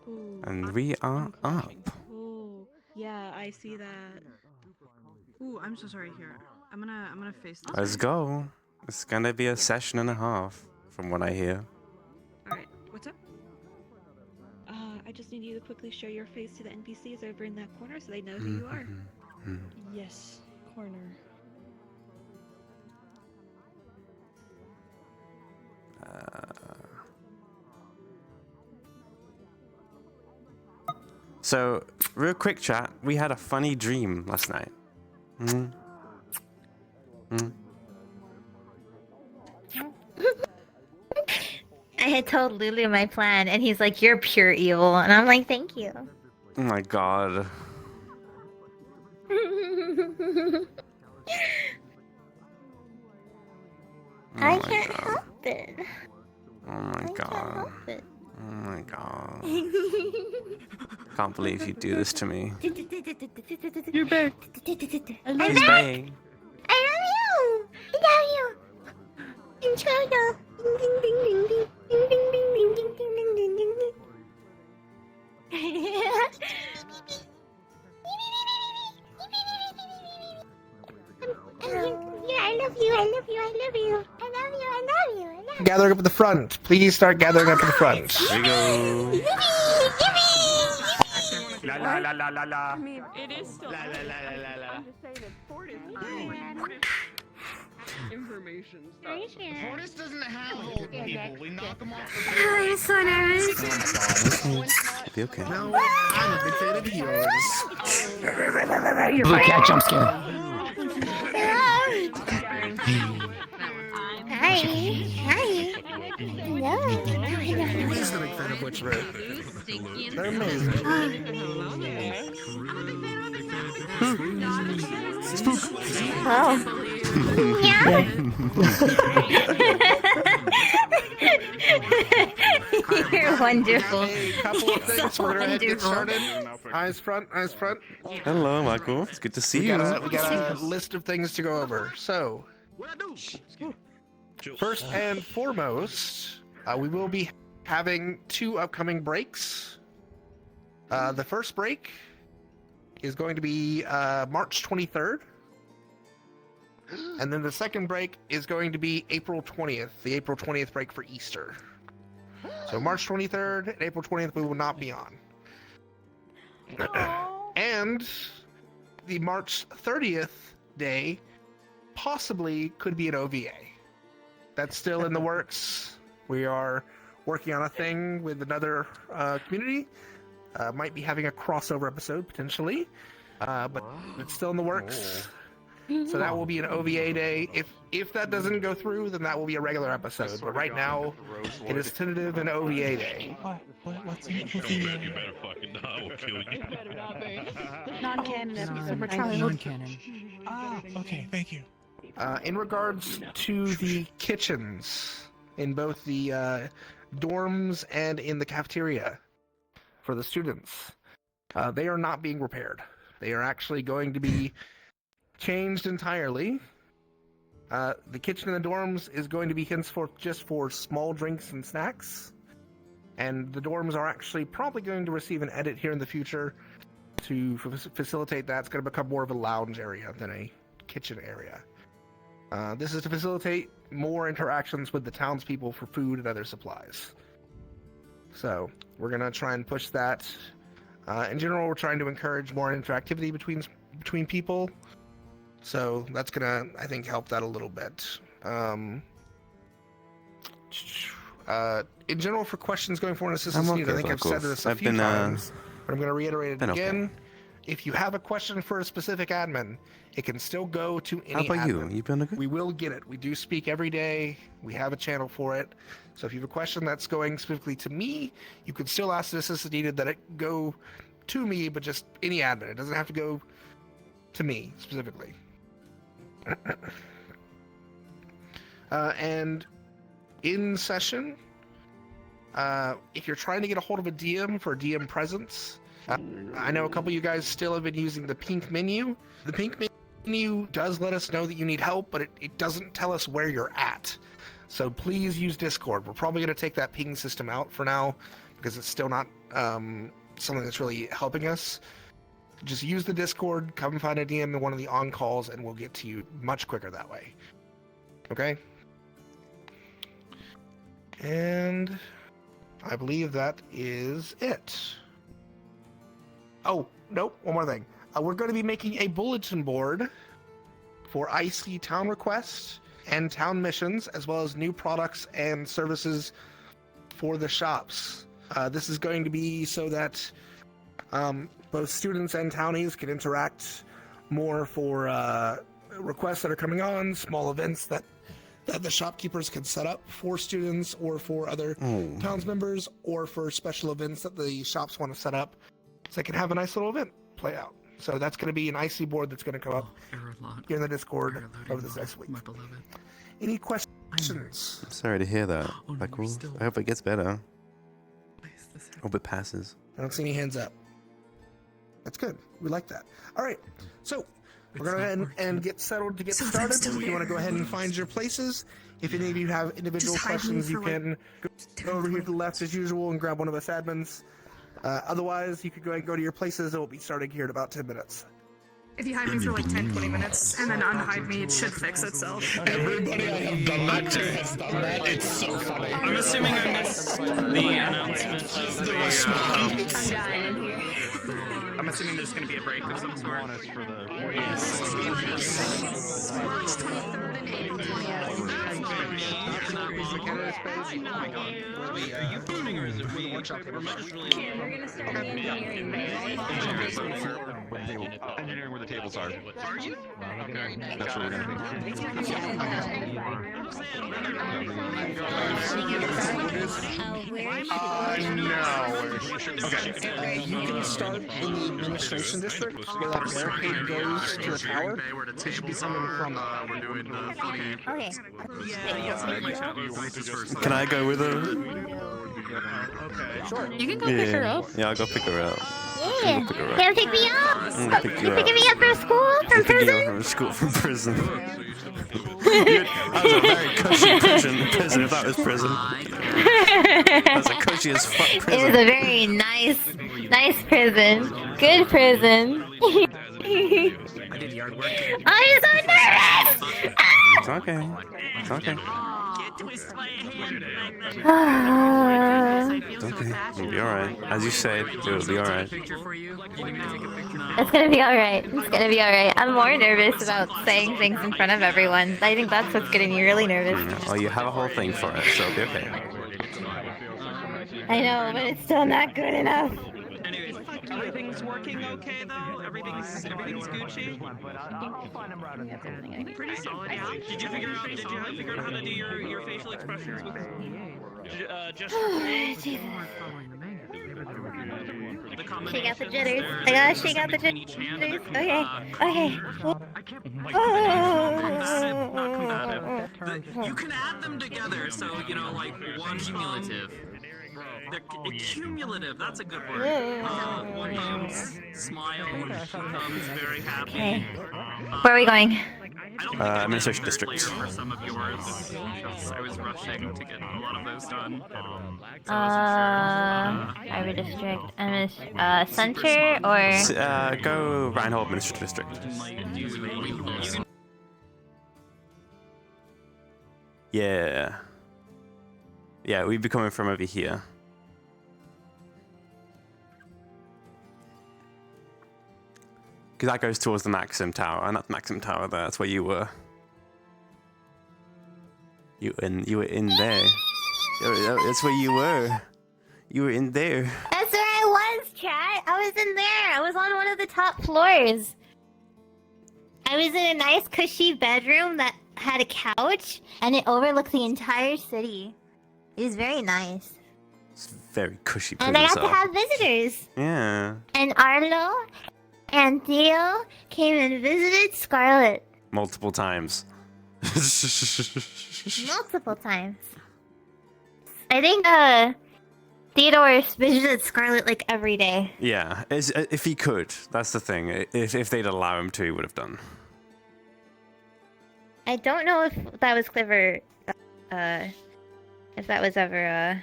Ooh, And we are up. Ooh, yeah, I see that. Ooh, I'm so sorry. Here, I'm gonna face this. Let's go. It's gonna be a session and a half, from what I hear. All right, what's up? I just need you to quickly show your face to the NPCs over in that corner so they know who you are. Yes, corner. So, real quick chat, we had a funny dream last night. I had told Lulu my plan, and he's like, "You're pure evil," and I'm like, "Thank you." Oh my god. I can't help it. Oh my god. Can't help it. Oh my god. Can't believe you do this to me. You're back. I'm He's back. back. I love you. I love you. Enjoy the ding ding ding ding ding ding ding ding ding ding ding ding ding. Yeah, I love you. I love you. I love you. I love you. I love you. I love you. Gathering up at the front. Please start gathering up at the front. Here we go. La la la la la la. I mean, it is still. La la la la la la. I'm just saying that Fort is information stuff. Fortis doesn't have old people. We knock them off the Oh, I'm so nervous. Be okay. No, I'm a big fan of yours. Blue cat jump scare. Hi. Hi. No. Who's just a big fan of Witch Road? They're amazing. Oh. Yeah. You're wonderful. A couple of things. So We're gonna get wonderful. started. Eyes front, eyes front. Hello, Michael. It's good to see We you. got a list of things to go over. So, first and foremost, we will be having 2 upcoming breaks. The first break is going to be March 23rd. And then the second break is going to be April 20th, the April 20th break for Easter. So March 23rd and April 20th we will not be on. And the March 30th day possibly could be an OVA. That's still in the works. We are working on a thing with another community. Might be having a crossover episode potentially, but it's still in the works. So that will be an OVA day. If that doesn't go through, then that will be a regular episode. But right now, it is tentative an OVA day. What's in You better fucking not. I will kill you. Non-canon episode. We're Non-canon. trying. Non-canon. Ah, okay, thank you. In regards to the kitchens in both the dorms and in the cafeteria for the students, they are not being repaired. They are actually going to be changed entirely. The kitchen in the dorms is going to be henceforth just for small drinks and snacks. And the dorms are actually probably going to receive an edit here in the future to facilitate that. It's going to become more of a lounge area than a kitchen area. This is to facilitate more interactions with the townspeople for food and other supplies. So we're going to try and push that. In general, we're trying to encourage more interactivity between people. So that's gonna, I think, help that a little bit. In general, for questions going forward in assistance needed, I think I've said this a few times, but I'm gonna reiterate it again. Okay. If you have a question for a specific admin, it can still go to any How about admin. you? You been okay? We will get it. We do speak every day. We have a channel for it. So if you have a question that's going specifically to me, you can still ask the assistance needed that it go to me, but just any admin. It doesn't have to go to me specifically. And in session, if you're trying to get a hold of a DM for DM presence, I know a couple of you guys still have been using the pink menu. The pink menu does let us know that you need help, but it doesn't tell us where you're at. So please use Discord. We're probably going to take that ping system out for now, because it's still not something that's really helping us. Just use the Discord, come find a DM in one of the on-calls, and we'll get to you much quicker that way. Okay? And I believe that is it. Oh, nope, one more thing. We're going to be making a bulletin board for IC town requests and town missions, as well as new products and services for the shops. This is going to be so that both students and townies can interact more for requests that are coming on, small events that the shopkeepers can set up for students or for other towns members, or for special events that the shops want to set up, so they can have a nice little event play out. So that's going to be an IC board that's going to come up here in the Discord over this next week. Any questions? I'm sorry to hear that. I hope it gets better. Hope it passes. I don't see any hands up. That's good. We like that. All right. So we're going to go ahead and get settled to get started. If you want to go ahead and find your places. If any of you have individual questions, you can go over here to the left as usual and grab one of us admins. Otherwise, you could go ahead and go to your places. It will be starting here in about 10 minutes. If you hide me for like 10-20 minutes and then unhide me, it should fix itself. Everybody I have done that to has done that. It's so funny. I'm assuming I missed the announcement of the I'm assuming there's going to be a break of some sort. March 23rd and April 20th. Are you voting or is it me? We're just really We're gonna start engineering. Engineering where the tables are. Are you? Very nice. That's where we're gonna be. Okay. You can start in the administration district where that barricade goes to the tower. It should be coming from. Okay. Can I go with her? Sure. You can go pick her up. Yeah, I'll go pick her up. Yeah. Pick her up. Can you pick me up? I'm gonna pick you You up. picking me up from school? From Picking you prison? up from school, from prison. That was a very cushy prison, if that was prison. That was a cushy as fuck It was prison. a very nice prison. Good prison. I did yard work. I'm so nervous! It's okay. It's okay. It's okay. It'll be alright. As you said, it'll be alright. Picture for you. You need me to take a picture? It's gonna be alright. It's gonna be alright. I'm more nervous about saying things in front of everyone. I think that's what's getting me really nervous. Well, you have a whole thing for it, so it'll be okay. I know, but it's still not good enough. Anyways, everything's working okay though? Everything's Gucci? Pretty solid, yeah. Did you figure out how to do your facial expressions with just the combination? Shake out the jitters. I gotta shake out the jitters. Okay. Okay. You can add them together, so you know, like one cumulative. Cumulative, that's a good word. One comes smile, comes very happy. Okay. Where are we going? Administration district. For some of yours, I was rushing to get a lot of those done. Harbor District. Center or? Go Reinhold Administrative District. Yeah. Yeah, we'd be coming from over here. Because that goes towards the Maxim Tower, and that's Maxim Tower there. That's where you were. You were in there. That's where you were. You were in there. That's where I was, chat. I was in there. I was on one of the top floors. I was in a nice cushy bedroom that had a couch, and it overlooked the entire city. It was very nice. It's very cushy. And I got to have visitors. Yeah. And Arlo and Theo came and visited Scarlet. Multiple times. Multiple times. I think Theodore visited Scarlet like every day. Yeah, if he could. That's the thing. If they'd allow him to, he would have done. I don't know if that was clever. If that was ever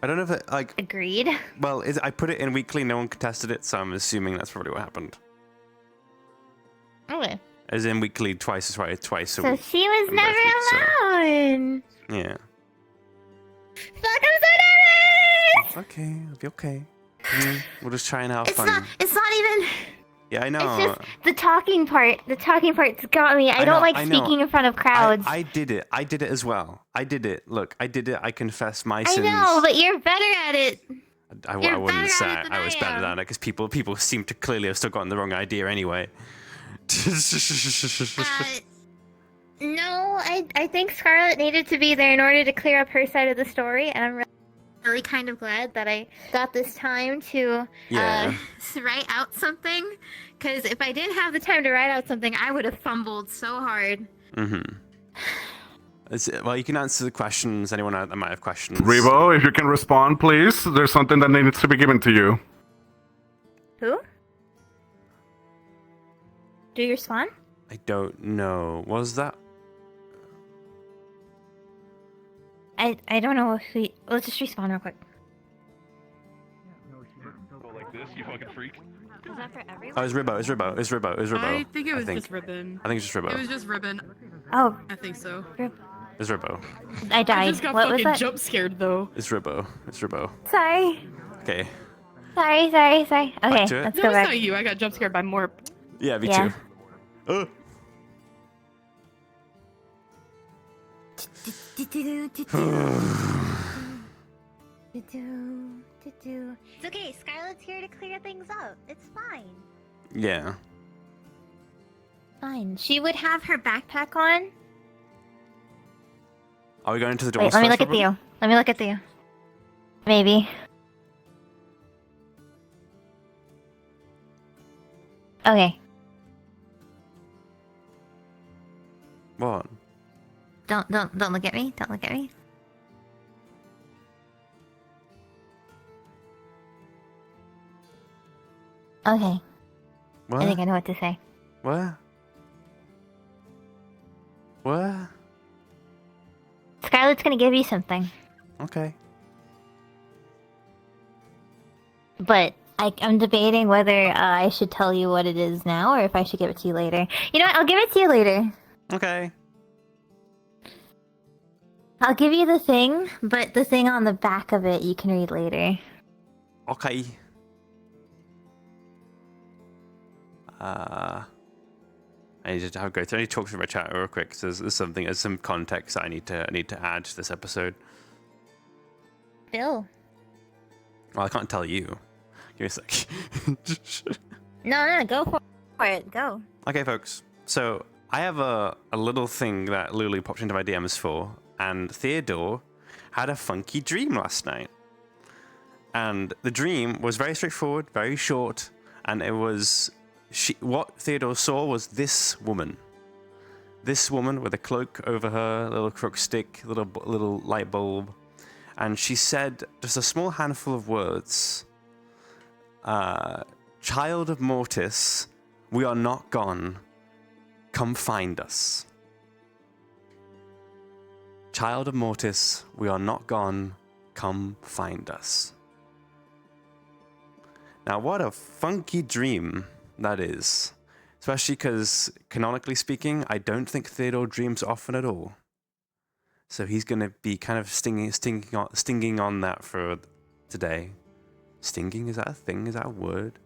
I don't know if it, like... Agreed. Well, I put it in weekly, no one contested it, so I'm assuming that's probably what happened. Okay. As in weekly, twice a So week. she was in both never weeks, so- allowed. Yeah. Fuck, I'm so nervous! It's okay. It'll be okay. We'll just try and have It's fun. not even... Yeah, I know. It's just the talking part. The talking part's got me. I don't like speaking in front of crowds. I did it. I did it as well. I did it. Look, I did it. I confess my sins. I know, but you're better at it. I You're wouldn't better say at it than I was I better am. than it because people seem to clearly have still gotten the wrong idea anyway. No, I think Scarlett needed to be there in order to clear up her side of the story, and I'm really kind of glad that I got this time to write out something. Because if I didn't have the time to write out something, I would have fumbled so hard. Well, you can answer the questions. Anyone out that might have questions. Revo, if you can respond, please. There's something that needs to be given to you. Who? Do you respond? I don't know. Was that? I don't know if we... Let's just respond real quick. Go like this, you fucking freak. Is that for everyone? Oh, it's Ribbo. It's Ribbo. It's Ribbo. It's Ribbo. I think it was just ribbon. I think it's just Ribbo. It was just ribbon. Oh. I think so. It's Ribbo. I died. I just got what was fucking that? jump scared though. It's Ribbo. It's Ribbo. Sorry. Okay. Sorry. Okay, Back to it? let's No, go it's back. not you. I got jump scared by more. Yeah, me Yeah. too. Oh. It's okay, Scarlett's here to clear things up. It's fine. Yeah. Fine. She would have her backpack on. Are we going to the doors Wait, let me first, look at everybody? Theo. Let me look at Theo. Maybe. Okay. What? Don't look at me. Don't look at me. Okay. What? I think I know what to say. What? What? Scarlett's gonna give you something, Okay. but I'm debating whether I should tell you what it is now or if I should give it to you later. You know what? I'll give it to you later. Okay. I'll give you the thing, but the thing on the back of it you can read later. Okay. I need to go through. I need to talk through my chat real quick. So there's some context that I need to add to this episode. Bill. Well, I can't tell you. Give me a sec. No, go for it. Go. Okay, folks. So I have a little thing that Lulu popped into my DMs for, and Theodore had a funky dream last night. And the dream was very straightforward, very short, and it was what Theodore saw was this woman. This woman with a cloak over her, little crook stick, little light bulb, and she said just a small handful of words. Child of Mortis, we are not gone. Come find us. Child of Mortis, we are not gone. Come find us. Now, what a funky dream that is. Especially because, canonically speaking, I don't think Theodore dreams often at all. So he's going to be kind of stinging on that for today. Stinging, is that a thing? Is that a word?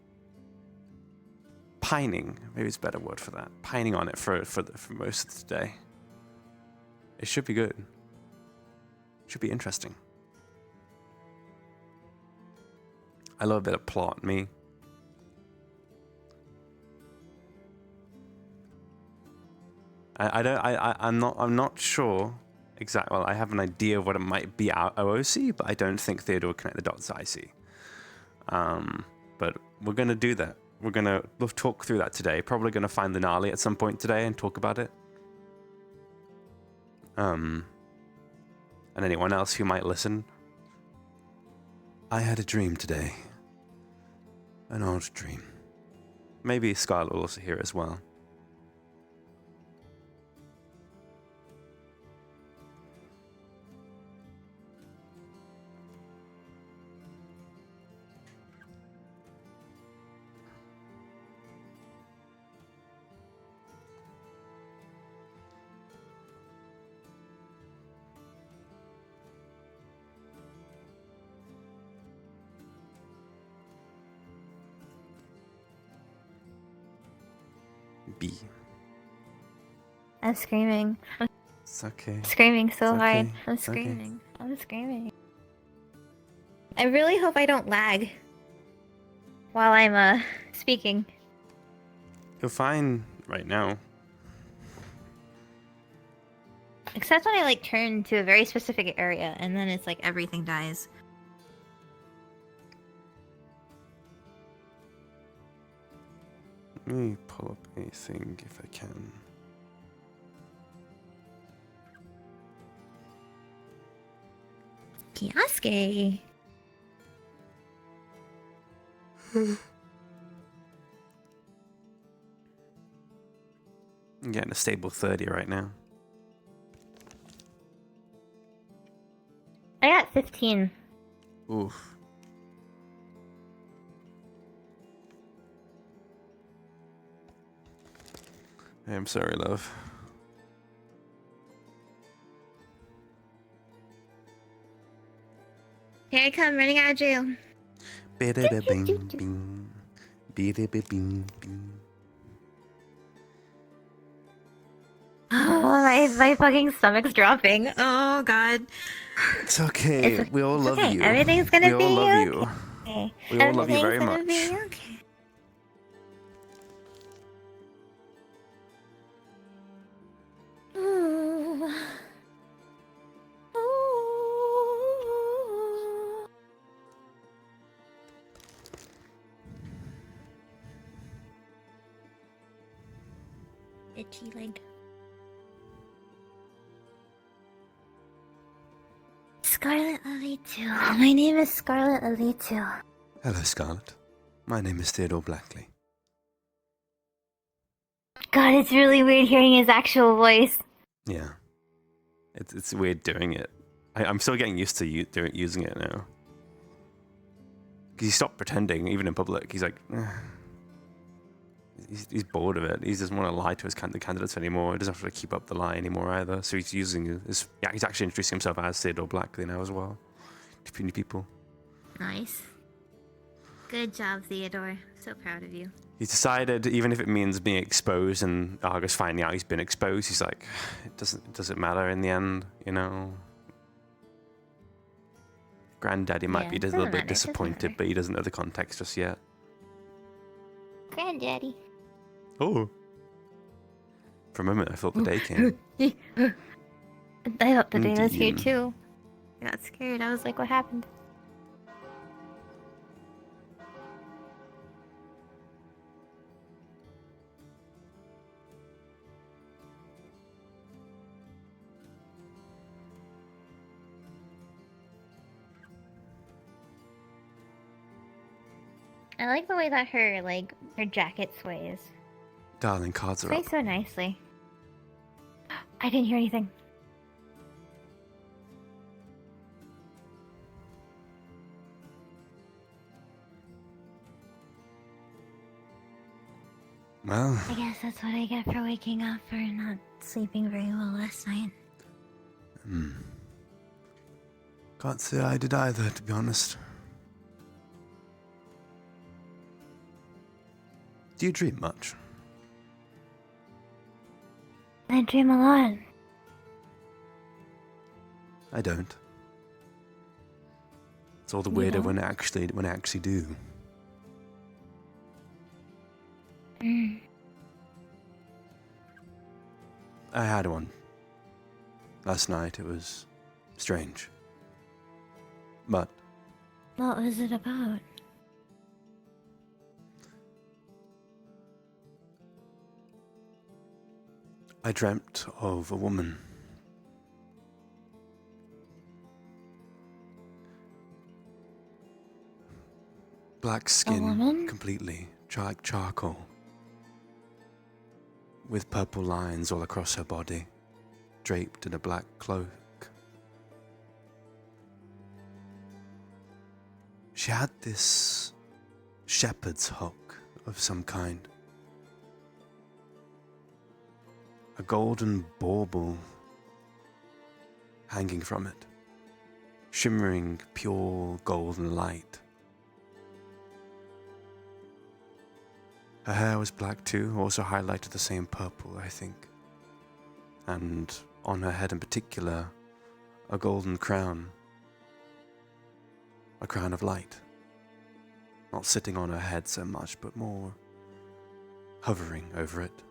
Pining, maybe it's a better word for that. Pining on it for most of the day. It should be good. Should be interesting. I love a bit of plot, me. I'm not sure exactly. Well, I have an idea of what it might be out OOC, but I don't think Theodore will connect the dots I see. But we're gonna do that. We'll talk through that today. Probably gonna find the Gnarly at some point today and talk about it. And anyone else who might listen. I had a dream today. An odd dream. Maybe Scarlett will also hear it as well. baby. I'm screaming. I'm It's okay. screaming so It's hard. okay. I'm It's okay. screaming. I'm screaming. I really hope I don't lag while I'm speaking. You're fine right now. Except when I like turn to a very specific area and then it's like everything dies. Let me pull up a thing if I can. Kioske. I'm getting a stable 30 right now. I got 15. Oof. I'm sorry, love. Here I come, running out of jail. Bing, bing. Oh, my fucking stomach's dropping. Oh god. It's okay. We all love okay. you. Everything's gonna we be all love okay. you. We all love you very Everything's much. gonna be okay. Ooh. Ooh. Itchy leg. Scarlet Lily 2. My name is Scarlet Lily 2. Hello, Scarlet. My name is Theodore Blackley. God, it's really weird hearing his actual voice. Yeah. It's weird doing it. I'm still getting used to using it now. Because he stopped pretending, even in public. He's like, he's bored of it. He doesn't want to lie to the candidates anymore. He doesn't have to keep up the lie anymore either. So he's using his... Yeah, he's actually introducing himself as Theodore Blackley now as well. To new people. Nice. Good job, Theodore. So proud of you. He's decided, even if it means being exposed and Argus finding out he's been exposed, he's like, it doesn't matter in the end, you know. Granddaddy might be a little bit disappointed, but he doesn't know the context just yet. Granddaddy. Oh. For a moment, I thought the day came. I thought the day was here Indeed. too. I got scared. I was like, what happened? I like the way that her jacket sways. Darling, cards are up. Sways so nicely. I didn't hear anything. Well, I guess that's what I get for waking up for not sleeping very well last night. can't say I did either, to be honest. Do you dream much? I dream a lot. I don't. It's all the You weirder don't? when I actually do. I had one last night. It was strange. But What was it about? I dreamt of a woman. Black skin, woman? completely, like charcoal. With purple lines all across her body, draped in a black cloak. She had this shepherd's hook of some kind. A golden bauble hanging from it, shimmering pure golden light. Her hair was black too, also highlighted the same purple, I think. And on her head in particular, a golden crown. A crown of light. Not sitting on her head so much, but more hovering over it.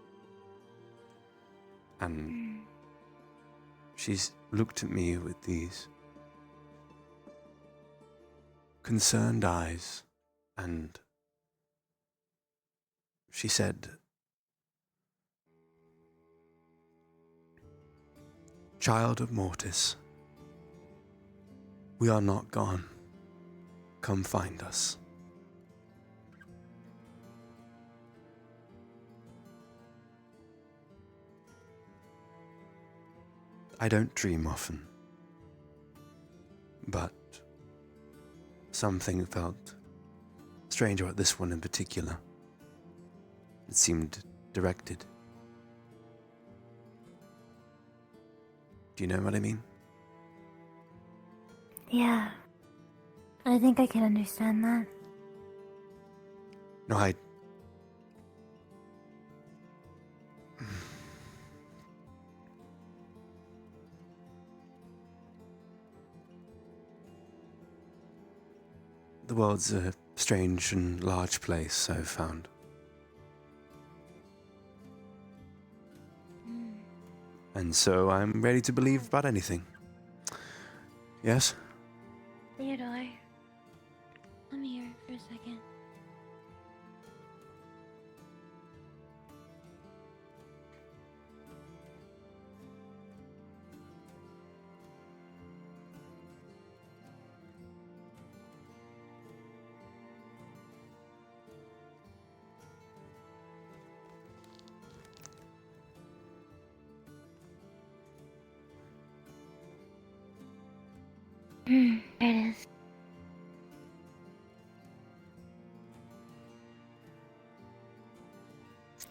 And she's looked at me with these concerned eyes, and she said, "Child of Mortis, we are not gone. Come find us." I don't dream often, but something felt strange about this one in particular. It seemed directed. Do you know what I mean? Yeah. I think I can understand that. No, The world's a strange and large place, I've found. And so I'm ready to believe about anything. Yes? Theodore, come here for a second. There it is.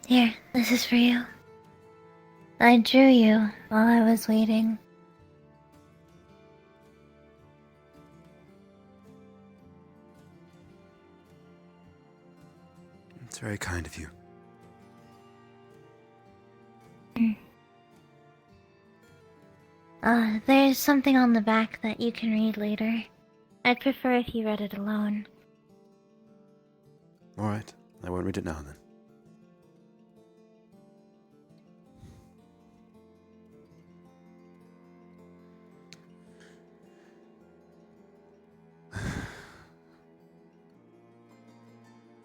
Here, this is for you. I drew you while I was waiting. It's very kind of you. There's something on the back that you can read later. I'd prefer if you read it alone. Alright, I won't read it now then.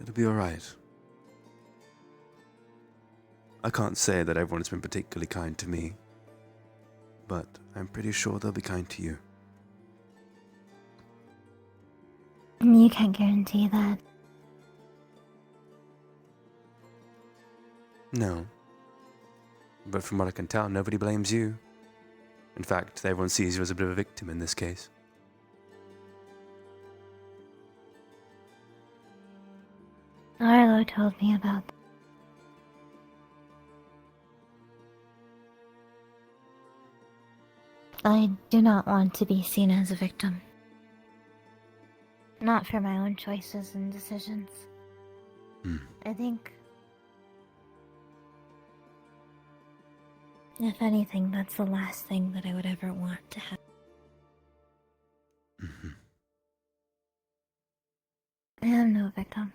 It'll be alright. I can't say that everyone's been particularly kind to me, but I'm pretty sure they'll be kind to you. You can't guarantee that. No. But from what I can tell, nobody blames you. In fact, everyone sees you as a bit of a victim in this case. Arlo told me about that. I do not want to be seen as a victim. Not for my own choices and decisions. I think, if anything, that's the last thing that I would ever want to happen. I am no victim.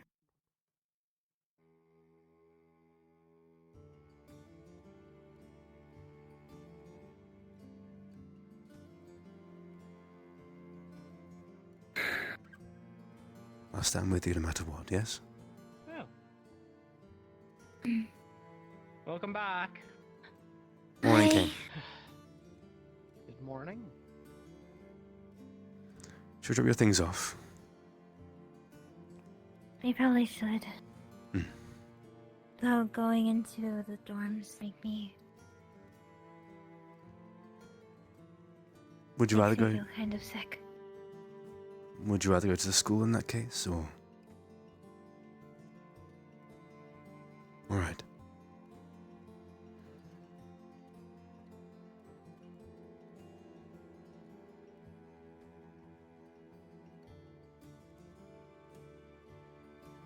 I'll stand with you no matter what, yes? Oh. Welcome back. Morning, King. Good morning. Should we drop your things off? We probably should. Though going into the dorms make me... Would you rather go? I feel kind of sick. Would you rather go to the school in that case, or? Alright.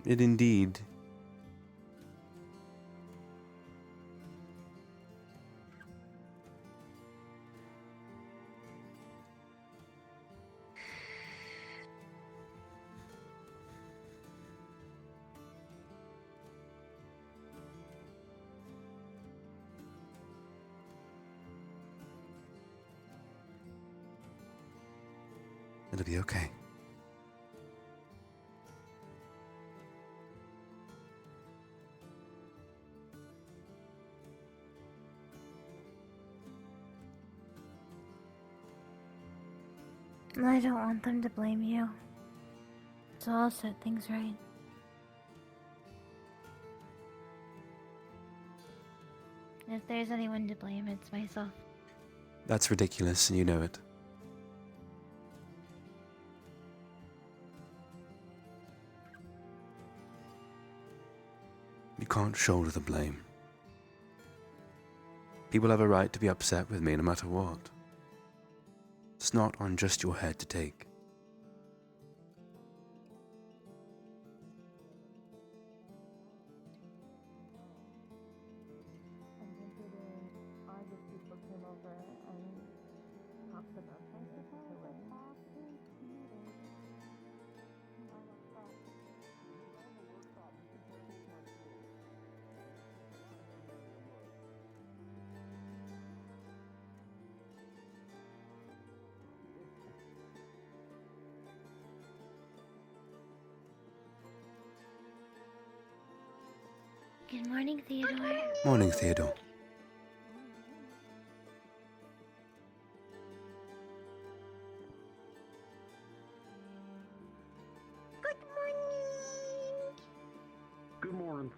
It indeed It'll be okay. I don't want them to blame you. So I'll set things right. If there's anyone to blame, it's myself. That's ridiculous, and you know it. You can't shoulder the blame. People have a right to be upset with me no matter what. It's not on just your head to take. Good morning, Theodore. Morning, Theodore. Good morning. Good morning.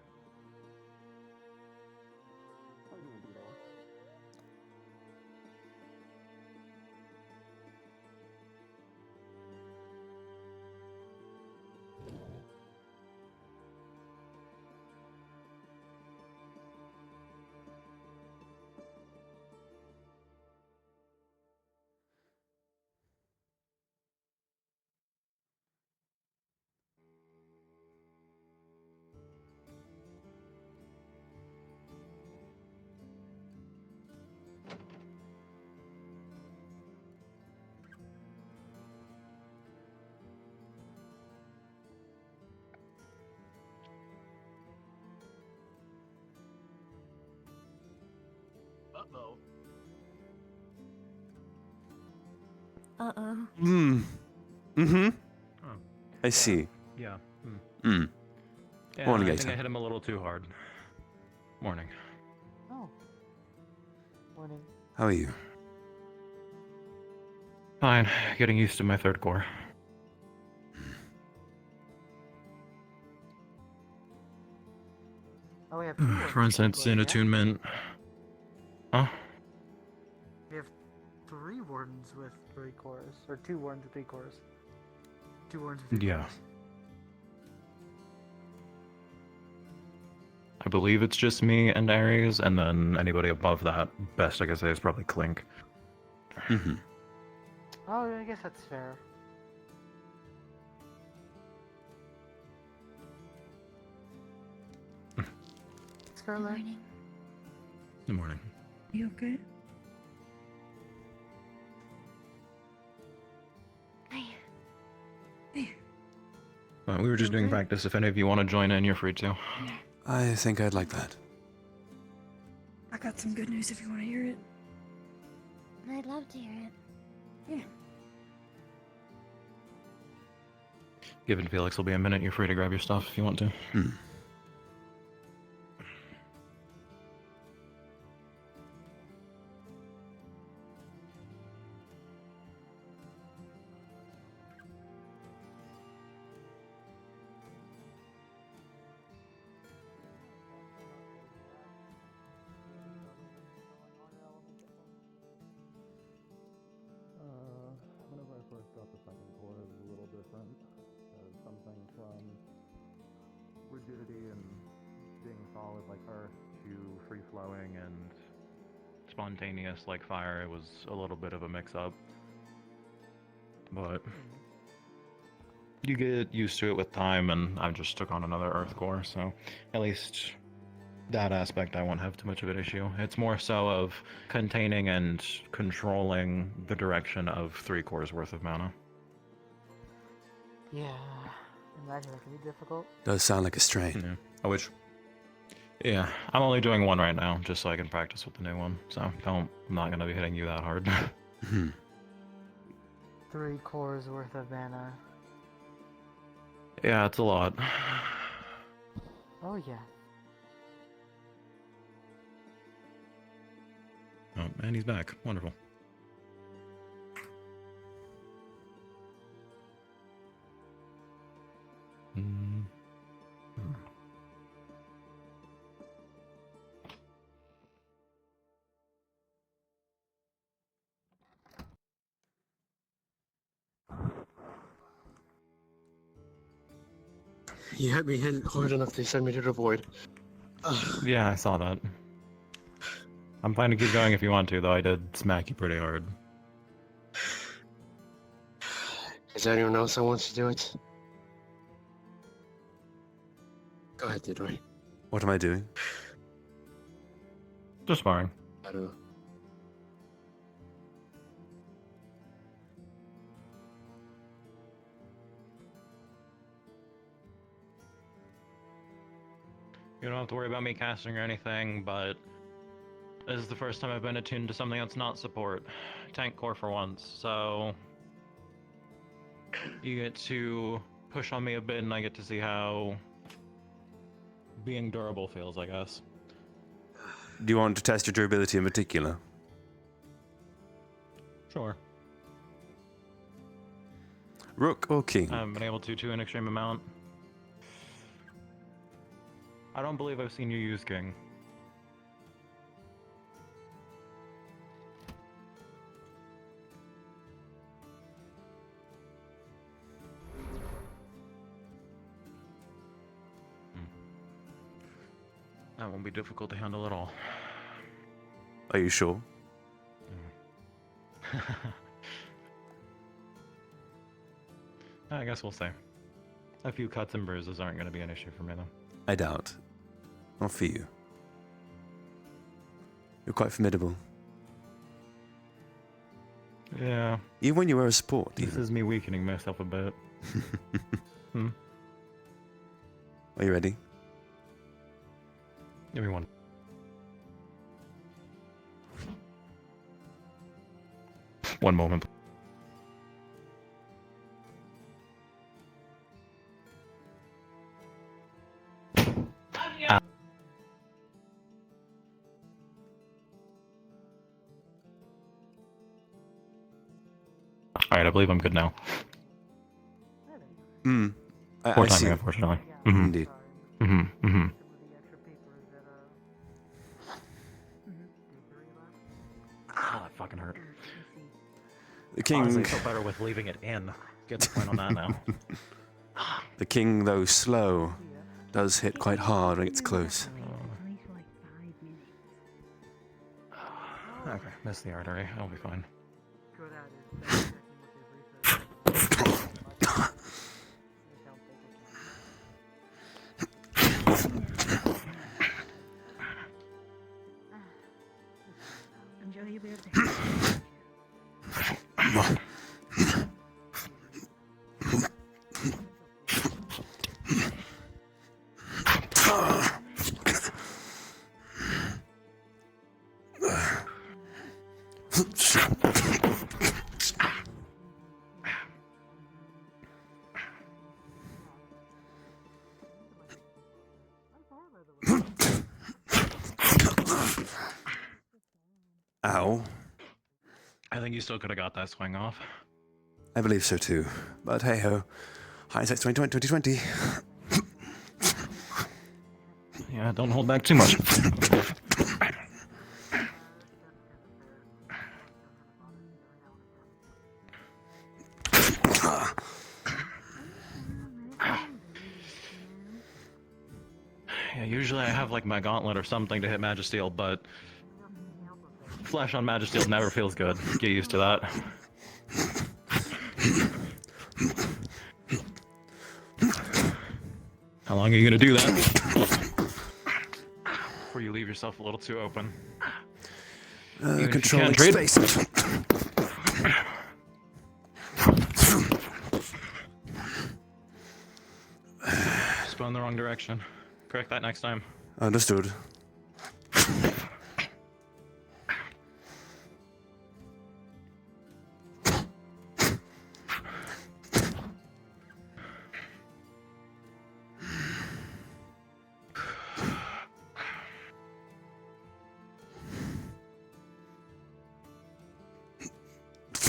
Uh-oh. Uh-oh. Mm-hmm. Oh. I see. Yeah. Yeah, Morning, I think Gator. I hit him a little too hard. Morning. Oh. Morning. How are you? Fine. Getting used to my third core. Oh, we have For instance, in attunement. Huh? We have 3 wardens with 3 cores, or 2 wardens with 3 cores. 2 wardens with 3 Yeah. cores. I believe it's just me and Ares, and then anybody above that, best I can say, is probably Clink. Mm-hmm. Oh, I guess that's fair. Good morning. Good morning. You okay? Hi. We were just doing Okay. practice. If any of you want to join in, you're free to. I think I'd like that. I got some good news if you want to hear it. I'd love to hear it. Yeah. Given Felix will be a minute, you're free to grab your stuff if you want to. Whenever I first got the second core, it was a little different. Something from rigidity and being solid like earth to free-flowing and Spontaneous like fire, it was a little bit of a mix-up. But you get used to it with time, and I just took on another earth core, so at least that aspect I won't have too much of an issue. It's more so of containing and controlling the direction of 3 cores worth of mana. Yeah. Imagine that could be difficult. Does sound like a strain. Yeah. Yeah, I'm only doing 1 right now, just so I can practice with the new one. So I'm not gonna be hitting you that hard. 3 cores worth of mana. Yeah, it's a lot. Oh yeah. Oh, and he's back. Wonderful. Mm. You hit me hard enough to send me to the void. Yeah, I saw that. I'm fine to keep going if you want to, though I did smack you pretty hard. Is there anyone else that wants to do it? Go ahead, Theodore. What am I doing? Just sparring. I don't know. You don't have to worry about me casting or anything, but this is the first time I've been attuned to something that's not support. Tank core for once, so you get to push on me a bit and I get to see how being durable feels, I guess. Do you want to test your durability in particular? Sure. Rook or king? I haven't been able to an extreme amount. I don't believe I've seen you use king. That won't be difficult to handle at all. Are you sure? I guess we'll see. A few cuts and bruises aren't going to be an issue for me, though. I doubt. Not for you. You're quite formidable. Yeah. Even when you were a support. This is me weakening myself a bit. Are you ready? Give me one. One moment. Alright, I believe I'm good now. I Poor see. timing, unfortunately. Indeed. Ah, that fucking hurt. The king. Honestly, I feel better with leaving it in. Get the point on that now. The king, though slow, does hit quite hard when it gets close. Okay, missed the artery. I'll be fine. Enjoy your birthday. Ow. I think you still could have got that swing off. I believe so too. But hey ho. Hindsight's 2020. Yeah, don't hold back too much. Yeah, usually I have like my gauntlet or something to hit Magisteel, but flesh on Magisteel never feels good. Get used to that. How long are you gonna do that? Before you leave yourself a little too open. Controlling trade. space. Spun the wrong direction. Correct that next time. Understood.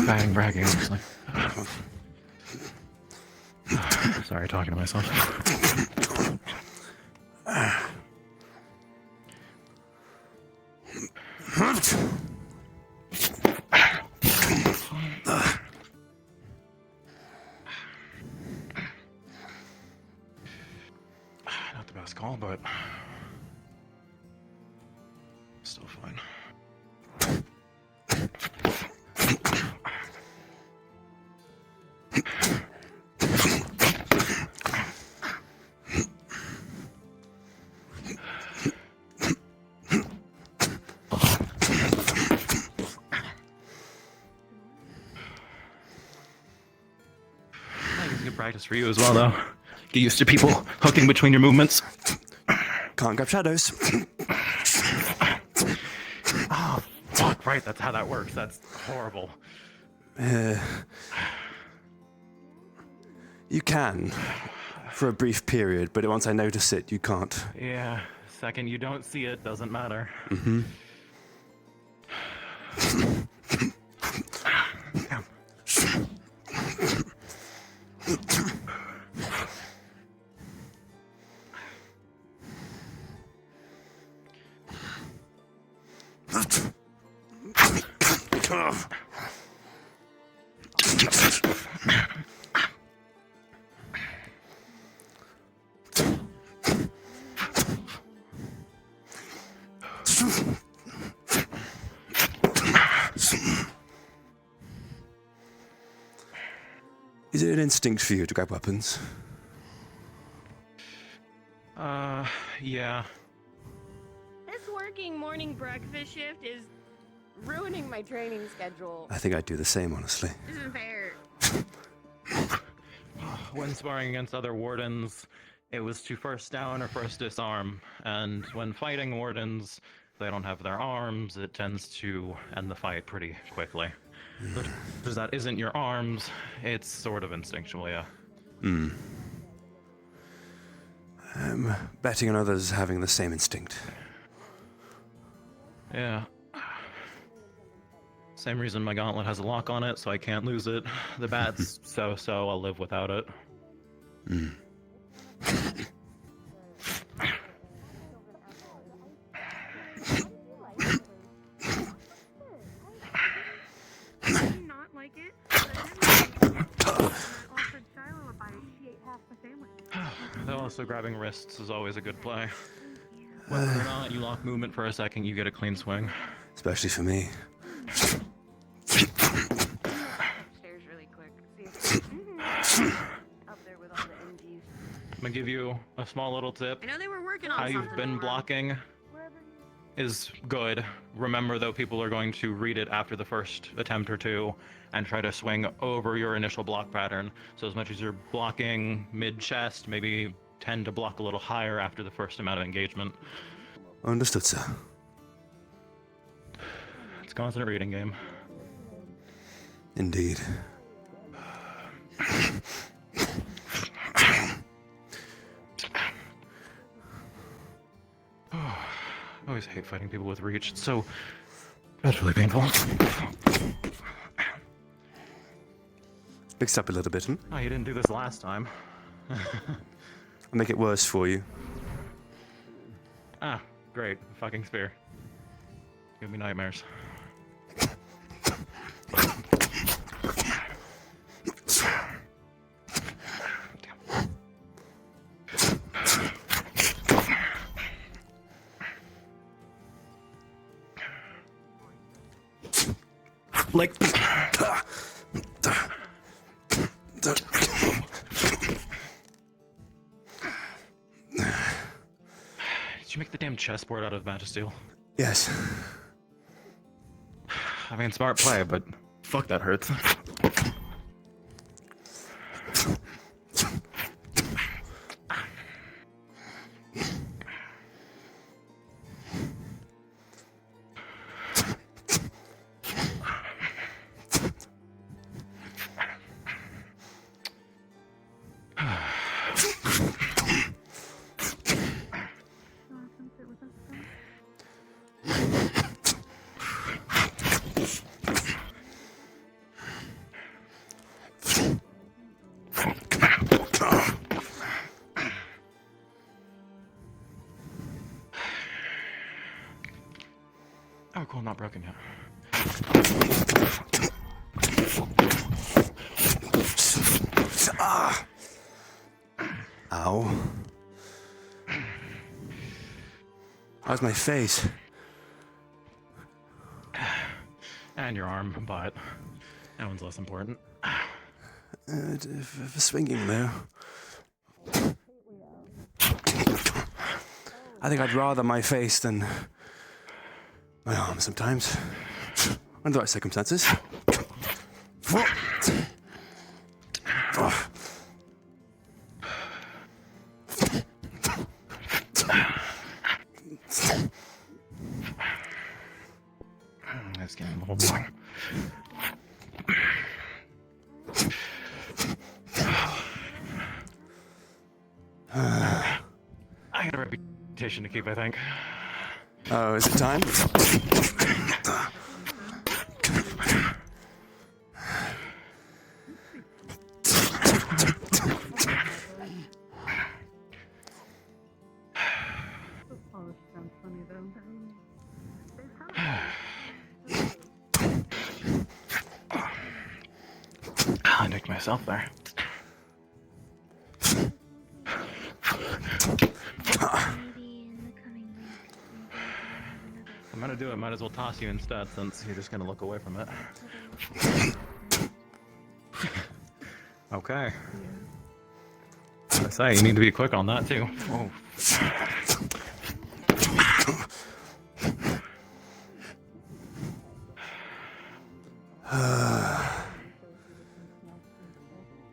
bragging, honestly. Sorry, talking to myself. Not the best call, but still fine. Good practice for you as well, though. Get used to people hooking between your movements. Can't grab shadows. Oh, fuck, right, that's how that works. That's horrible. You can, for a brief period, but once I notice it, you can't. Yeah, second you don't see it, doesn't matter. Mm-hmm. Is it an instinct for you to grab weapons? Yeah. This working morning breakfast shift is ruining my training schedule. I think I'd do the same, honestly. This isn't fair. When sparring against other wardens, it was to first down or first disarm, and when fighting wardens, they don't have their arms, it tends to end the fight pretty quickly. Because that isn't your arms, it's sort of instinctual, yeah. Hmm. I'm betting on others having the same instinct. Yeah. Same reason my gauntlet has a lock on it, so I can't lose it. The bat's so-so, I'll live without it. Hmm. Not like it. Though also grabbing wrists is always a good play. Whether or not you lock movement for a second, you get a clean swing. Especially for me. Stairs really quick. See if up there with all the MGs. I'm gonna give you a small little tip. I know they were working on How something. you've been blocking is good. Remember, though, people are going to read it after the first attempt or two and try to swing over your initial block pattern. So as much as you're blocking mid-chest, maybe tend to block a little higher after the first amount of engagement. Understood, sir. It's a constant reading game. Indeed. I always hate fighting people with reach. It's so dreadfully painful. Mixed up a little bit, hmm? Oh, you didn't do this last time. I'll make it worse for you. Ah, great. Fucking spear. Give me nightmares. Like... Did you make the damn chessboard out of Magisteel? Yes. I mean, smart play, but fuck, that hurts. Oh, cool, not broken yet. Ah. Ow. How's my face? And your arm, but that one's less important. For swinging though. I think I'd rather my face than my arm sometimes. Under the right circumstances. That's getting a little more. I got a reputation to keep, I think. Oh, is it time? I nicked myself there. I'm gonna do it, might as well toss you instead since you're just gonna look away from it. Okay. I say, you need to be quick on that too. Oh.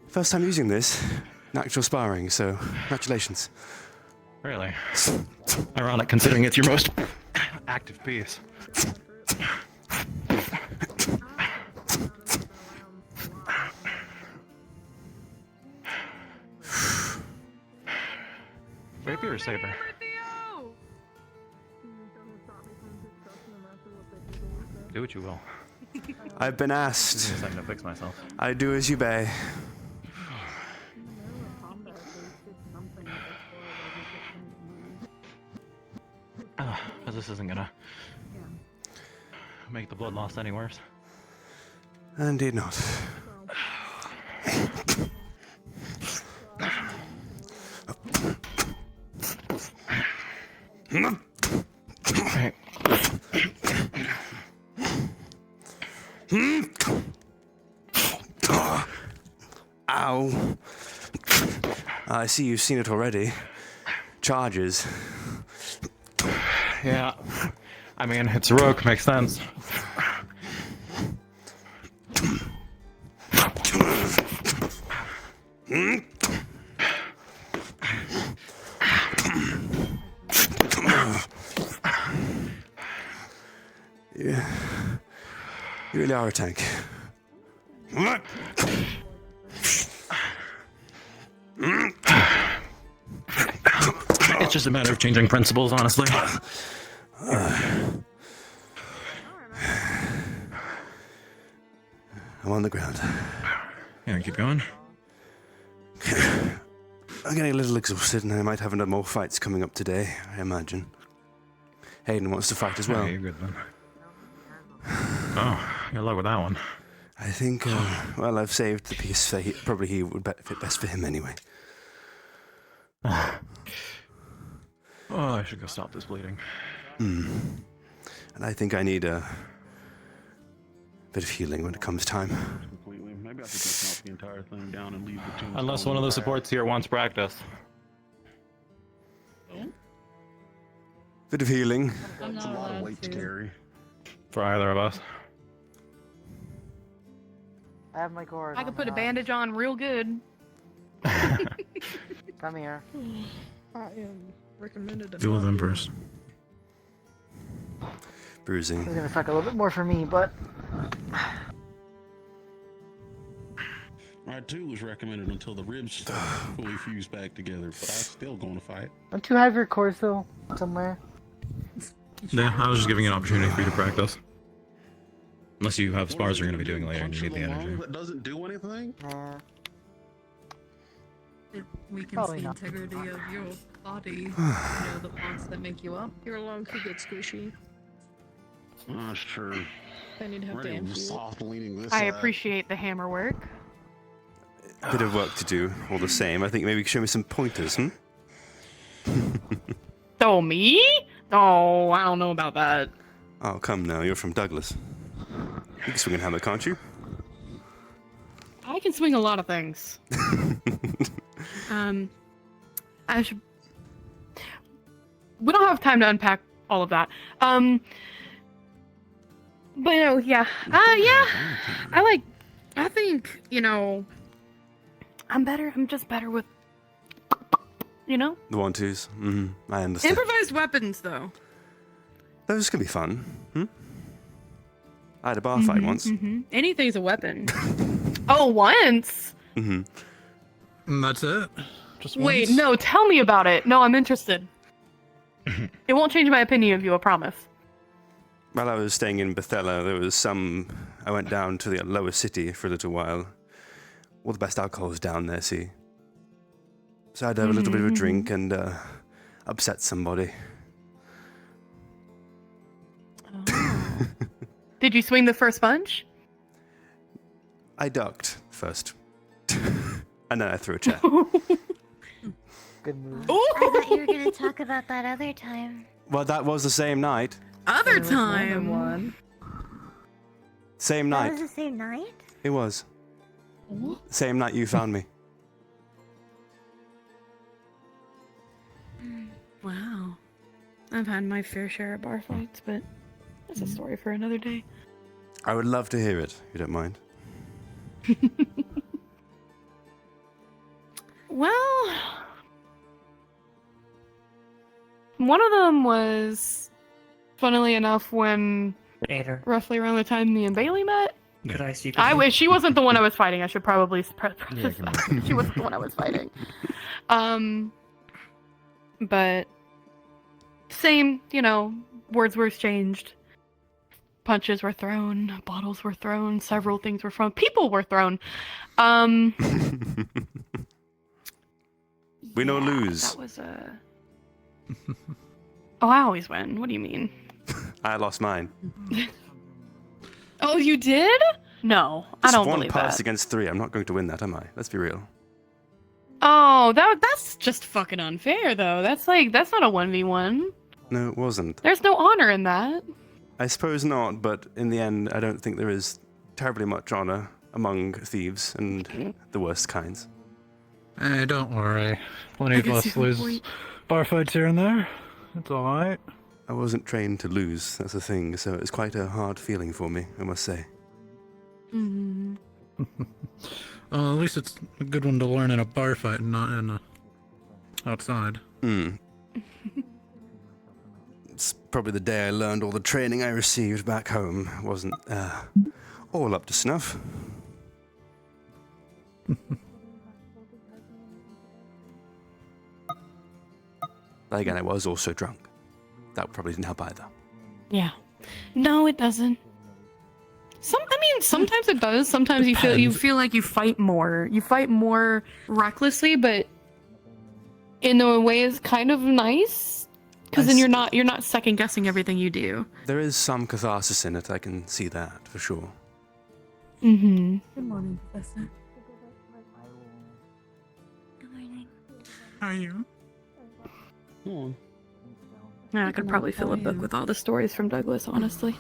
First time using this in actual sparring, so congratulations. Really? Ironic considering it's your most active piece. Rapier or saber? Do what you will. I've been asked. I'm gonna fix myself. I do as you bay. Because this isn't gonna make the blood loss any worse. Indeed not. Okay. Ow. I see you've seen it already. Charges. Yeah. I mean, it's heroic, makes sense. Yeah. You really are a tank. It's just a matter of changing principles, honestly. I'm on the ground. Yeah, keep going. I'm getting a little exhausted and I might have another more fights coming up today, I imagine. Hayden wants to fight as well. Yeah, you're good then. Oh, good luck with that one. I think, well, I've saved the piece that probably he would fit best for him anyway. Oh, I should go stop this bleeding. And I think I need a bit of healing when it comes time. Completely. Maybe I should just knock the entire thing down and leave the tombstone. Unless one of the supports here wants practice. Bit of healing. That's a lot of weight to carry. For either of us. I have my cord. I could put a bandage on real good. Come here. I am recommended. Deal with them first. Bruising. It's gonna suck a little bit more for me, but I too was recommended until the ribs fully fused back together, but I'm still going to fight. don't you have your course though somewhere? Yeah, I was just giving you an opportunity for you to practice. Unless you have spars you're going to be doing later and you need the energy. That doesn't do anything? It weakens Probably the not. integrity of your body. You know, the parts that make you up. Your lungs could get squishy. Sure. I need to have to Ready amp you. soft leaning this I appreciate the hammer work. Bit of work to do, all the same. I think maybe you could show me some pointers, hmm? Oh, me? Oh, I don't know about that. Oh, come now, you're from Douglas. You can swing a hammer, can't you? I can swing a lot of things. I should. We don't have time to unpack all of that. But yeah. I think, I'm just better with, The 1-2s. I understand. improvised weapons, though. Those can be fun. I had a bar fight once. Anything's a weapon. Oh, once? And that's it? Just Wait, once? no, tell me about it. No, I'm interested. It won't change my opinion of you, I promise. While I was staying in Bethella, I went down to the lower city for a little while. All the best alcohol's down there, see? So I'd have a little bit of a drink and upset somebody. Oh. Did you swing the first punch? I ducked first. And then I threw a chair. Good move. I thought you were gonna talk about that other time. Well, that was the same night. Other time. One. Same That night. was the same night? It was. Same night you found me. Wow. I've had my fair share of bar fights, but that's a story for another day. I would love to hear it, if you don't mind. Well, one of them was, funnily enough, when Later. roughly around the time me and Bailey met. Could I see? I wish she wasn't the one I was fighting. I should probably preface that. She wasn't the one I was fighting. But same, words were exchanged. Punches were thrown, bottles were thrown, several things were thrown, people were thrown. Win or lose. That was Oh, I always win. What do you mean? I lost mine. Oh, you did? No, I don't one believe pass that. against 3. I'm not going to win that, am I? Let's be real. Oh, that's just fucking unfair, though. That's not a 1v1. No, it wasn't. There's no honor in that. I suppose not, but in the end, I don't think there is terribly much honor among thieves and the worst kinds. Don't worry. Plenty of us lose bar fights here and there. It's alright. I wasn't trained to lose, that's the thing, so it's quite a hard feeling for me, I must say. Well, at least it's a good one to learn in a bar fight and not in outside. It's probably the day I learned all the training I received back home. It wasn't all up to snuff. But again, I was also drunk. That probably didn't help either. Yeah. No, it doesn't. Sometimes it does. Sometimes you feel like you fight more. You fight more recklessly, but in a way is kind of nice. Because then you're not second guessing everything you do. There is some catharsis in it, I can see that, for sure. Mm-hmm. Good morning, Professor. Good morning. How are you? Yeah, I could probably fill a book with all the stories from Douglas, honestly.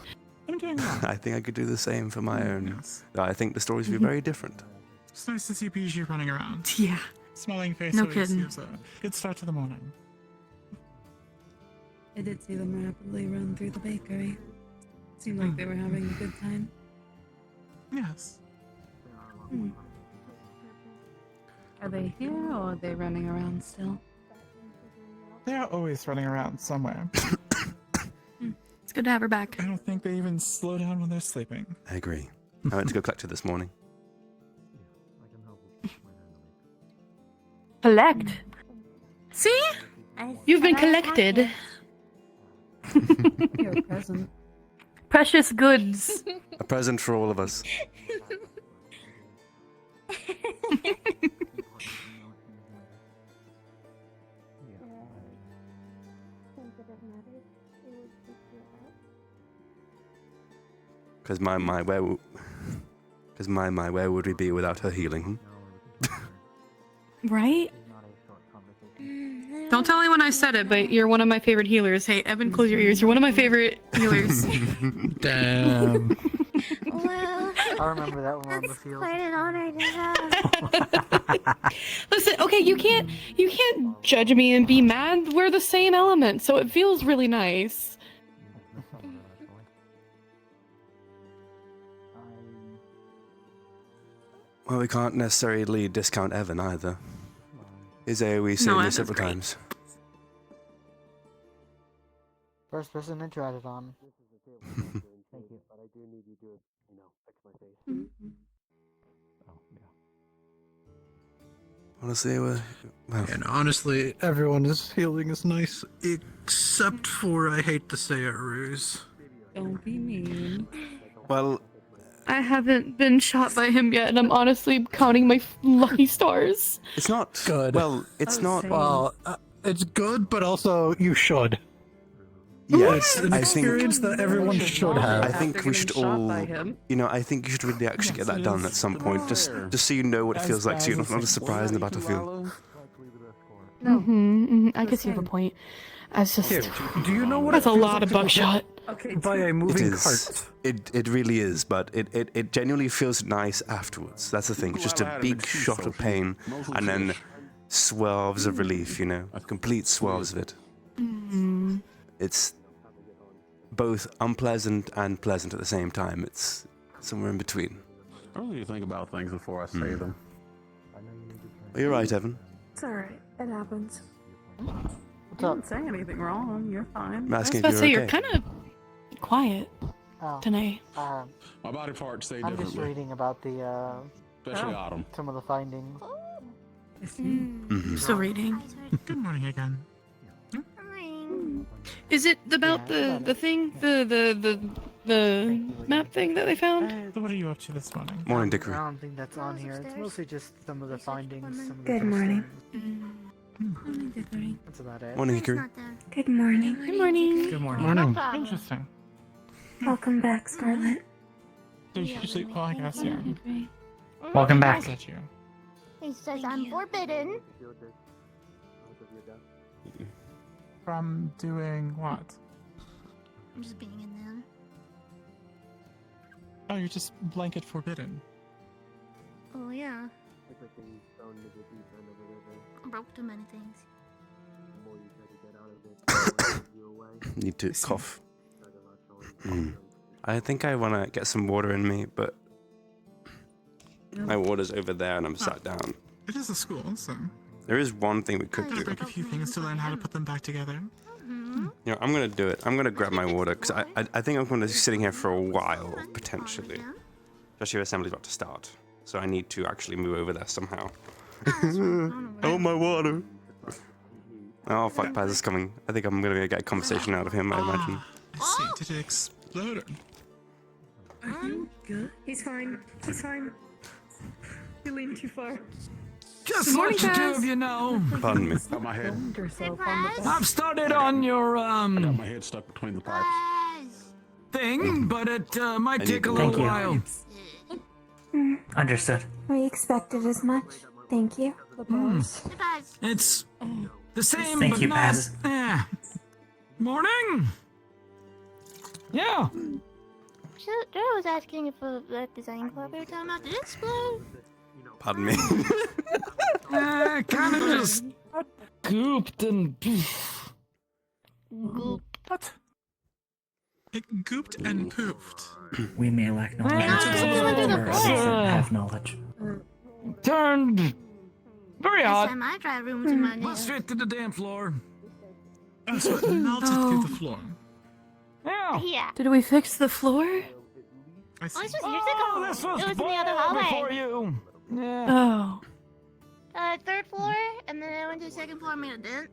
I'm doing well. I think I could do the same for my own. I think the stories would be very different. It's nice to see PG running around. Yeah. Smiling face No always kidding. gives a good start to the morning. I did see them rapidly run through the bakery. Seemed like they were having a good time. Yes. Are they here or are they running around still? They are always running around somewhere. It's good to have her back. I don't think they even slow down when they're sleeping. I agree. I went to go collect her this morning. Collect. See? You've been I collected. You're a present. Precious goods. A present for all of us. Because where would we be without her healing? Right? Don't tell anyone I said it, but you're one of my favorite healers. Hey, Evan, close your ears. You're one of my favorite healers. Damn. Well, I remember that one on the field. quite an honor to have. Listen, okay, you can't judge me and be mad. We're the same element, so it feels really nice. Well, we can't necessarily discount Evan either. His AoE saved me several times. First person interacted on. Thank you, but I do need you to, fix my face. Honestly, well, And honestly, everyone's healing is nice, except for, I hate to say it, Ruse. Don't be mean. well, I haven't been shot by him yet, and I'm honestly counting my lucky stars. it's not Good. Well, it's not. same. Well, it's good, but also you should. Yes, It's an experience that everyone should have. I think After we getting should shot all. by him. I think you should really actually get that done at some point, just so you know what it feels like, so you're not a surprise in the battlefield. I guess you have a point. That's just. Here, do you know what That's it a feels lot like of to go buckshot. Okay. by a It moving is. cart? It really is, but it genuinely feels nice afterwards. That's the thing. It's just a big shot of pain, and then swerves of relief. Complete swerves of it. It's both unpleasant and pleasant at the same time. It's somewhere in between. I really think about things before I say them. Are you right, Evan? It's alright. It happens. What's You up? didn't say anything wrong. You're fine. I'm I was asking about to if say you're you're okay. kind of quiet Oh, tonight. My body parts say I'm just differently, reading about the especially Autumn. some of the findings. Still reading. Good morning again. Is it about the thing, the map thing that they found? What are you up to this morning? Morning, I Dickory. don't think that's on here. It's mostly just some of the findings. Some of the Good morning. concerns. That's about it. Morning, Hickory. Good morning. Good morning. Good morning. Morning. Interesting. Welcome back, Scarlet. Usually, well, I guess, yeah. Welcome back. At you. He says I'm forbidden. From doing what? I'm just being in them. Oh, you're just blanket forbidden. Oh yeah. I broke too many things. Need to cough. I think I want to get some water in me, but my water's over there and I'm sat down. It is a school, so There is one thing we could do. break a few things to learn how to put them back together. I'm gonna do it. I'm gonna grab my water because I think I'm gonna be sitting here for a while potentially, especially if assembly's about to start. So I need to actually move over there somehow. I want my water. Oh fuck, Paz is coming. I think I'm gonna get a conversation out of him. I imagine. I see. Did it explode? Are you good? He's fine. He's fine. You leaned too far. Just Morning, what you do Paz. if you know. Pardon me. Got my head. Find yourself on the back. I've started on your Got my head stuck between the pipes. thing, but it might I take a need little water. while. Understood. We expected as much. Thank you. The boss. It's the same, Thank but you, not. Paz. Morning. Yeah. I was asking if the design club every time I did explode. Pardon me. Kind of just gooped and. What? It gooped and poofed. We may lack knowledge. Yeah. Or have knowledge. Turned very Last odd. time I tried rooms in my Went nails. straight to the damn floor. That's what melted through the floor. Yeah. Yeah. Did we fix the floor? I Oh, this was years Oh, ago. this was It was in the way other hallway. before you. Yeah. Oh. Third floor, and then I went to the second floor and made a dent.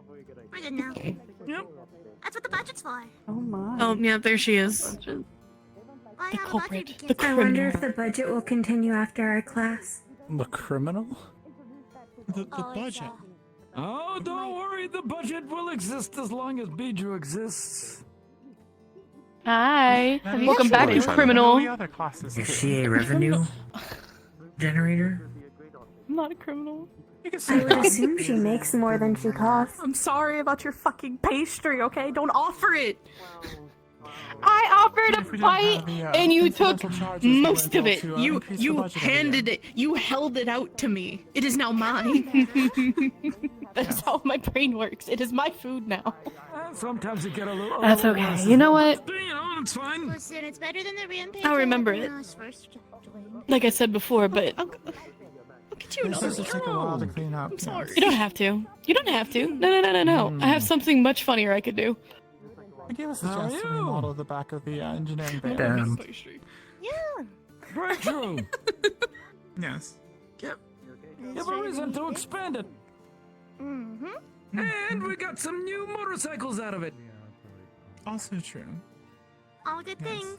We're good now. Yep. That's what the budget's for. Oh my. Oh, yeah, there she is. I The have a culprit. budget. The I wonder criminal. if the budget will continue after our class. The criminal? The Oh, budget. Oh, don't worry. The budget will exist as long as Bijou exists. Hi. That Welcome is back, true. you China. criminal. The other classes Is too. she a revenue generator? I'm not a criminal. You can I say would that. assume she makes more than she costs. I'm sorry about your fucking pastry, okay? Don't offer it. I offered If a we don't have bite, the, and you took incidental charges, we Most won't of be it. able to, You increase the you budget handed it. You held it out to me. It is now mine. That's how my brain works. It is my food now. Sometimes you get a little. That's okay. You know what? You know, it's fine. Listen, it's better than the rampage. I'll remember it. Like I said before, but Look at you, This another is to take a while to clean up. I'm sorry. you don't have to. You don't have to. No. I have something much funnier I could do. I gave us a How are chance to you? remodel the back of the engineering bay. Damn. Yeah. Breakthrough. Yes. Yep. You have a reason to expand it. Mm-hmm. And we got some new motorcycles out of it. Also true. All good things.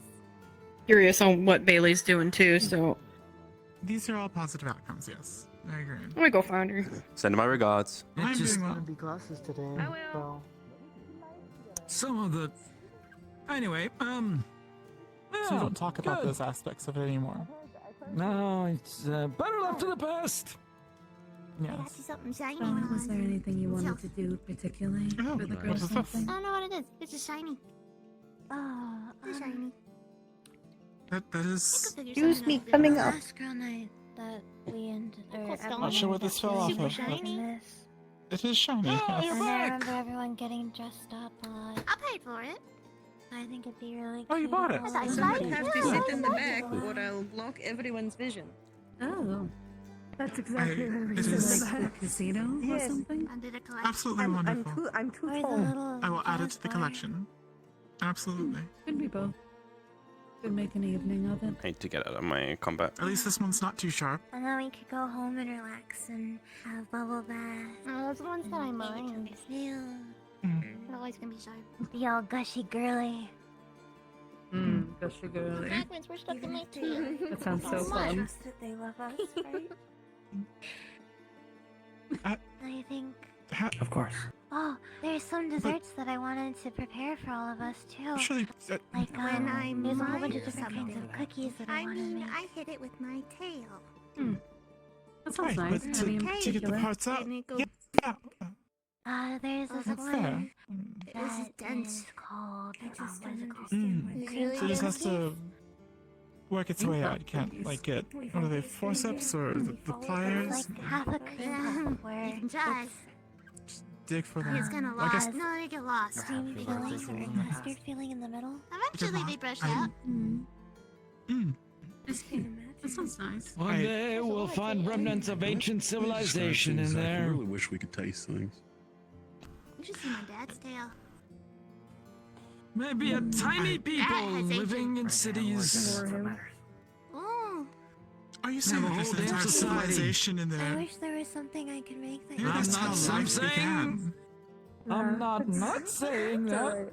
Curious on what Bailey's doing too, so These are all positive outcomes, yes. I agree. I'm gonna go find her. Send my regards. I'm Just doing well. gonna be classes today. So. Some of the. Anyway, So yeah, don't talk about good. those aspects of it anymore. No, it's better left to the past. Yes. Something shiny. Was there anything you wanted to do particularly Oh, for the what girls? is this? I don't know what it is. It's just shiny. Oh, it's shiny. That is. Excuse me, coming up. Last girl night that we ended. I'm not sure what this fell off Super of. shiny. It is shiny. Oh, yes. you're And I back. remember everyone getting dressed up a lot. I paid for it. I think it'd be really. Oh, you bought it. I Somebody have to sit in the back, back or I'll block everyone's vision. Oh. That's exactly what we it said. is- Like the casino or something? I did a collection. Absolutely wonderful. I'm too Where's the tall. little I will add it to the jazz bar? collection. Absolutely. Could be both. Could make an evening of it. I need to get out of my combat. At least this one's not too sharp. And then we could go home and relax and have bubble bath. Oh, those ones that I mind. They're always gonna be sharp. Be all gushy girly. Gushy girly. Fragments were stuck in my teeth. That sounds so I fun. trust that they love us, right? I think. Of course. Oh, there's some desserts that I wanted to prepare for all of us too. Actually, Like there's a whole bunch of different kinds of cookies that I want to make. I hit it with my tail. That sounds right, nice. but to, Any in to get the particular? parts out. Yeah. There's this That's one fair. that is called. What's it called? So it just has to work its way out. You can't like get what are they, forceps or the pliers? Like half a cream puff where it's Dig for them. It's gonna I guess lost. No, they get lost. Creamy feeling or a custard feeling in the middle. Eventually they brush I- out. That sounds nice. One day we'll find remnants of ancient civilization in I there. really wish we could taste things. You should see my dad's tail. Maybe a tiny people has living in cities. Oh, Are you saying Have a that there's whole an damn entire society. civilization in I there? wish there was something I could make that. Maybe I'm that's how not life saying- began. I'm not saying that.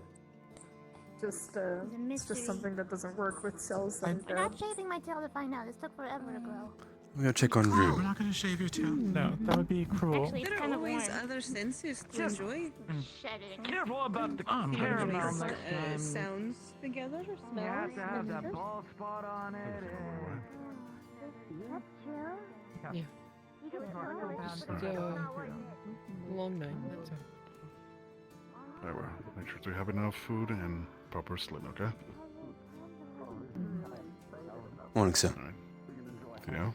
Just, it's just something that doesn't work with cells that I'm not shaving my tail to find out. This took forever to grow. I'm gonna check on We're Rue. not gonna shave your tail. No, that would be cruel. Actually, it's There kind are of always warm. other senses to enjoy. Shedding. Careful about the Oh, caramel next time. Sounds together or smells. that bald spot on it. That's true. Yeah. You can Long night. Very well. Make sure to have enough food and proper sleep, okay? Morning, sir. Alright. Theo?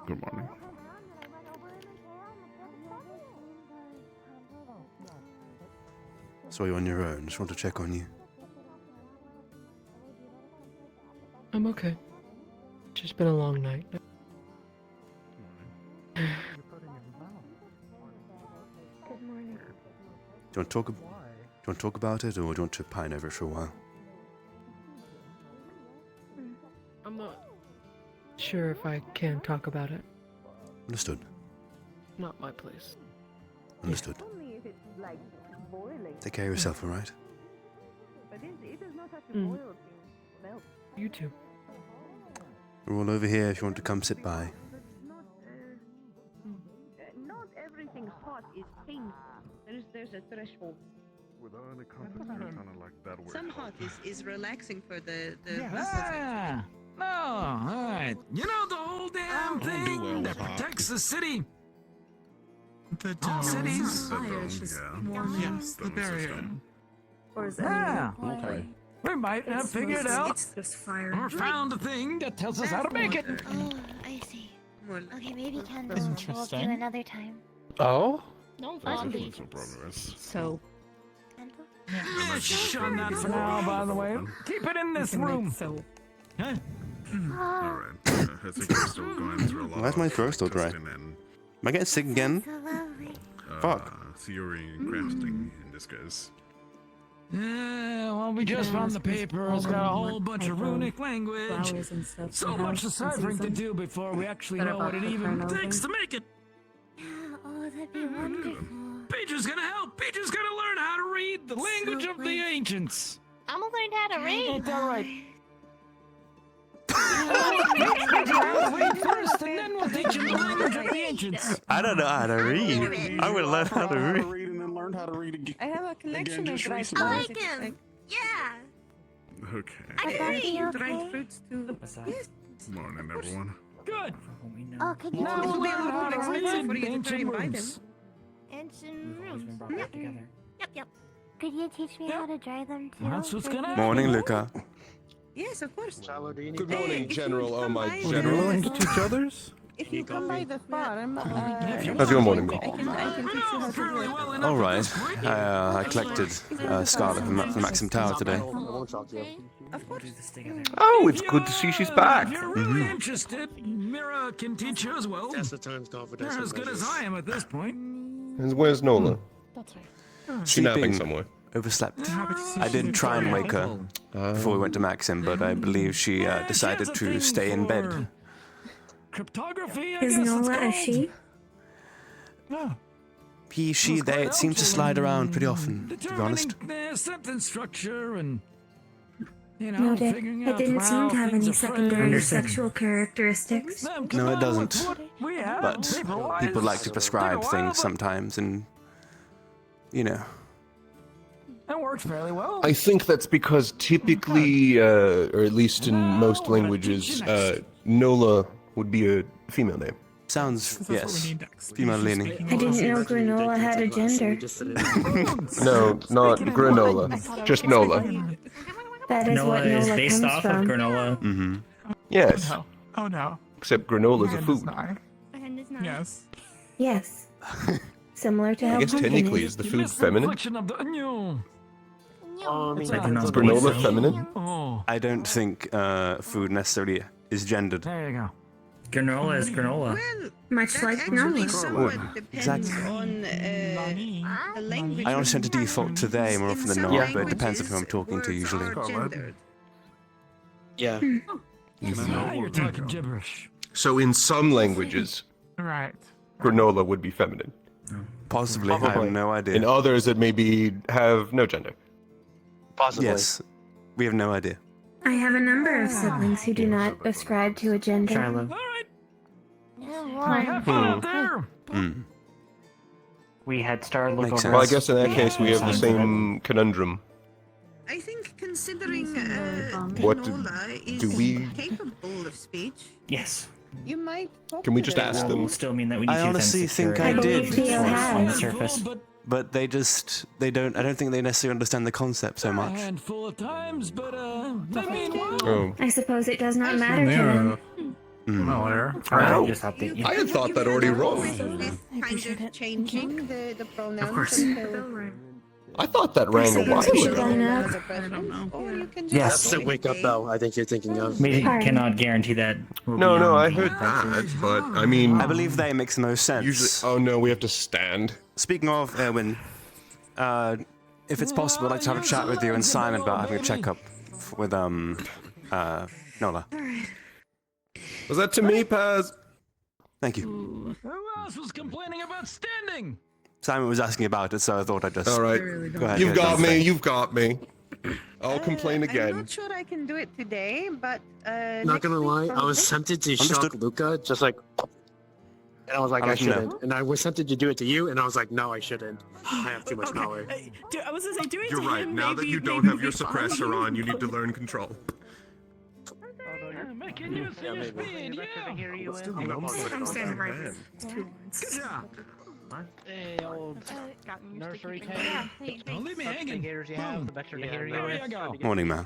Good morning. Saw you on your own. Just want to check on you. I'm okay. Just been a long night. Good morning. Do you want to talk about it, or do you want to pine over it for a while? I'm not sure if I can talk about it. Understood. Not my place. Understood. Only if it's like boiling. Take care of yourself, all right? But it does not have to Mm. boil to melt. You too. We're all over here if you want to come sit by. Not everything hot is painful. There's a threshold. Without any context, it sounded like that word. Some hot is relaxing for the Ah, no, alright. You know the whole damn thing that protects the city? The All dome. cities? Yes, the barrier. Or is Okay. We might have figured out It's just fire. or found a thing that tells us how to make it. Oh, I see. Okay, maybe candle. That's We'll do interesting. another time. Oh? No That's no progress. So. Shh on that for now, by the way. Keep it in this room. So. Huh? Alright. I think we're still going through a lot Why's my of throat still dry? testing and, Am I getting sick again? Fuck. theory and crafting in this case. Yeah, well, we just found the paper. It's got a whole bunch of runic language. Flowers and stuff. So much deciphering to do before we actually know what it even takes to make it. Oh, that'd be wonderful. Peter's gonna help. Peter's gonna learn how to read the language of the ancients. I'm gonna learn how to read. Ain't that right? Teach you how to read first, and then we'll teach you the language of the ancients. I don't know how to read. I would learn how to read. And then learn how to read again. I have a collection of dried recently. I fruits. like him. Yeah. Okay. I can read Dried fruits too. Yes. Morning, everyone. Good. Oh, could you Now teach we'll me learn how how to to read? read ancient rooms. Ancient rooms. Yep. Could you teach me how to dry them too? That's what's gonna Morning, Luca. Yes, of course. Good morning, General. Oh, my General. General. Willing to teach others? If you come by the farm, How's your morning I can teach you how to do it. All right. I collected Scarlet from Maxim Tower today. Of course. Oh, it's good to see she's back. If you're really interested, Mira can teach you as well. That's the time's confidence. You're as good as I am at this point. And where's Nola? That's right. She's napping Sleeping. somewhere. Overslept. I did try and wake her before we went to Maxim, but I believe she decided to stay in bed. Cryptography, I Is guess Nola a it's she? called. He, she, they seem to slide around pretty often, to be honest. Determining the sentence structure and, you know, Noted. figuring It out didn't how seem to have things any are secondary phrased. sexual characteristics. No, it doesn't. We have But paper-wise. people like to Took a prescribe while, things but sometimes, and you know. It works fairly well. I think that's because typically, or at least in most languages, Nola would be a female name. Sounds, That's what yes, we need next. female leaning. I didn't know granola had a gender. No, not granola, just Nola. That is Nola what is Nola based comes off from. of granola. Mm-hmm. Yes, Oh no. Oh no. except granola is a And food. not. And it's not. Yes. Yes. Similar to how I guess pumpkin technically is. is the You food missed the feminine? inflection of the no. I mean, I do not Is believe granola so. feminine? Oh, I don't think food necessarily is gendered. there you go. Granola is granola. Well, Much that like actually Nola. somewhat depends Exactly. on the language. I always tend to default to they more often than In not, some but it depends on who I'm languages, talking to words usually. are gendered. yeah. Now you're talking gibberish. So in some languages, Right. granola would be feminine. Possibly, I Probably. have no idea. In others, it maybe have no gender. Possibly. Yes, we have no idea. I have a number of siblings who do not ascribe to a gender. Shiloh. All right. Why? Have fun out there. Mm. We had Star look Makes over Well, I us. guess in that case we have the same conundrum. I think considering What granola is do we- capable of speech, Yes. you might talk Can we to just them. ask Will them? still mean that we need I to honestly then think secure I it did. Theo on the has. surface. But they don't. I don't think they necessarily understand the concept so A much. handful of times, but they mean well. Oh. I suppose it does not matter to them. Mm. I just thought that. I had thought that already wrong. Kind of changing the pronouns. course. until I thought that rang a while We should ago. line up. the preference, or you can just Yes. That's the wake up bell I think you're thinking of. We Pardon. cannot guarantee that. We'll No, be no, on I the- heard that, but I mean, I believe they makes the most sense. usually. Oh no, we have to stand. Speaking of Erwin, if it's possible, I'd like to have a chat with you and Simon about having a checkup with Nola. Was that to me, Paz? Thank you. Who else was complaining about standing? Simon was asking about it, so I thought I'd just. All right, Go ahead. you've go got ahead. me. You've got me. I'll complain I'm again. not sure I can do it today, but Not next gonna week lie, I was probably. tempted to shock Understood. Luca, just like, And I was like, I don't know. shouldn't. And I was tempted to do it to you, and I was like, no, I shouldn't. I have too much knowledge. I was gonna say, do it You're to right. him, Now that maybe- you don't maybe have your be fine. suppressor on, you need to learn control. Making you feel speed, yeah. I'm standing right here. Good job. Hey, old nursery cat. Don't leave me hanging. Boom. There you go. Morning, man.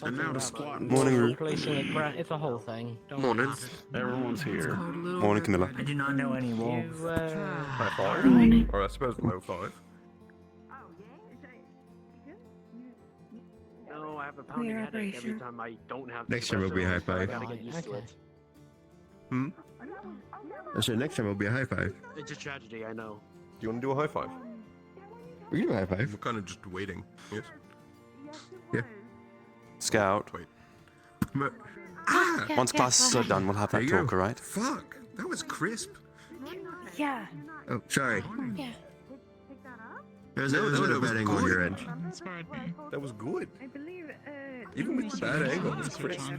And now to squat. Morning, Roo. It's a whole thing. Morning. Everyone's here. Morning, Camilla. I do not know any wolves. High five. Or I suppose low five. No, I have a pounding headache every time I don't have. Next time will be a high five. I gotta get used to it. I said next time will be a high five. It's a tragedy, I know. Do you want to do a high five? We can do a high five. We're kind of just waiting. Yes. Yeah. Scout. Wait. Once classes are done, we'll have that There you talk, go. alright? Fuck. That was crisp. Yeah. Oh, sorry. Yeah. That was a bad angle on your end. That was good. I believe. Even with the bad angle, it was crisp.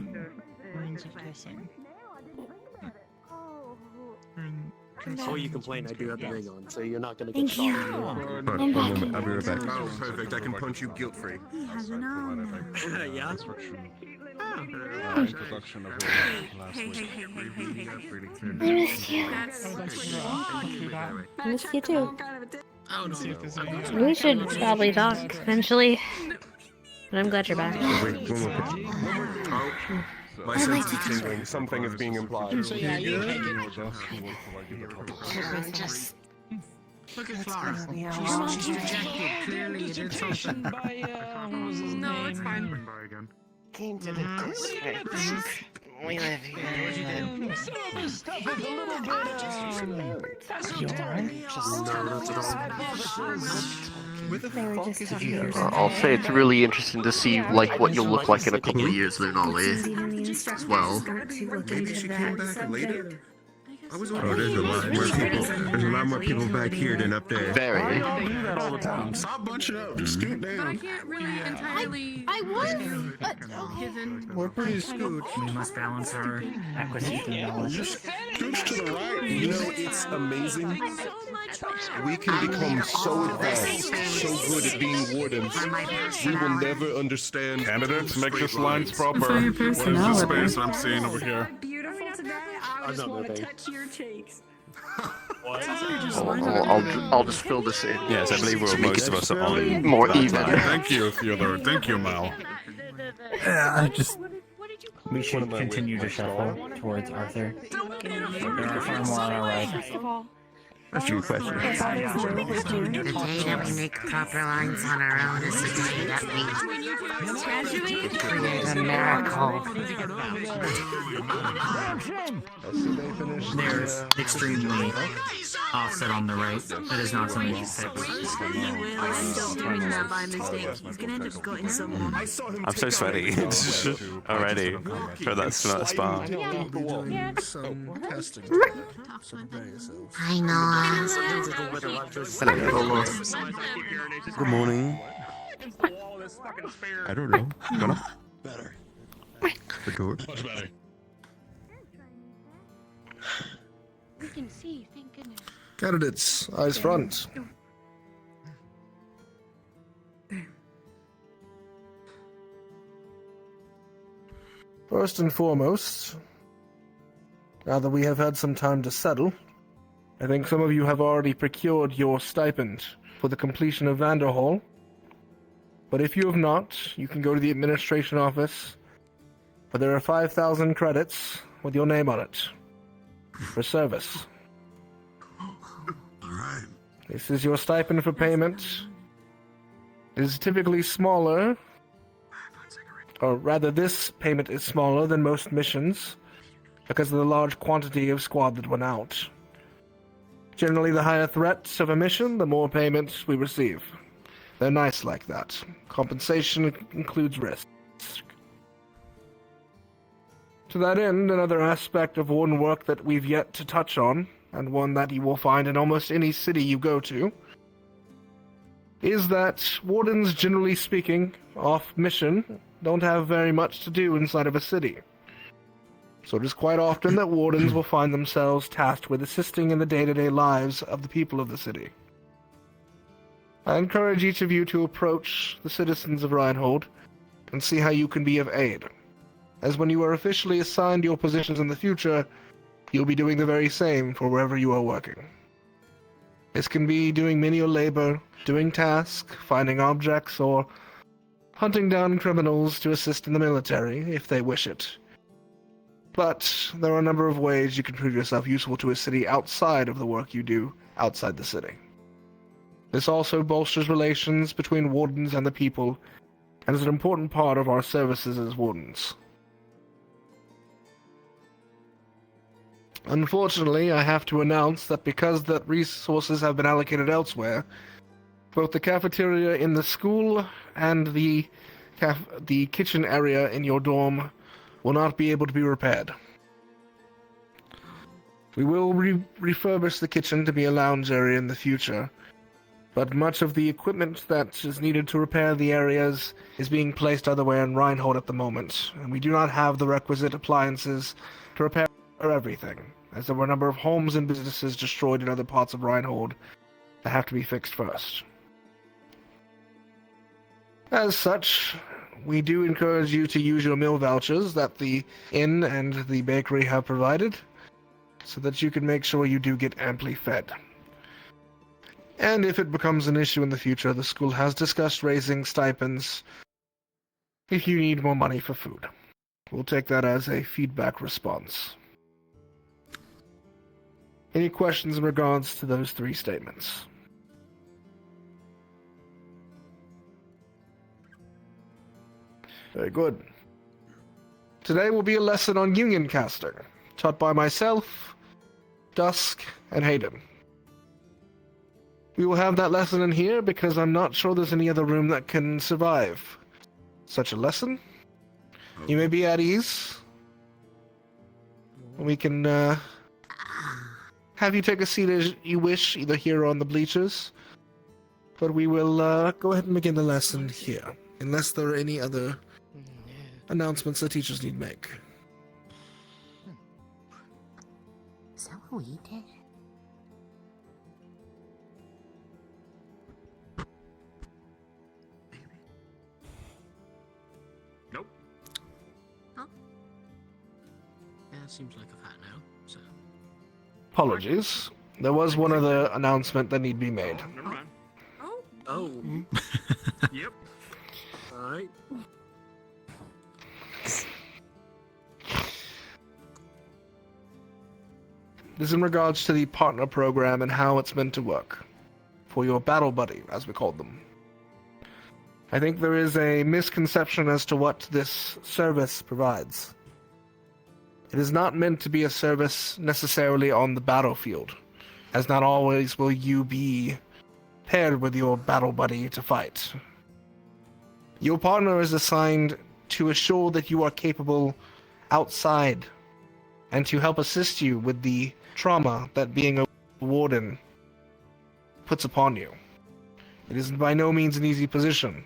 Before you complain, I do have the ring on, so you're not gonna get Thank you. stalked. But I'm back. I'll be right back. Oh, perfect. I can punch you guilt-free. He has an arm. Yeah. Introduction of last week. I missed you. I missed you too. We should probably talk eventually. But I'm glad you're back. Wait, one more. My I'd like sense to is tingling. Something is being implied. So yeah, you take it. Just Look at Flora. She's rejected. Clearly you did something. By, what was his name? No, it's fine. Came to the district. We live here. Some of his stuff is a little bit, I'll say it's really interesting to see like what you'll look like in a couple of years, Lunali, as well. Maybe she came back later. I was Oh, there's a lot more people. There's a lot more people back here than up there. Very. Stop bunching up. Just scoot But I down. can't really entirely. I was, but Given. We're pretty scooch. We must balance our acquisition knowledge. Scooch to the right. You know, it's amazing. We can become so advanced, so good at being wardens. We will never understand. Candidates, make your lines proper. For your What is this personality. space I'm seeing over here? Beautiful today. I just want to touch your cheeks. I'll just fill this in. Yes, I believe most of us are on More that even. time. Thank you, Theodore. Thank you, Mal. We should continue to shuffle towards Arthur. There are far more on our right. First of all, That's your question. The day that we make proper lines on our own is the day that we create a miracle. There's extremely offset on the right. That is not something you fix. I'm so sweaty already for that spa. Some testing. I know. Good morning. I don't know. Gonna? Better. The door. Much better. We can see, thank goodness. Candidates, eyes front. First and foremost, now that we have had some time to settle, I think some of you have already procured your stipend for the completion of Vanderhall. But if you have not, you can go to the administration office, where there are 5,000 credits with your name on it for service. Alright. This is your stipend for payment. It is typically smaller, or rather this payment is smaller than most missions because of the large quantity of squad that went out. Generally, the higher threats of a mission, the more payments we receive. They're nice like that. Compensation includes risk. To that end, another aspect of warden work that we've yet to touch on, and one that you will find in almost any city you go to, is that wardens, generally speaking, off mission, don't have very much to do inside of a city. So it is quite often that wardens will find themselves tasked with assisting in the day-to-day lives of the people of the city. I encourage each of you to approach the citizens of Reinhold and see how you can be of aid, as when you are officially assigned your positions in the future, you'll be doing the very same for wherever you are working. This can be doing menial labor, doing tasks, finding objects, or hunting down criminals to assist in the military, if they wish it. But there are a number of ways you can prove yourself useful to a city outside of the work you do outside the city. This also bolsters relations between wardens and the people, and is an important part of our services as wardens. Unfortunately, I have to announce that because the resources have been allocated elsewhere, both the cafeteria in the school and the kitchen area in your dorm will not be able to be repaired. We will refurbish the kitchen to be a lounge area in the future, but much of the equipment that is needed to repair the areas is being placed elsewhere in Reinhold at the moment, and we do not have the requisite appliances to repair everything, as there were a number of homes and businesses destroyed in other parts of Reinhold that have to be fixed first. As such, we do encourage you to use your meal vouchers that the inn and the bakery have provided, so that you can make sure you do get amply fed. And if it becomes an issue in the future, the school has discussed raising stipends if you need more money for food. We'll take that as a feedback response. Any questions in regards to those three statements? Very good. Today will be a lesson on union casting, taught by myself, Dusk, and Hayden. We will have that lesson in here because I'm not sure there's any other room that can survive such a lesson. You may be at ease. We can have you take a seat as you wish, either here or on the bleachers. But we will go ahead and begin the lesson here, unless there are any other announcements the teachers need to make. Is that what we did? Nope. Oh. Yeah, it seems like I've had now, so. Apologies. There was one other announcement that need to be made. Never mind. Oh. Yep. Alright. This is in regards to the partner program and how it's meant to work. For your battle buddy, as we called them. I think there is a misconception as to what this service provides. It is not meant to be a service necessarily on the battlefield, as not always will you be paired with your battle buddy to fight. Your partner is assigned to assure that you are capable outside, and to help assist you with the trauma that being a warden puts upon you. It is by no means an easy position.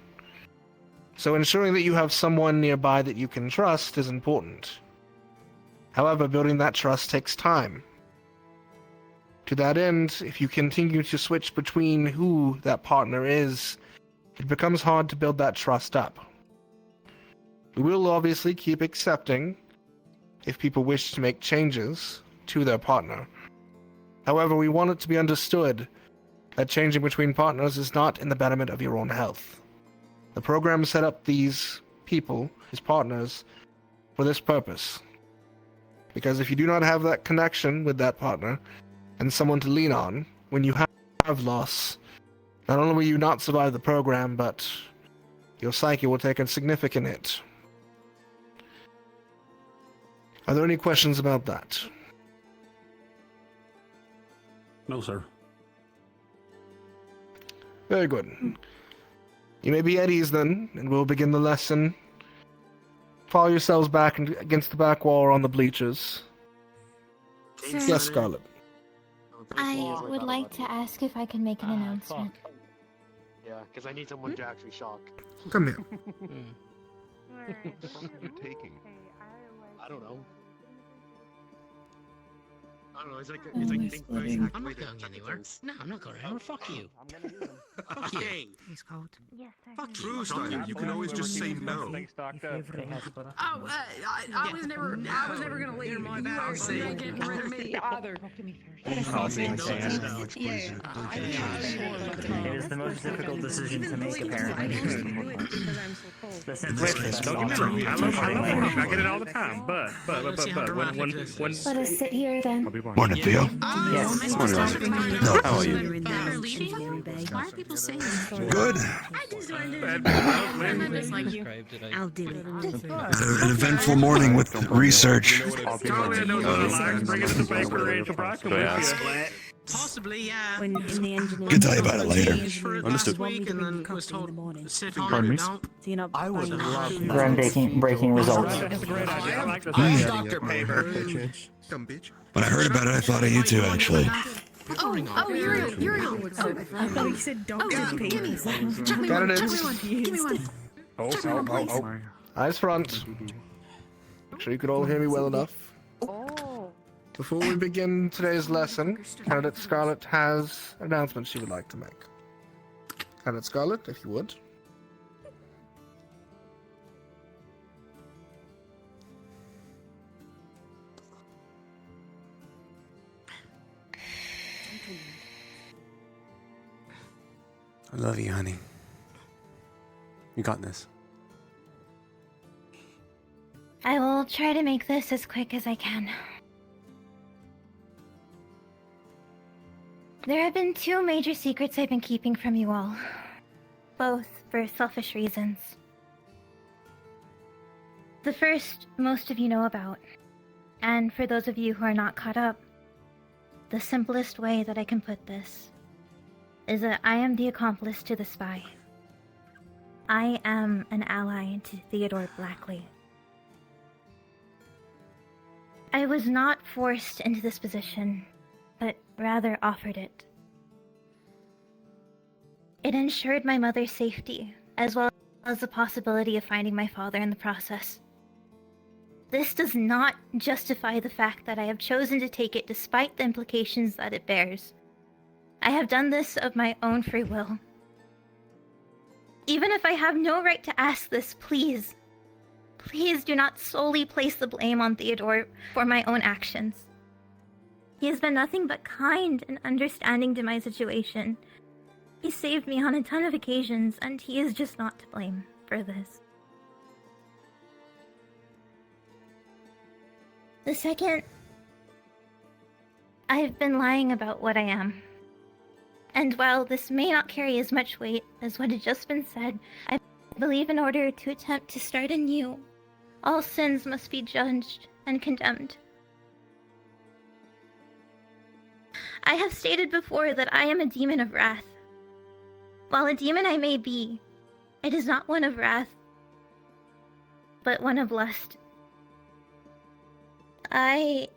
So ensuring that you have someone nearby that you can trust is important. However, building that trust takes time. To that end, if you continue to switch between who that partner is, it becomes hard to build that trust up. We will obviously keep accepting if people wish to make changes to their partner. However, we want it to be understood that changing between partners is not in the betterment of your own health. The program set up these people, his partners, for this purpose. Because if you do not have that connection with that partner, and someone to lean on, when you have loss, not only will you not survive the program, but your psyche will take a significant hit. Are there any questions about that? No, sir. Very good. You may be at ease then, and we'll begin the lesson. Fall yourselves back against the back wall or on the bleachers. Sir, Yes, Scarlet. I would like to ask if I can make an announcement. Yeah, because I need someone to actually shock. Come here. Taking. I don't know. I don't know. It's like splitting. I'm not going anywhere. No, I'm not going anywhere. Fuck you. Fuck you. He's cold. Yes, sir. Fuck you. True style. You can always just say no. Oh, I was never gonna leave my house. They ain't getting rid of me either. It is the most difficult decision to make, apparently. The simplest is Don't get me wrong. I love it. I get it all the time. But when Let us sit here then. Morning, Theo. Yes. No, how are you? Why are people saying Good. I'll do it. Had an eventful morning with research. Possibly, yeah. When in the engineering. Can tell you about it later. Understood. Pardon me? So you're not I was buying breaking results. Dr. Paper. When I heard about it, I thought of you two, actually. you're I thought you said Dr. Paper. Candidates. Give me one. Oh. Eyes front. Make sure you can all hear me well enough. Before we begin today's lesson, Candidate Scarlet has an announcement she would like to make. Candidate Scarlet, if you would. I love you, honey. You got this. I will try to make this as quick as I can. There have been two major secrets I've been keeping from you all, both for selfish reasons. The first, most of you know about, and for those of you who are not caught up, the simplest way that I can put this is that I am the accomplice to the spy. I am an ally to Theodore Blackley. I was not forced into this position, but rather offered it. It ensured my mother's safety, as well as the possibility of finding my father in the process. This does not justify the fact that I have chosen to take it despite the implications that it bears. I have done this of my own free will. Even if I have no right to ask this, please do not solely place the blame on Theodore for my own actions. He has been nothing but kind and understanding to my situation. He saved me on a ton of occasions, and he is just not to blame for this. The second, I've been lying about what I am. And while this may not carry as much weight as what had just been said, I believe in order to attempt to start anew, all sins must be judged and condemned. I have stated before that I am a demon of wrath. While a demon I may be, it is not one of wrath, but one of lust. I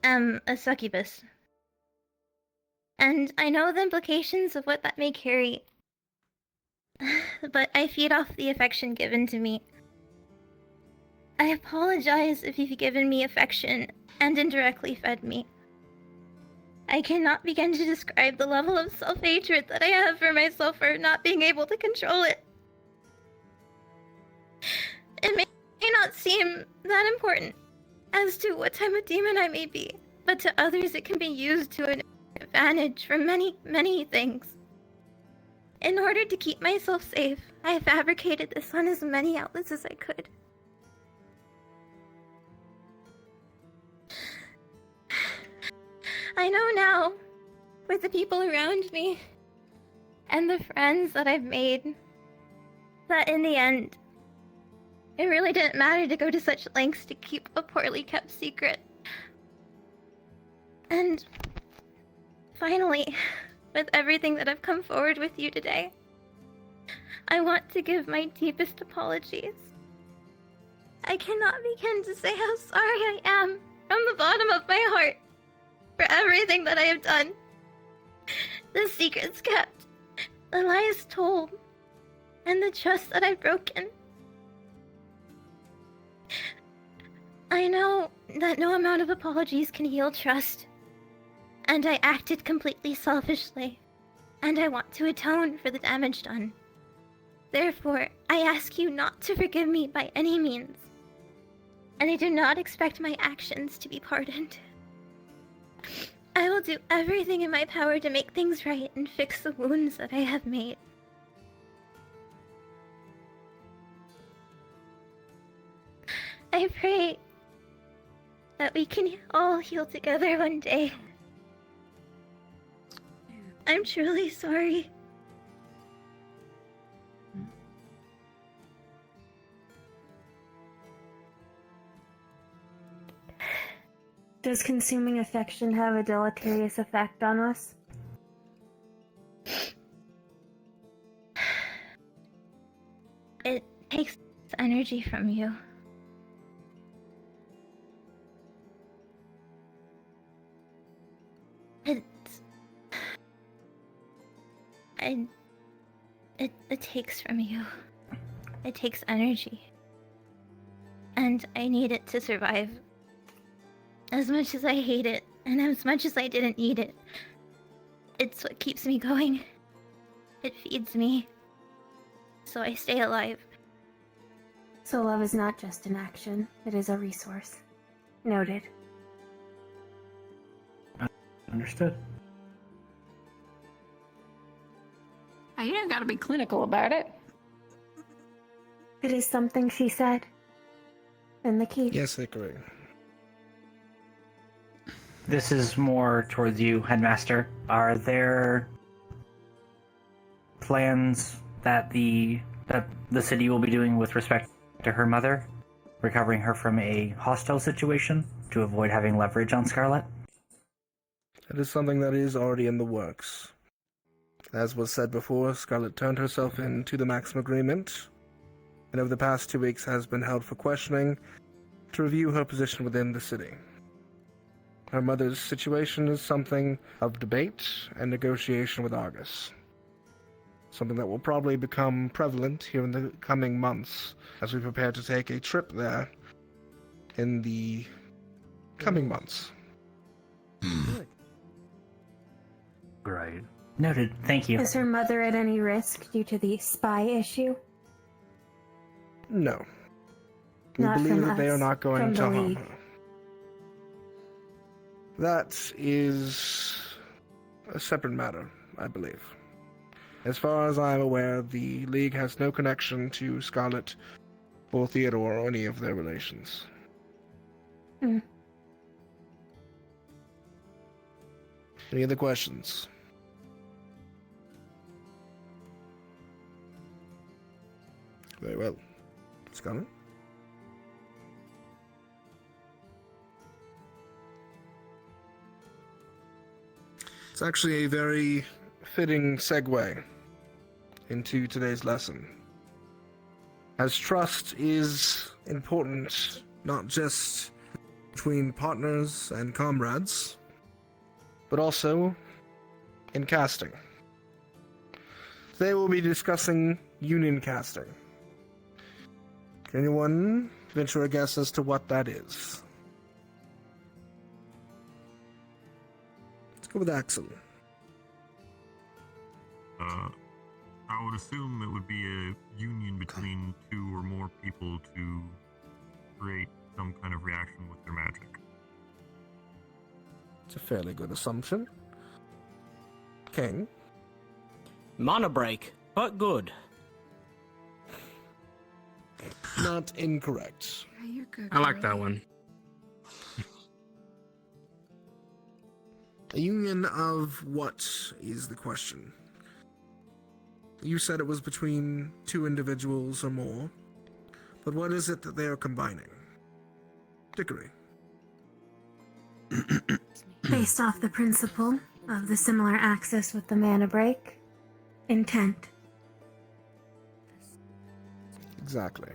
am a succubus. And I know the implications of what that may carry, but I feed off the affection given to me. I apologize if you've given me affection and indirectly fed me. I cannot begin to describe the level of self-hatred that I have for myself for not being able to control it. It may not seem that important as to what type of demon I may be, but to others it can be used to an advantage for many, many things. In order to keep myself safe, I fabricated this on as many outlets as I could. I know now, with the people around me, and the friends that I've made, that in the end, it really didn't matter to go to such lengths to keep a poorly kept secret. And finally, with everything that I've come forward with you today, I want to give my deepest apologies. I cannot begin to say how sorry I am from the bottom of my heart for everything that I have done. The secrets kept, the lies told, and the trust that I've broken. I know that no amount of apologies can heal trust, and I acted completely selfishly, and I want to atone for the damage done. Therefore, I ask you not to forgive me by any means, and I do not expect my actions to be pardoned. I will do everything in my power to make things right and fix the wounds that I have made. I pray that we can all heal together one day. I'm truly sorry. Does consuming affection have a deleterious effect on us? It takes energy from you. It takes from you. It takes energy. And I need it to survive. As much as I hate it, and as much as I didn't need it, it's what keeps me going. It feeds me. So I stay alive. So love is not just an action, it is a resource. Noted. Understood. You don't gotta be clinical about it. It is something she said. In the key. Yes, Hickory. This is more towards you, Headmaster. Are there plans that the city will be doing with respect to her mother, recovering her from a hostile situation to avoid having leverage on Scarlet? It is something that is already in the works. As was said before, Scarlet turned herself in to the Maxim Agreement, and over the past 2 weeks has been held for questioning to review her position within the city. Her mother's situation is something of debate and negotiation with Argus. Something that will probably become prevalent here in the coming months as we prepare to take a trip there in the coming months. Right. Noted. Thank you. Is her mother at any risk due to the spy issue? No. We Not believe from that they are us, not going from to the harm League. her. That is a separate matter, I believe. As far as I am aware, the League has no connection to Scarlet or Theodore or any of their relations. Any other questions? Very well. Scarlet? It's actually a very fitting segue into today's lesson. As trust is important not just between partners and comrades, but also in casting. Today we'll be discussing union casting. Can anyone venture a guess as to what that is? Let's go with Axel. I would assume it would be a union between two or more people to create some kind of reaction with their magic. It's a fairly good assumption. King? Mana break, but good. Not incorrect. You're good. I like that one. A union of what is the question? You said it was between two individuals or more, but what is it that they are combining? Dickory. Based off the principle of the similar axis with the mana break, intent. Exactly.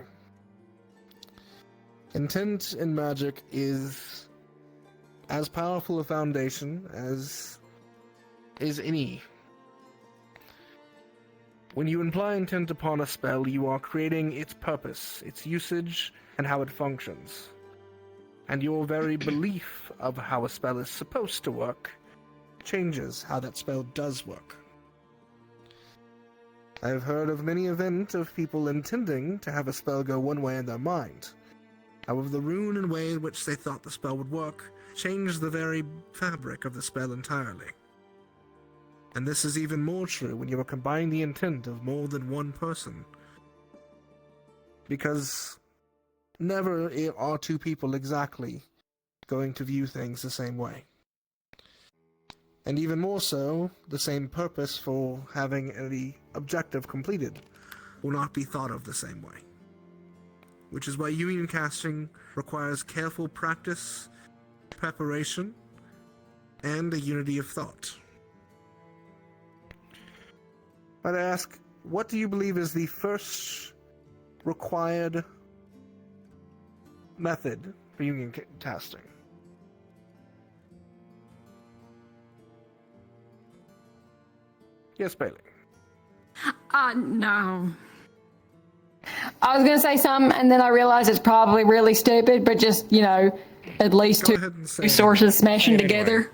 Intent in magic is as powerful a foundation as is any. When you imply intent upon a spell, you are creating its purpose, its usage, and how it functions. And your very belief of how a spell is supposed to work changes how that spell does work. I have heard of many events of people intending to have a spell go one way in their mind. However, the rune and way in which they thought the spell would work changed the very fabric of the spell entirely. And this is even more true when you are combining the intent of more than one person. Because never are two people exactly going to view things the same way. And even more so, the same purpose for having the objective completed will not be thought of the same way. Which is why union casting requires careful practice, preparation, and a unity of thought. I'd ask, what do you believe is the first required method for union casting? Yes, Bailey. No. I was gonna say something, and then I realized it's probably really stupid, but just, you know, at least two resources smashing together.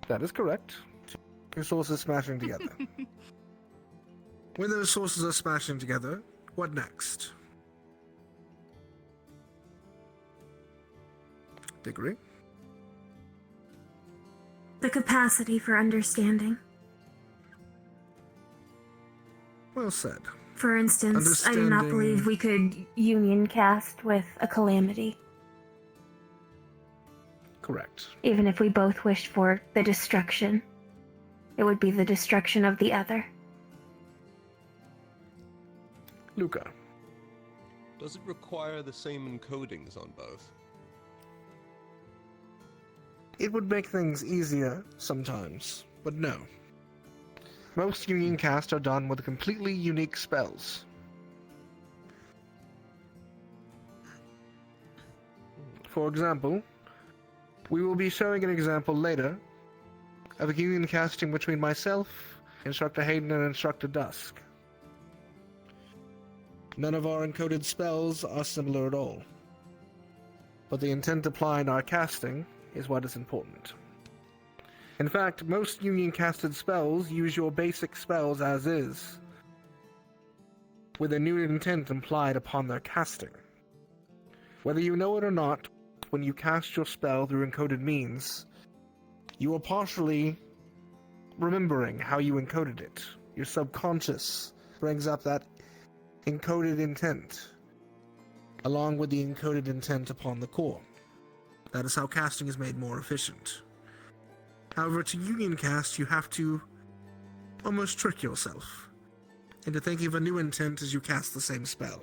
That is correct. Two sources smashing together. When those sources are smashing together, what next? Degree? The capacity for understanding. Well said. For instance, I do not believe we could union cast with a calamity. Correct. Even if we both wished for the destruction, it would be the destruction of the other. Luca. Does it require the same encodings on both? It would make things easier sometimes, but no. Most union casts are done with completely unique spells. For example, we will be showing an example later of a union casting between myself, Instructor Hayden, and Instructor Dusk. None of our encoded spells are similar at all, but the intent applied in our casting is what is important. In fact, most union-casted spells use your basic spells as is, with a new intent implied upon their casting. Whether you know it or not, when you cast your spell through encoded means, you are partially remembering how you encoded it. Your subconscious brings up that encoded intent, along with the encoded intent upon the core. That is how casting is made more efficient. However, to union cast, you have to almost trick yourself into thinking of a new intent as you cast the same spell,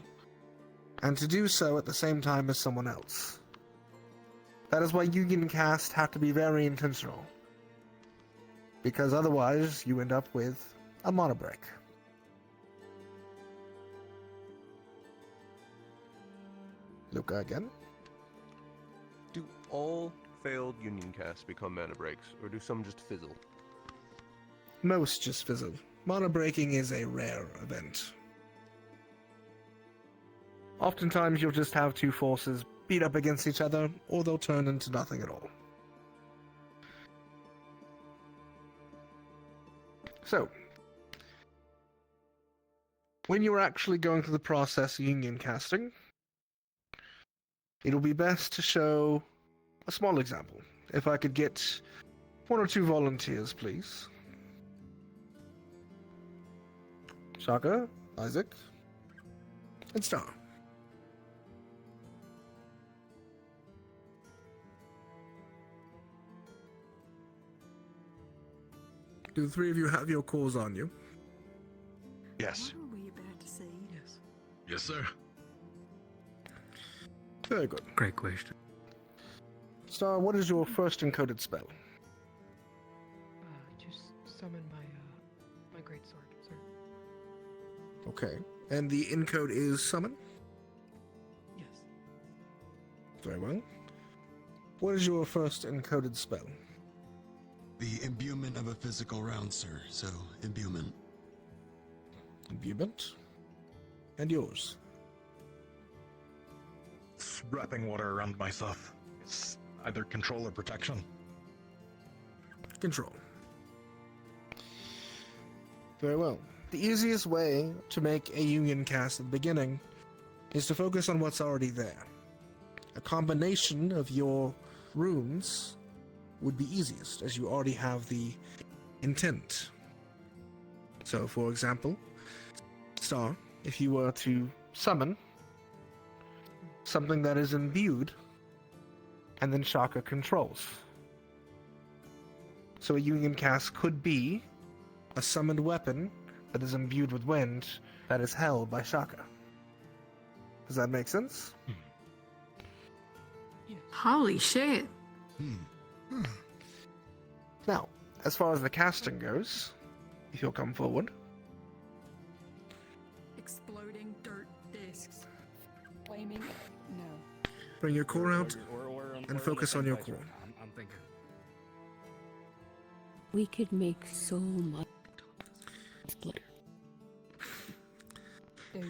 and to do so at the same time as someone else. That is why union cast have to be very intentional, because otherwise you end up with a mana break. Luca again. Do all failed union casts become mana breaks, or do some just fizzle? Most just fizzle. Mana breaking is a rare event. Oftentimes you'll just have two forces beat up against each other, or they'll turn into nothing at all. So, when you're actually going through the process of union casting, it'll be best to show a small example. If I could get one or two volunteers, please. Shaka, Isaac, and Star. Do the three of you have your cores on you? Yes. What were we about to say? Yes. Yes, sir. Very good. Great question. Star, what is your first encoded spell? Just summon my great sword, sir. Okay. And the encode is summon? Yes. Very well. What is your first encoded spell? The imbuement of a physical round, sir. So, imbuement. Imbuement. And yours? It's wrapping water around myself. It's either control or protection. Control. Very well. The easiest way to make a union cast at the beginning is to focus on what's already there. A combination of your runes would be easiest, as you already have the intent. So, for example, Star, if you were to summon something that is imbued, and then Shaka controls. So a union cast could be a summoned weapon that is imbued with wind that is held by Shaka. Does that make sense? Holy shit. Now, as far as the casting goes, if you'll come forward. Exploding dirt discs. Flaming. No. Bring your core out and focus on your core. I'm thinking. We could make so much.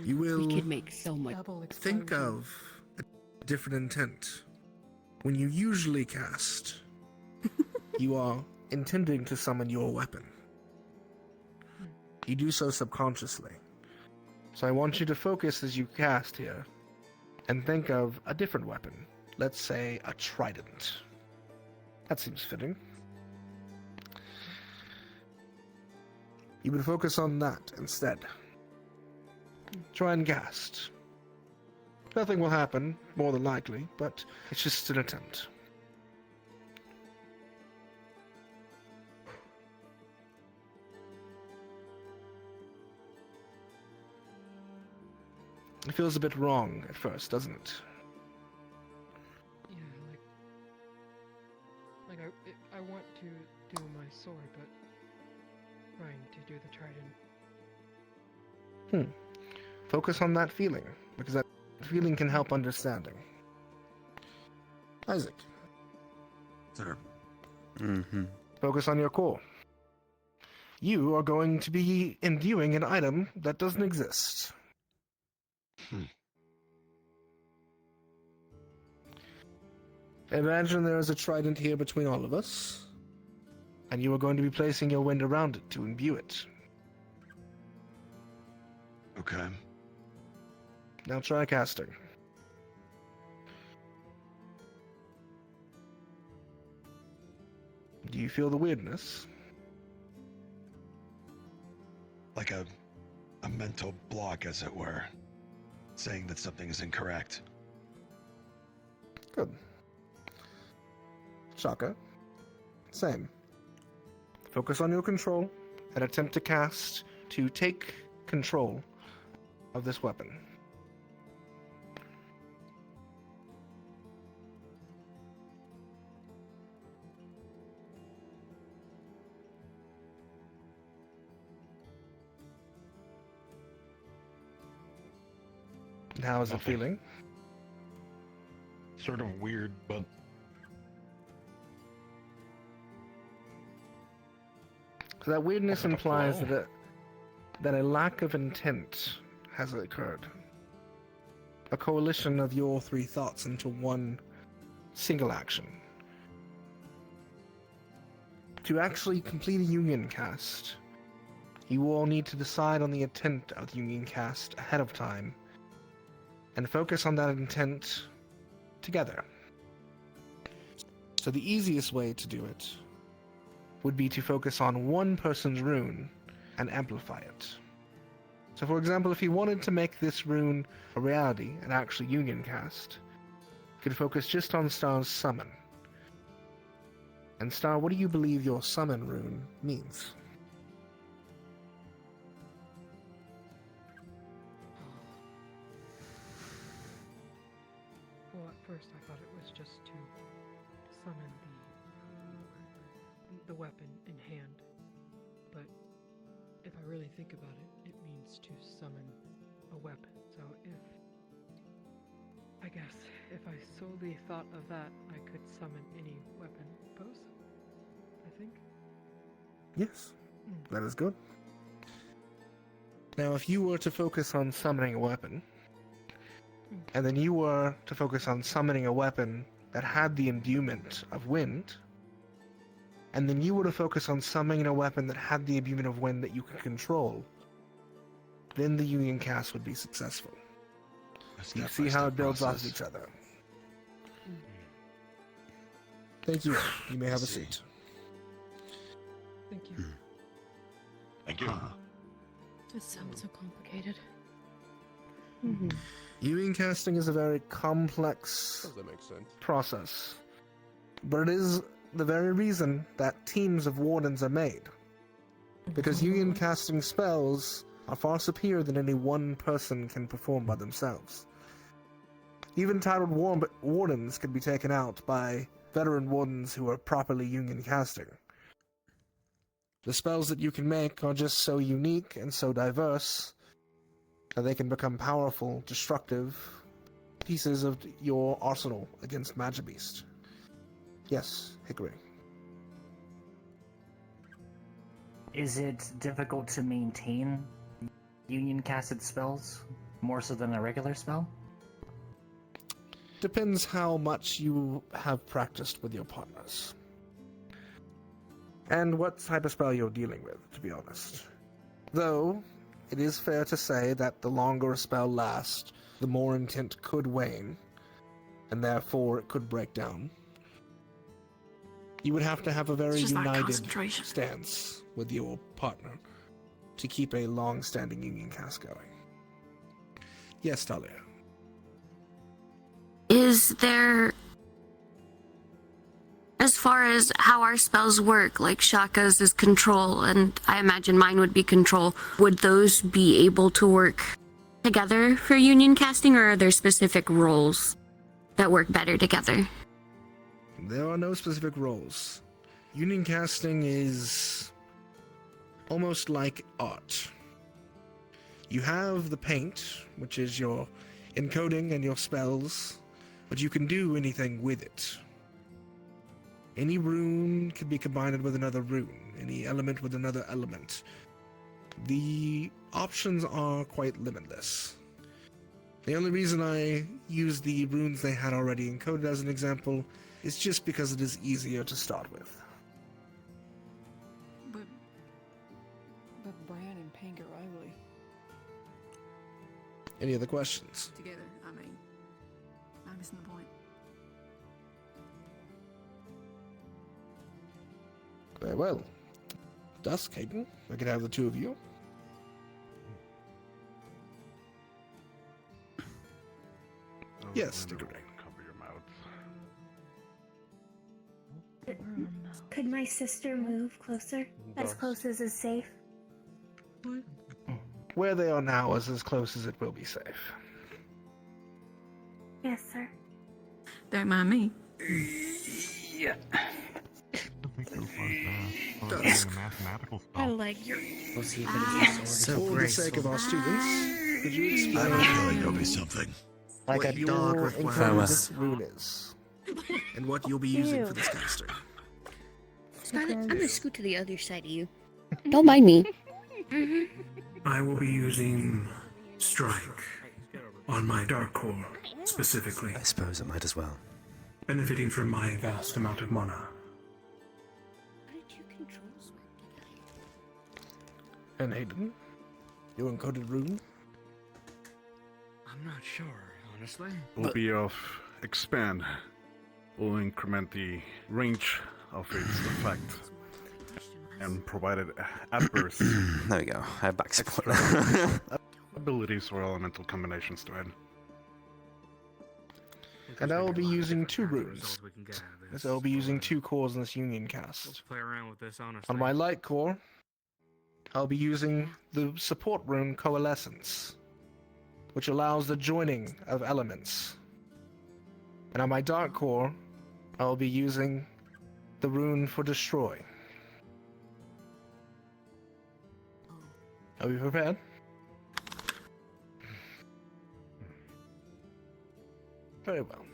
You will We could make so much. think of a different intent. When you usually cast, you are intending to summon your weapon. You do so subconsciously. So I want you to focus as you cast here and think of a different weapon. Let's say a trident. That seems fitting. You would focus on that instead. Try and cast. Nothing will happen, more than likely, but it's just an attempt. It feels a bit wrong at first, doesn't it? Yeah, like I want to do my sword, but trying to do the trident. Focus on that feeling, because that feeling can help understanding. Isaac. Sir. Focus on your core. You are going to be imbuing an item that doesn't exist. Imagine there is a trident here between all of us, and you are going to be placing your wind around it to imbue it. Okay. Now try casting. Do you feel the weirdness? Like a mental block, as it were, saying that something is incorrect. Good. Shaka. Same. Focus on your control and attempt to cast to take control of this weapon. And how is it feeling? Sort of weird, but So that weirdness implies that a lack of intent has occurred. A coalition of your three thoughts into one single action. To actually complete a union cast, you will all need to decide on the intent of the union cast ahead of time and focus on that intent together. So the easiest way to do it would be to focus on one person's rune and amplify it. So for example, if you wanted to make this rune a reality, an actual union cast, you could focus just on Star's summon. And Star, what do you believe your summon rune means? Well, at first I thought it was just to summon the weapon in hand, but if I really think about it, it means to summon a weapon. So I guess if I solely thought of that, I could summon any weapon. Suppose? I think. Yes, that is good. Now, if you were to focus on summoning a weapon, and then you were to focus on summoning a weapon that had the imbuement of wind, and then you were to focus on summoning a weapon that had the immunity of wind that you could control, then the Union cast would be successful. You see how it builds off of each other. Thank you. You may have a seat. Thank you. Thank you. That sounds so complicated. Union casting is a very complex process, but it is the very reason that teams of wardens are made. Because Union casting spells are far superior than any one person can perform by themselves. Even titled wardens can be taken out by veteran wardens who are properly Union casting. The spells that you can make are just so unique and so diverse that they can become powerful, destructive pieces of your arsenal against Magibeast. Yes, Hickory. Is it difficult to maintain Union casted spells more so than a regular spell? Depends how much you have practiced with your partners. And what type of spell you're dealing with, to be honest. Though, it is fair to say that the longer a spell lasts, the more intent could wane, and therefore it could break down. You would have to have a very It's just that united concentration. stance with your partner to keep a long-standing Union cast going. Yes, Talia. Is there, as far as how our spells work, like Shaka's is control, and I imagine mine would be control, would those be able to work together for Union casting, or are there specific roles that work better together? There are no specific roles. Union casting is almost like art. You have the paint, which is your encoding and your spells, but you can do anything with it. Any rune can be combined with another rune, any element with another element. The options are quite limitless. The only reason I use the runes they had already encoded as an example is just because it is easier to start with. But Bran and Pain get rivalry. Any other questions? Together, I mean, I'm missing the point. Very well. Dusk, Hayden, I could have the two of you. Yes, Diggory. Cover your mouth. Could my sister move closer? As close as is safe? Where they are now is as close as it will be safe. Yes, sir. Don't mind me. I think so far as mathematical spell. I like your. We'll see if it is a sword. For the sake of our students, could you explain I have a feeling there'll be something. like What a your dog with encoded this rune is, and what you'll be using Ew. for this caster? I'm gonna scoot to the other side of you. Don't mind me. I will be using Strike on my Dark Core, specifically. I suppose it might as well. Benefiting from my vast amount of mana. And Hayden, your encoded rune? I'm not sure, honestly. Will be of expand. Will increment the range of its effect. And provided adverse There we go. I have back support. abilities or elemental combinations to add. And I will be using two runes. So I'll be using two cores in this Union cast. Play around with this, honestly. On my light core, I'll be using the support rune Coalescence, which allows the joining of elements. And on my dark core, I'll be using the rune for Destroy. Are we prepared? Very well.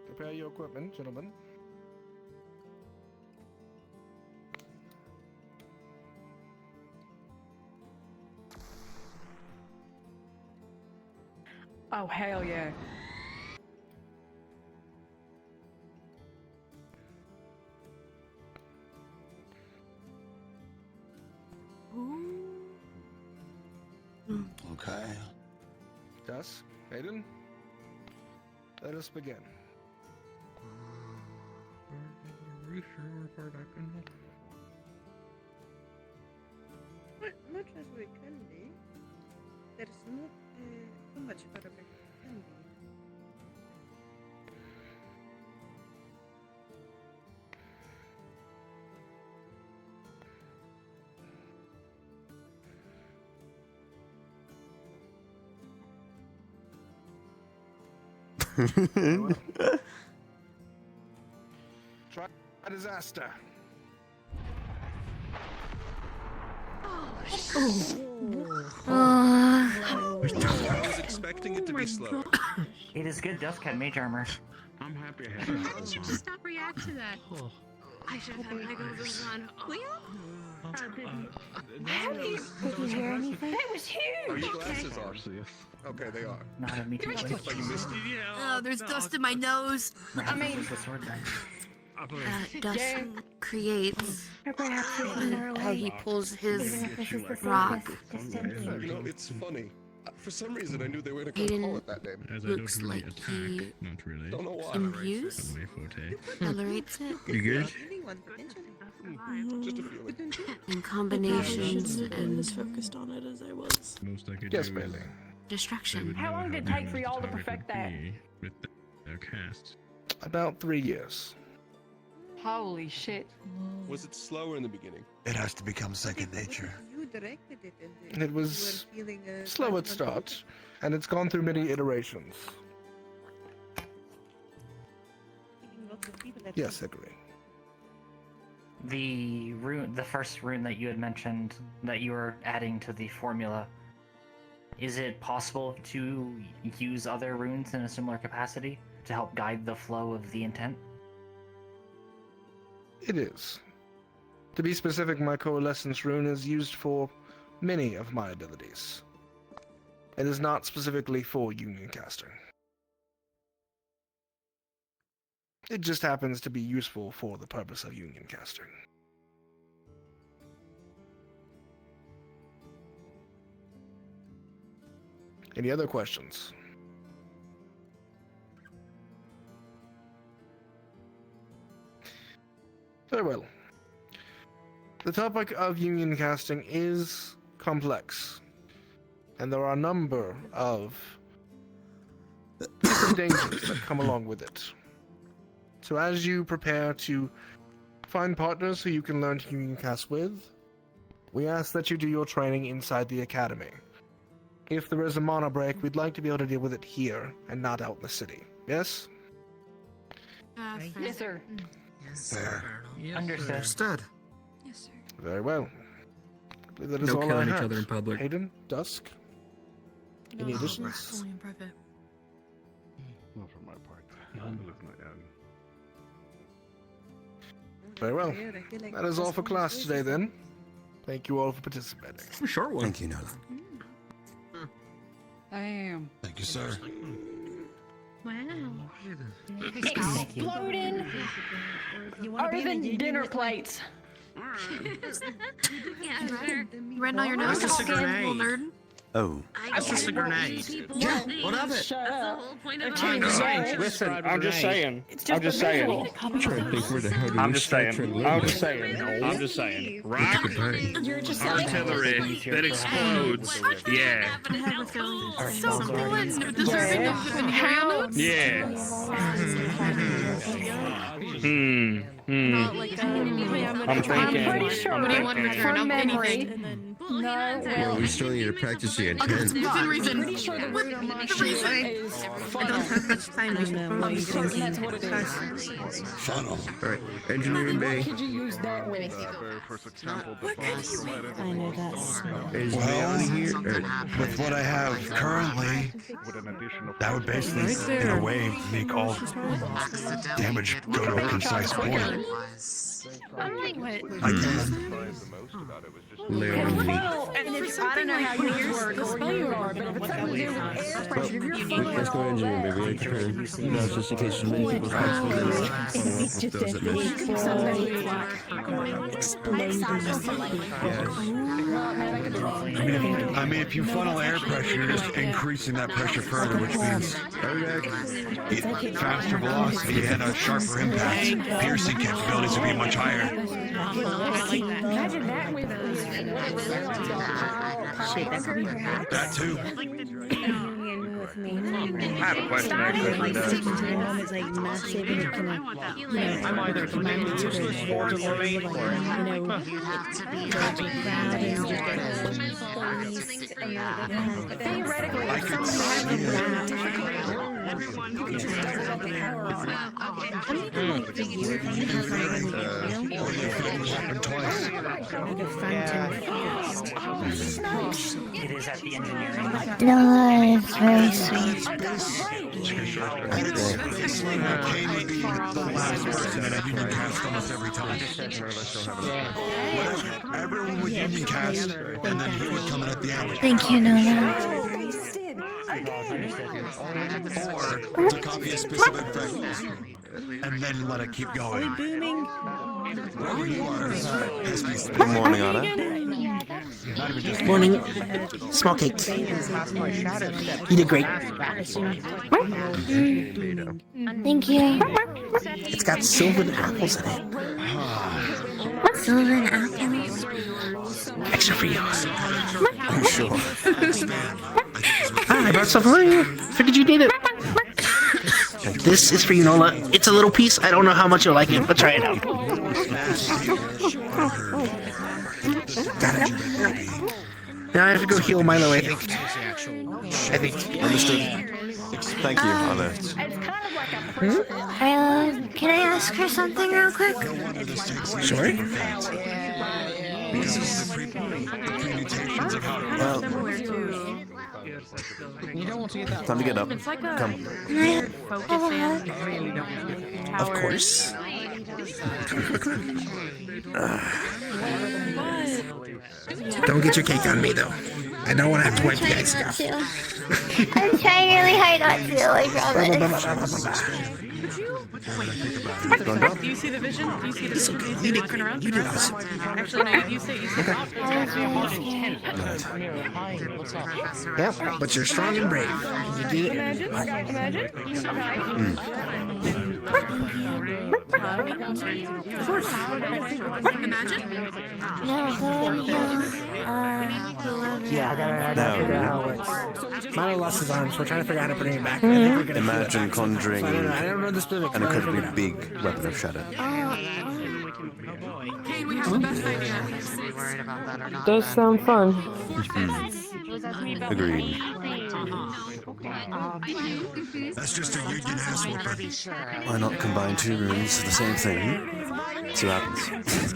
Prepare your equipment, gentlemen. Oh, hell yeah. Okay. Dusk, Aiden, let us begin. Are we sure we're far back enough? Much as we can be, there's not too much further back we can be. Try a disaster. I was expecting it to be slower. It is good Dusk had mage armor. I'm happy I How had did you just not react to that? I should have had my goggles on. Did you hear anything? That was huge! Are your glasses on? Okay, they are. Not a meteor. Like you missed it. Oh, there's dust in my nose. I mean, Dust creates how he pulls his rock. You know, it's funny. For some reason, I knew they were going to call it that name. Looks like he Don't know why. imbues, accelerates it You good? Just a feeling. in combinations and as focused on it as I was. Most I could Yes, do Bailey. destruction. How long did it take for y'all to perfect that? with their cast. About 3 years. Holy shit. Was it slower in the beginning? It has to become second nature. You directed it, and It was you were feeling slow at start, and it's gone through many iterations. Yes, agree. The rune, the first rune that you had mentioned that you were adding to the formula, is it possible to use other runes in a similar capacity to help guide the flow of the intent? It is. To be specific, my coalescence rune is used for many of my abilities. It is not specifically for union casting. It just happens to be useful for the purpose of union casting. Any other questions? Very well. The topic of union casting is complex, and there are a number of different dangers that come along with it. So as you prepare to find partners who you can learn to union cast with, we ask that you do your training inside the academy. If there is a mana break, we'd like to be able to deal with it here and not out in the city. Yes? Yes, sir. Fair. Understood. Yes, sir. Very well. I believe that is No all killing I each have. other in public. Hayden, Dusk, any additions? Only in private. Not for my part. I live my end. Very well. That is all for class today then. Thank you all for participating. Short one. Thank you, Nola. Damn. Thank you, sir. Wow. Exploding! Other than dinner plates. Yeah, sure. You ran down your nose, That's just a little grenade. nerd. Oh. That's just a grenade. Yeah, what of it? Shut That's the up. whole point of It's it. just Listen, Listen, I'm just saying. It's just I'm just saying. I'm trying to think where the hell do I'm we just start saying. trying I'm to just saying. I'm just saying. Rock, You're just artillery that explodes. Yeah. So cool and deserving of when you ran those. Yeah. Not like I'm thinking. I'm pretty sure What do you want in return? from I'll memory. anything. No, Well, well, we still need to practice the I'll give intent. within reason. pretty sure the root on my The shit reason. is I don't funnel. have much time. We should probably I'm get certain that's into what it is. Funnel. Alright, engineering bay. What could you use that with? Very first example the funds provided I know that. Is Well, Bailey here? with what I have currently, with an additional that would basically, in a way, make all damage go to a concise point. I'm like, what? I can't surprise the most about it was just literally. Well, and for something like yours, the spell you are, but if it's something to do with air pressure, you're fine. Let's go engineer, baby. I compare, just in case many people's I mean, if you funnel air pressure, you're just increasing that pressure further, which means faster velocity and a sharper impact. Piercing capabilities would be much higher. Imagine that with That too. I have a question actually for that. I'm either commanded to use more to elevate or theoretically, if someone It is at the engineering. No, it's very sweet. Kane would be the last person that I union cast almost every time. Everyone would union cast, and then he would come in at the end. Thank you, Nola. Or to copy a specific effect, and then let it keep going. Wherever you are, has to be Good morning, Anna. Morning. Small cake. You did great. Thank you. It's got sylvan apples in it. Sylvan apples. Extra for you. I'm sure. I brought some for you. Figured you needed it. And this is for you, Nola. It's a little piece. I don't know how much you'll like it, but try it out. Got it. Now I have to go heal Milo, I think. Understood. Thank you, Anna. Can I ask her something real quick? Sure. Well, time to get up. Come. Of course. Don't get your cake on me, though. I don't want to have to wipe the icing off. I'm trying really hard not to, I promise. Do you see the vision? Do you see the vision? Do you see the turn around? You did awesome. Actually, no, you say Yeah, but you're strong and brave. You did it. Imagine. Of course. Imagine. Yeah, I gotta figure out how it works. Milo lost his arms. We're trying to figure out how to bring it back. I think we're gonna Imagine conjuring I don't know the specifics. an incredibly big weapon of shadow. We have the best idea. Does sound fun. Agreed. That's just a union ass whooper. Why not combine two runes for the same thing? See what happens.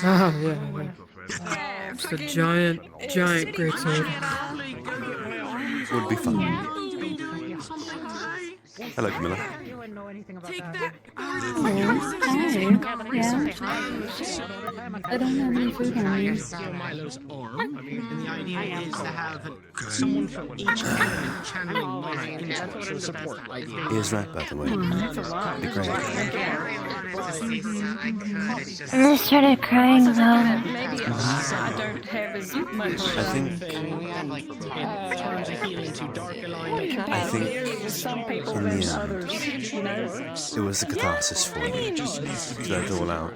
Oh, yeah. It's a giant greatsword. Would be fun. Hello, Camilla. Take that. I don't have any food on me. Milo's arm, and the idea is to have someone from each channeling mana into the support idea. He is right, by the way. That'd be great. I just started crying though. Maybe I don't have as much. I think some people in the than end, others, you know. it was the catharsis for me to let it all out.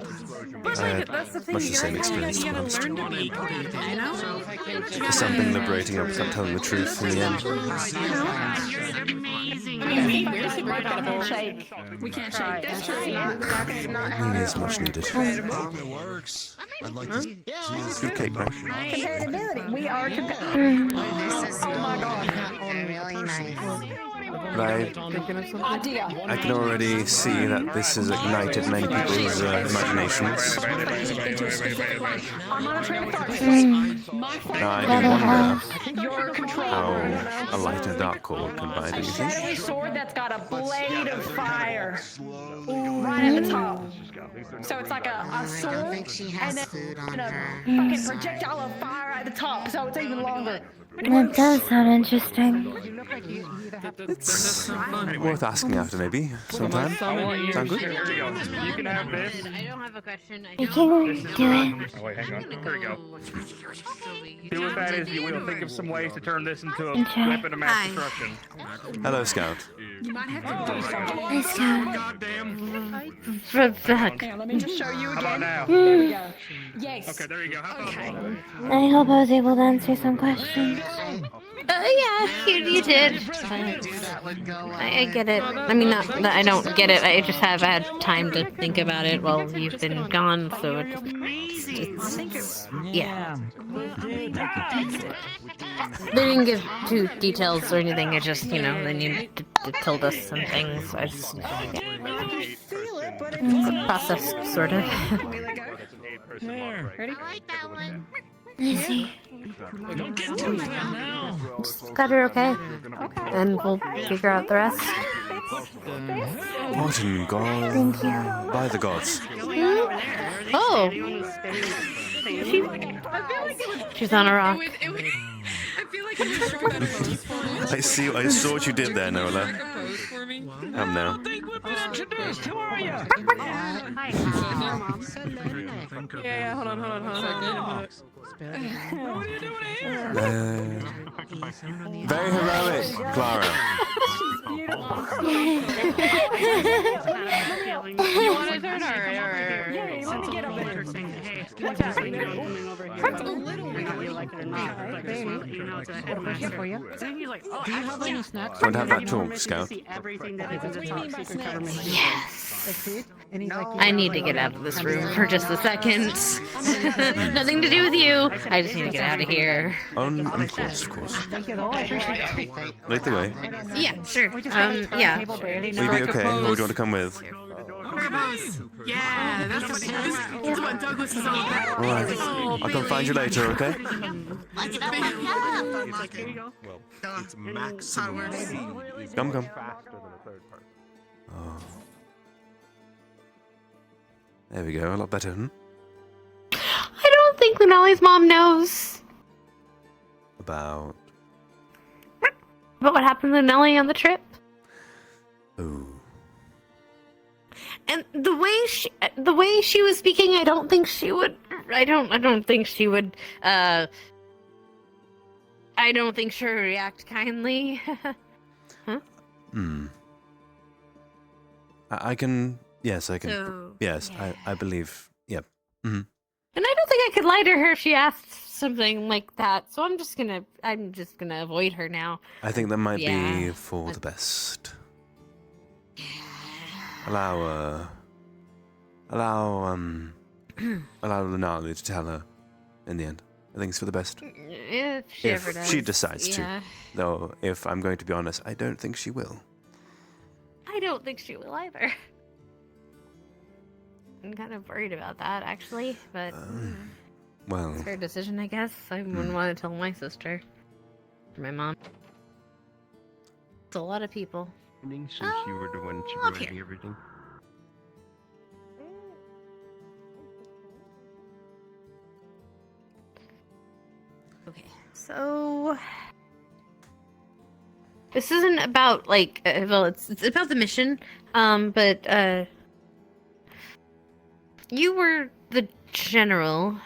I had much the same experience, to be honest. There's something liberating about telling the truth in the end. We can't shake. That's true. It is much needed. It works. I'd like to see Good cake, man. Compatibility. We are compatible. Oh my god. But I can already see that this has ignited many people's imaginations. I'm on a train of thought. My Now, I father do wonder your control. how a light and dark core combine, do you think? Shadowy sword that's got a blade of fire right at the top. So it's like a sword and then a fucking projectile of fire at the top, so it's even longer. That does sound interesting. It's worth asking after, maybe, sometime. Sound good? Here we go. You can have this. I don't have a question. You can do it. Oh, wait, hang on. Here we go. See what that is? We'll think of some ways to turn this into a Okay. weapon of mass destruction. Hello, Scout. You might have to do something. Hey, Scout. Hang on, let me just show you How again. about now? There we go. Yes. Okay, there you go. How about I hope I was able to answer some questions. Yeah, you did. I get it. I mean, not that I don't get it. I just have had time to think about it while you've been gone, so it's yeah. They didn't give two details or anything. It just, then you told us some things. I just process, sort of. Ready? Easy. Don't get too far now. Just got her okay. And we'll figure out the rest. What in God? Thank you. By the gods. Oh. She's on a rock. I feel like it was short out of pose for me. I saw what you did there, Nola. Now. Who are you? Yeah, hold on. What are you doing here? Very heroic, Clara. You want to turn? Alright. Yeah, let me get up there. What's happening? What's a little bit for you. Do you have any snacks? Want to have that talk, Scout? Yes. I need to get out of this room for just a second. Nothing to do with you. I just need to get out of here. Of course. Lead the way. Yeah, sure. Yeah. Will you be okay, or do you want to come with? Yeah, that's what Douglas is all about. Alright, I'll come find you later, okay? It's maximum speed. Come. Oh. There we go, a lot better, I don't think Lunali's mom knows About... what happened to Nellie on the trip. Ooh. And the way she was speaking, I don't think she would. I don't think she would. I don't think she would react kindly. Huh? I can. Yes, I can. So, yes, yeah. I believe. Yep. Mm-hmm. And I don't think I could lie to her if she asked something like that. So I'm just gonna avoid her now. I think that might be Yeah. for the best. Allow Lunali to tell her in the end. I think it's for the best. If she ever does. She decides Yeah. to. Though, if I'm going to be honest, I don't think she will. I don't think she will either. I'm kind of worried about that, actually, but Well, it's her decision, I guess. I wouldn't want to tell my sister, or my mom. It's a lot of people. Since you were the one supervising everything. Okay, so this isn't about well, it's about the mission. But you were the general.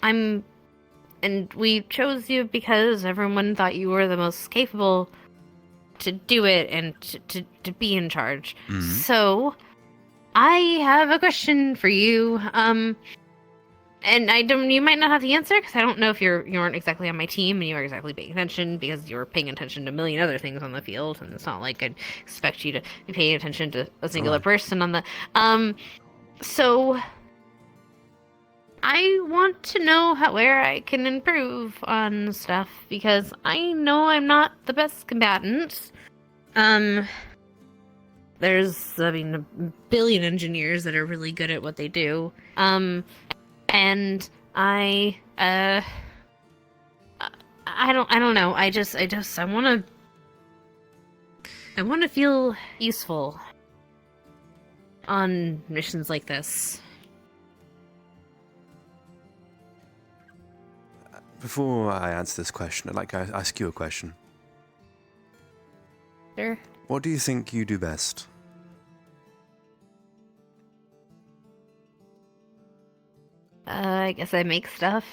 And we chose you because everyone thought you were the most capable to do it and to be in charge. So I have a question for you. And you might not have the answer because I don't know if you weren't exactly on my team and you were exactly paying attention because you were paying attention to a million other things on the field, and it's not like I'd expect you to be paying attention to a singular person on the. So I want to know where I can improve on stuff because I know I'm not the best combatant. There's a billion engineers that are really good at what they do. And I I don't know. I want to feel useful on missions like this. Before I answer this question, I'd like to ask you a question. Sure. What do you think you do best? I guess I make stuff.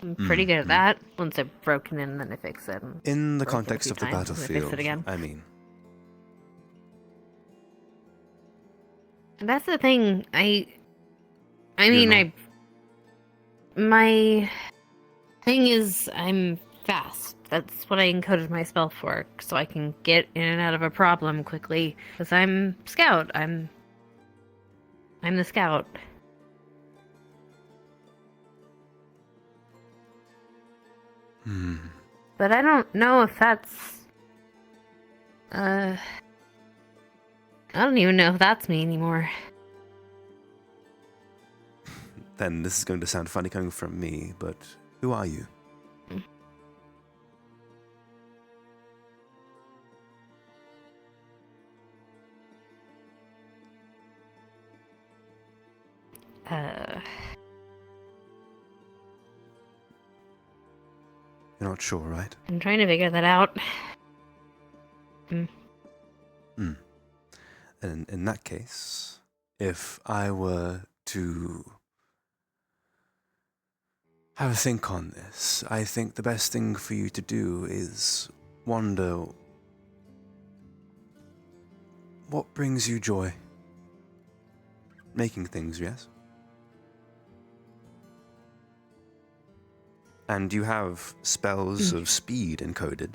I'm pretty good at that. Once I've broken in, then I fix it. In the Broke it a context few of the times, and I fix battlefield, it again. I mean. And that's the thing. My thing is I'm fast. That's what I encoded my spell for, so I can get in and out of a problem quickly. Because I'm scout. I'm the scout. But I don't know if that's... I don't even know if that's me anymore. Then this is going to sound funny coming from me, but who are you? You're not sure, right? I'm trying to figure that out. And in that case, if I were to have a think on this, I think the best thing for you to do is wonder what brings you joy. Making things, yes? And you have spells of speed encoded.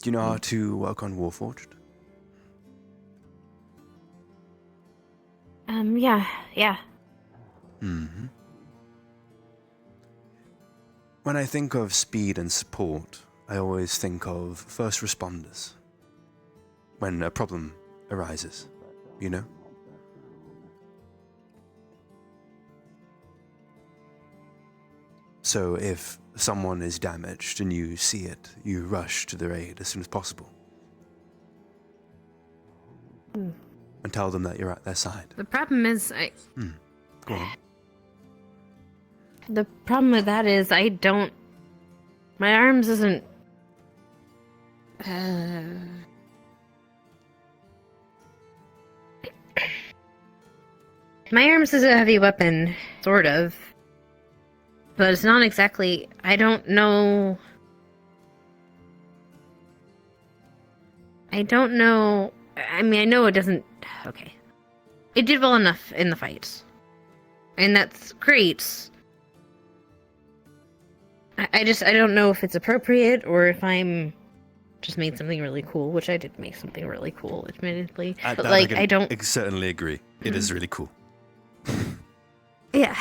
Do you know how to work on Warforged? Yeah. Mm-hmm. When I think of speed and support, I always think of first responders. When a problem arises, you know? So if someone is damaged and you see it, you rush to their aid as soon as possible. And tell them that you're at their side. The problem is, Go on. The problem with that is my arms isn't... My arms is a heavy weapon, sort of. But it's not exactly... I don't know... I mean, I know it doesn't... Okay. It did well enough in the fight. And that's great. I don't know if it's appropriate or if I'm just made something really cool, which I did make something really cool, admittedly. But like, I don't... I certainly agree. It is really cool. Yeah.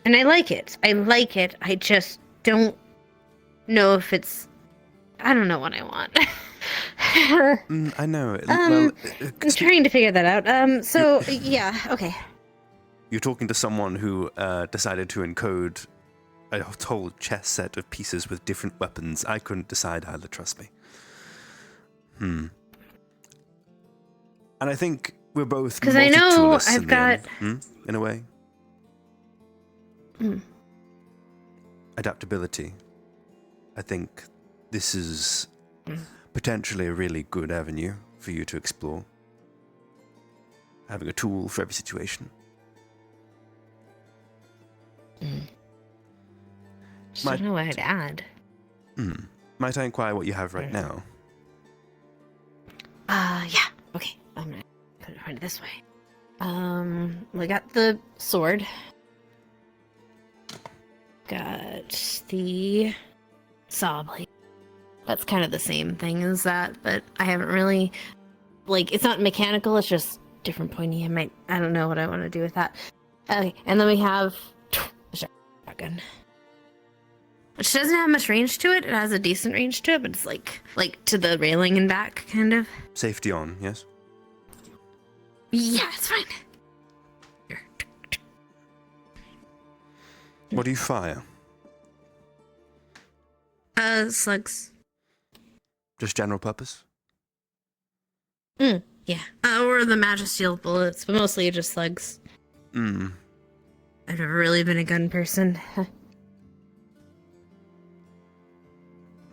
And I like it. I just don't know if it's... I don't know what I want. I know. I'm trying to figure that out. So, yeah, okay. You're talking to someone who decided to encode a whole chess set of pieces with different weapons. I couldn't decide either, trust me. And I think we're both because I know multi-toolists I've got... in a way. Adaptability. I think this is potentially a really good avenue for you to explore. Having a tool for every situation. Just don't know what I'd add. Might I inquire what you have right now? Yeah. Okay. I'm gonna put it this way. We got the sword. Got the saw blade. That's kind of the same thing as that, but I haven't really... Like, it's not mechanical, it's just different pointy. I don't know what I want to do with that. Okay, and then we have the shotgun. Which doesn't have much range to it. It has a decent range to it, but it's like to the railing and back, kind of. Safety on, yes? Yeah, it's fine. What do you fire? Slugs. Just general purpose? Yeah. Or the Magisteel bullets, but mostly just slugs. Hmm. I've never really been a gun person.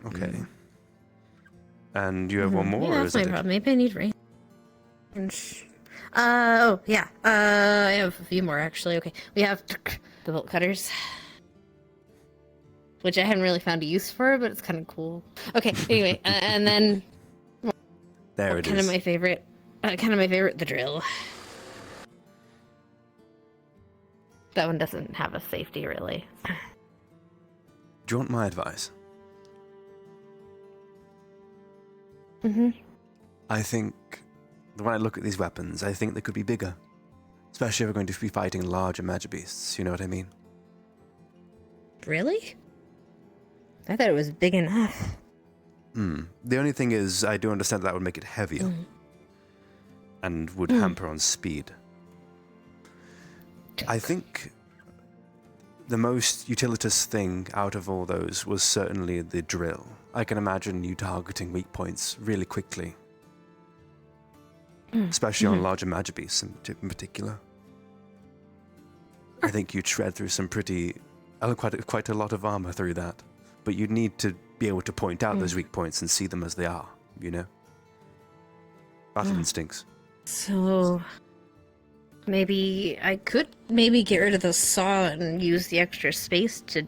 Okay. And you have one more, Yeah, or that's is my it? problem. Maybe I need range. Oh, yeah. I have a few more, actually. Okay. We have the bolt cutters. Which I haven't really found a use for, but it's kind of cool. Okay, anyway. And then... There it kind is. of my favorite. The drill. That one doesn't have a safety, really. Do you want my advice? Mm-hmm. I think, when I look at these weapons, I think they could be bigger. Especially if we're going to be fighting larger magic beasts, you know what I mean? Really? I thought it was big enough. The only thing is, I do understand that would make it heavier. And would hamper on speed. I think the most utilitous thing out of all those was certainly the drill. I can imagine you targeting weak points really quickly. Especially on larger magic beasts in particular. I think you'd shred through some quite a lot of armor through that. But you'd need to be able to point out those weak points and see them as they are, you know? Battle instincts. So... maybe I could get rid of the saw and use the extra space to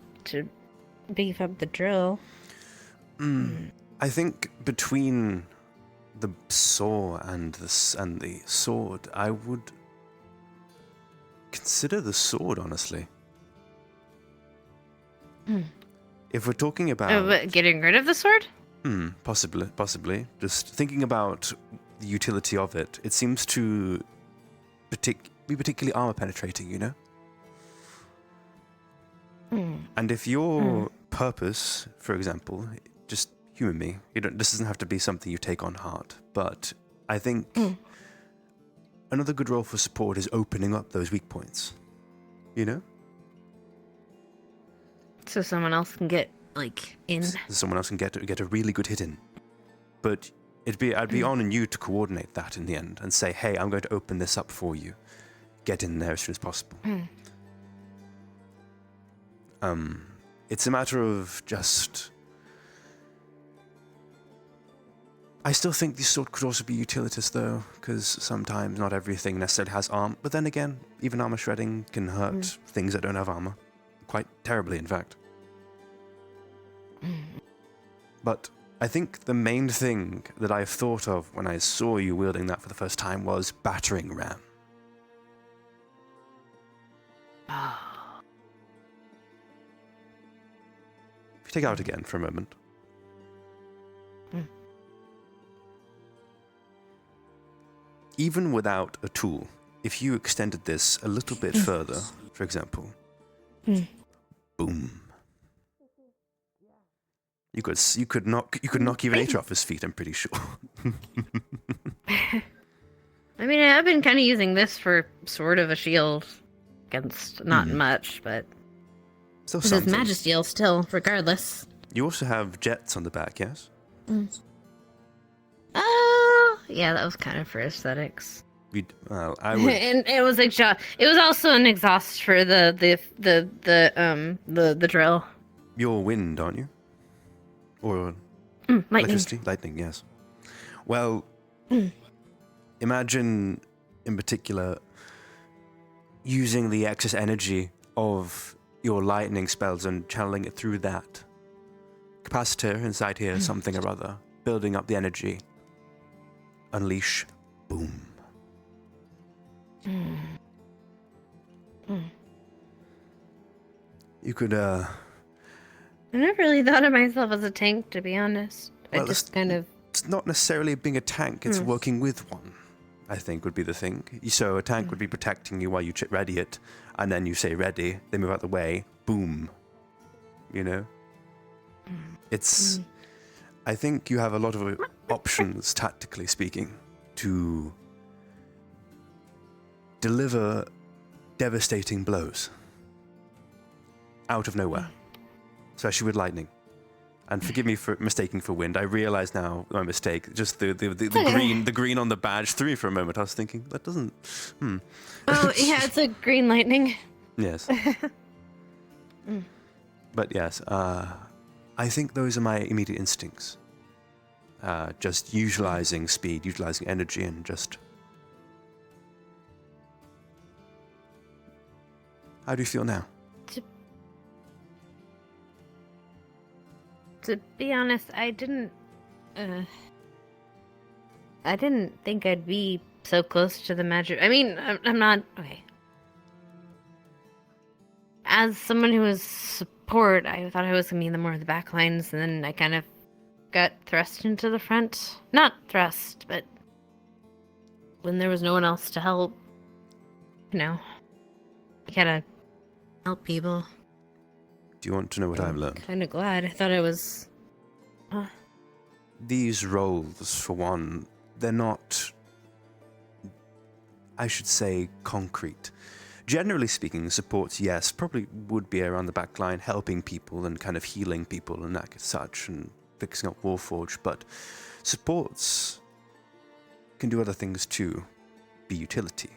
beef up the drill. I think between the saw and the sword, I would consider the sword, honestly. If we're talking about... getting rid of the sword? Possibly. Just thinking about the utility of it, it seems to be particularly armor penetrating, you know? And if your purpose, for example, just humor me, this doesn't have to be something you take on heart, but I think another good role for support is opening up those weak points, you know? So someone else can get, in. Someone else can get a really good hit in. But I'd be on you to coordinate that in the end and say, hey, I'm going to open this up for you. Get in there as soon as possible. It's a matter of just... I still think the sword could also be utilitous, though, because sometimes not everything necessarily has armor. But then again, even armor shredding can hurt things that don't have armor. Quite terribly, in fact. But I think the main thing that I've thought of when I saw you wielding that for the first time was battering ram. If you take it out again for a moment. Even without a tool, if you extended this a little bit further, for example, boom. You could knock even Aether off his feet, I'm pretty sure. I mean, I've been kind of using this for sort of a shield against not much, but Still this is something. Magisteel still, regardless. You also have jets on the back, yes? Yeah, that was kind of for aesthetics. I would. And it was it was also an exhaust for the drill. You're wind, aren't you? Or Lightning. electricity? Lightning, yes. Well, imagine, in particular, using the excess energy of your lightning spells and channeling it through that capacitor inside here, something or other, building up the energy. Unleash, boom. You could, I never really thought of myself as a tank, to be honest. Well, I just kind of... It's not necessarily being a tank, it's working with one, I think would be the thing. So a tank would be protecting you while you ready it, and then you say ready, they move out the way, boom. You know? It's... I think you have a lot of options, tactically speaking, to deliver devastating blows. out of nowhere, especially with lightning. And forgive me for mistaking for wind. I realize now my mistake. Just the green on the badge threw me for a moment. I was thinking that doesn't. Oh yeah, it's a green lightning. Yes. But yes, I think those are my immediate instincts. Just utilizing speed, utilizing energy, and just. How do you feel now? To be honest, I didn't think I'd be so close to the magic. I mean, I'm not. Okay. As someone who was support, I thought I was gonna be in the more of the back lines, and then I kind of got thrust into the front. Not thrust, but when there was no one else to help, you gotta help people. Do you want to know what I've learned? Kind of glad. I thought I was. These roles, for one, they're not, I should say, concrete. Generally speaking, supports, yes, probably would be around the back line, helping people and kind of healing people and that such, and fixing up Warforged, but supports can do other things too. Be utility,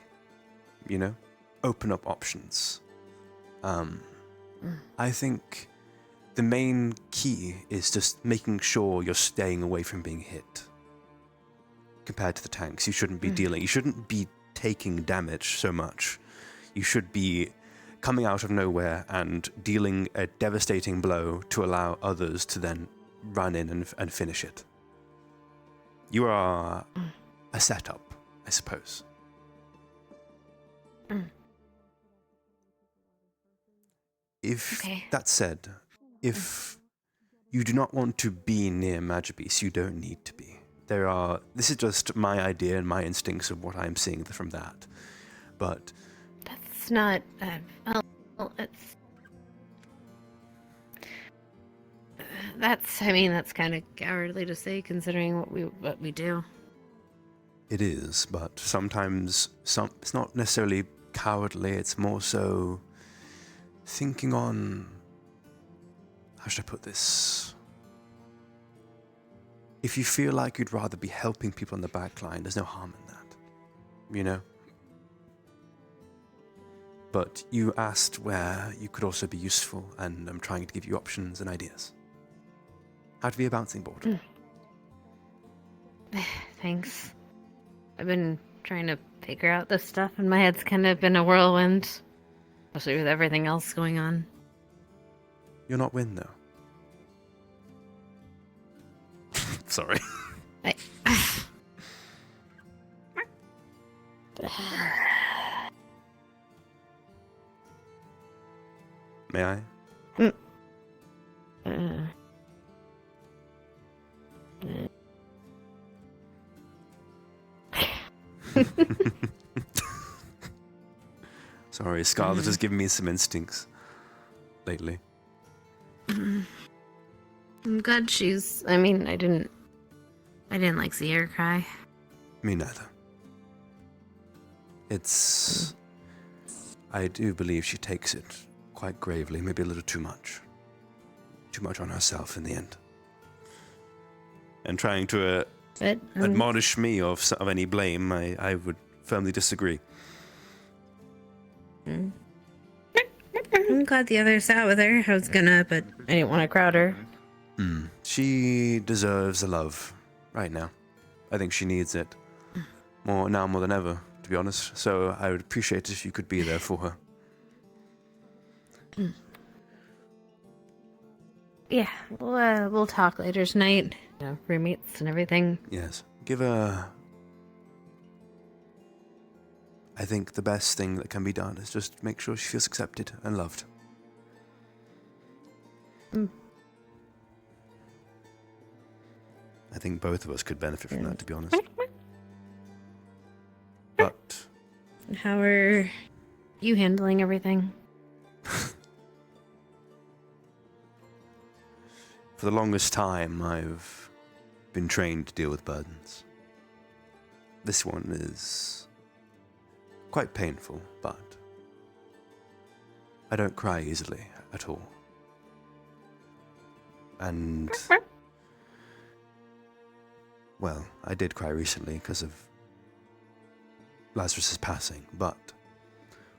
open up options. I think the main key is just making sure you're staying away from being hit. Compared to the tanks, you shouldn't be you shouldn't be taking damage so much. You should be coming out of nowhere and dealing a devastating blow to allow others to then run in and finish it. You are a setup, I suppose. That said, if you do not want to be near Magibeast, you don't need to be. This is just my idea and my instincts of what I'm seeing from that. But That's not. It's. That's kind of cowardly to say, considering what we do. It is, but sometimes it's not necessarily cowardly. It's more so thinking on. How should I put this? If you feel like you'd rather be helping people on the back line, there's no harm in that. But you asked where you could also be useful, and I'm trying to give you options and ideas. How to be a bouncing board. Thanks. I've been trying to figure out this stuff, and my head's kind of been a whirlwind. Especially with everything else going on. You're not wind, though. Sorry. May I? Sorry, Scarlet has given me some instincts lately. I'm glad she's. I didn't like see her cry. Me neither. I do believe she takes it quite gravely, maybe a little too much. Too much on herself in the end. And trying to admonish me of any blame, I would firmly disagree. I'm glad the others sat with her. I was gonna, but I didn't want to crowd her. She deserves the love right now. I think she needs it more than ever, to be honest. So I would appreciate it if you could be there for her. Yeah, we'll talk later tonight. Roommates and everything. Yes. Give her. I think the best thing that can be done is just make sure she feels accepted and loved. I think both of us could benefit from that, to be honest. But how are you handling everything? For the longest time, I've been trained to deal with burdens. This one is quite painful, but I don't cry easily. at all. And, well, I did cry recently because of Lazarus's passing, but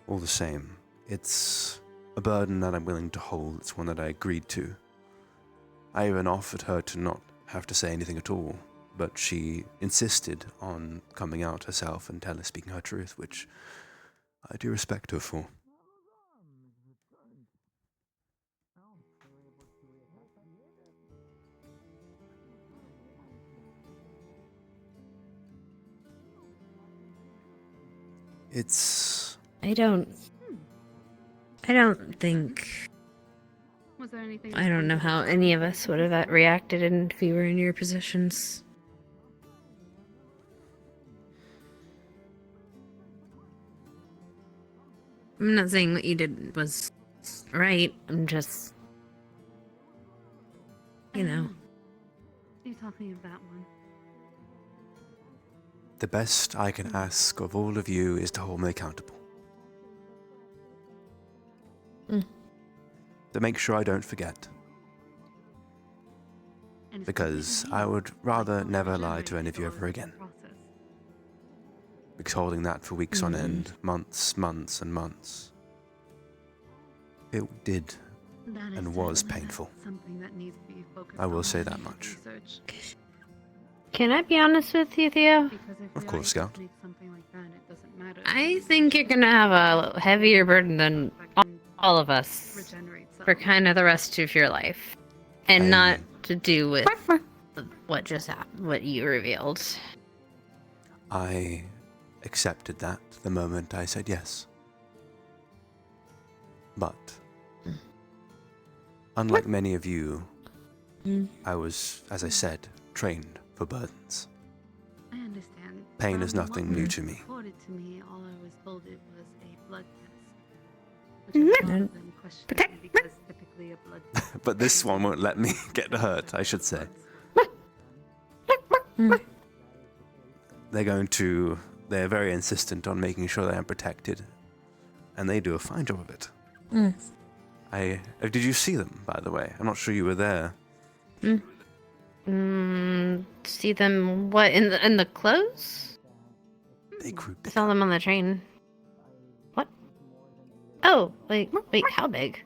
all the same, it's a burden that I'm willing to hold. It's one that I agreed to. I even offered her to not have to say anything at all, but she insisted on coming out herself and speaking her truth, which I do respect her for. I don't think. Was there anything? I don't know how any of us would have reacted if we were in your positions. I'm not saying what you did was right. I'm just, you know. You told me of that one. The best I can ask of all of you is to hold me accountable. To make sure I don't forget. Because I would rather never lie to any of you ever again. Because holding that for weeks on end, months and months, it did and was painful. I will say that much. Can I be honest with you, Theo? Of course, Scout. I think you're gonna have a heavier burden than all of us for kind of the rest of your life, and not to do with what just happened, what you revealed. I accepted that the moment I said yes. But, unlike many of you, I was, as I said, trained for burdens. I understand. Pain is nothing new to me. Reported to me, all I was told it was a blood test. Which is rather than questioning because typically a blood test. But this one won't let me get hurt, I should say. They're very insistent on making sure that I'm protected. And they do a fine job of it. Did you see them, by the way? I'm not sure you were there. See them what in the clothes? They grew big. I saw them on the train. What? Oh, wait, how big?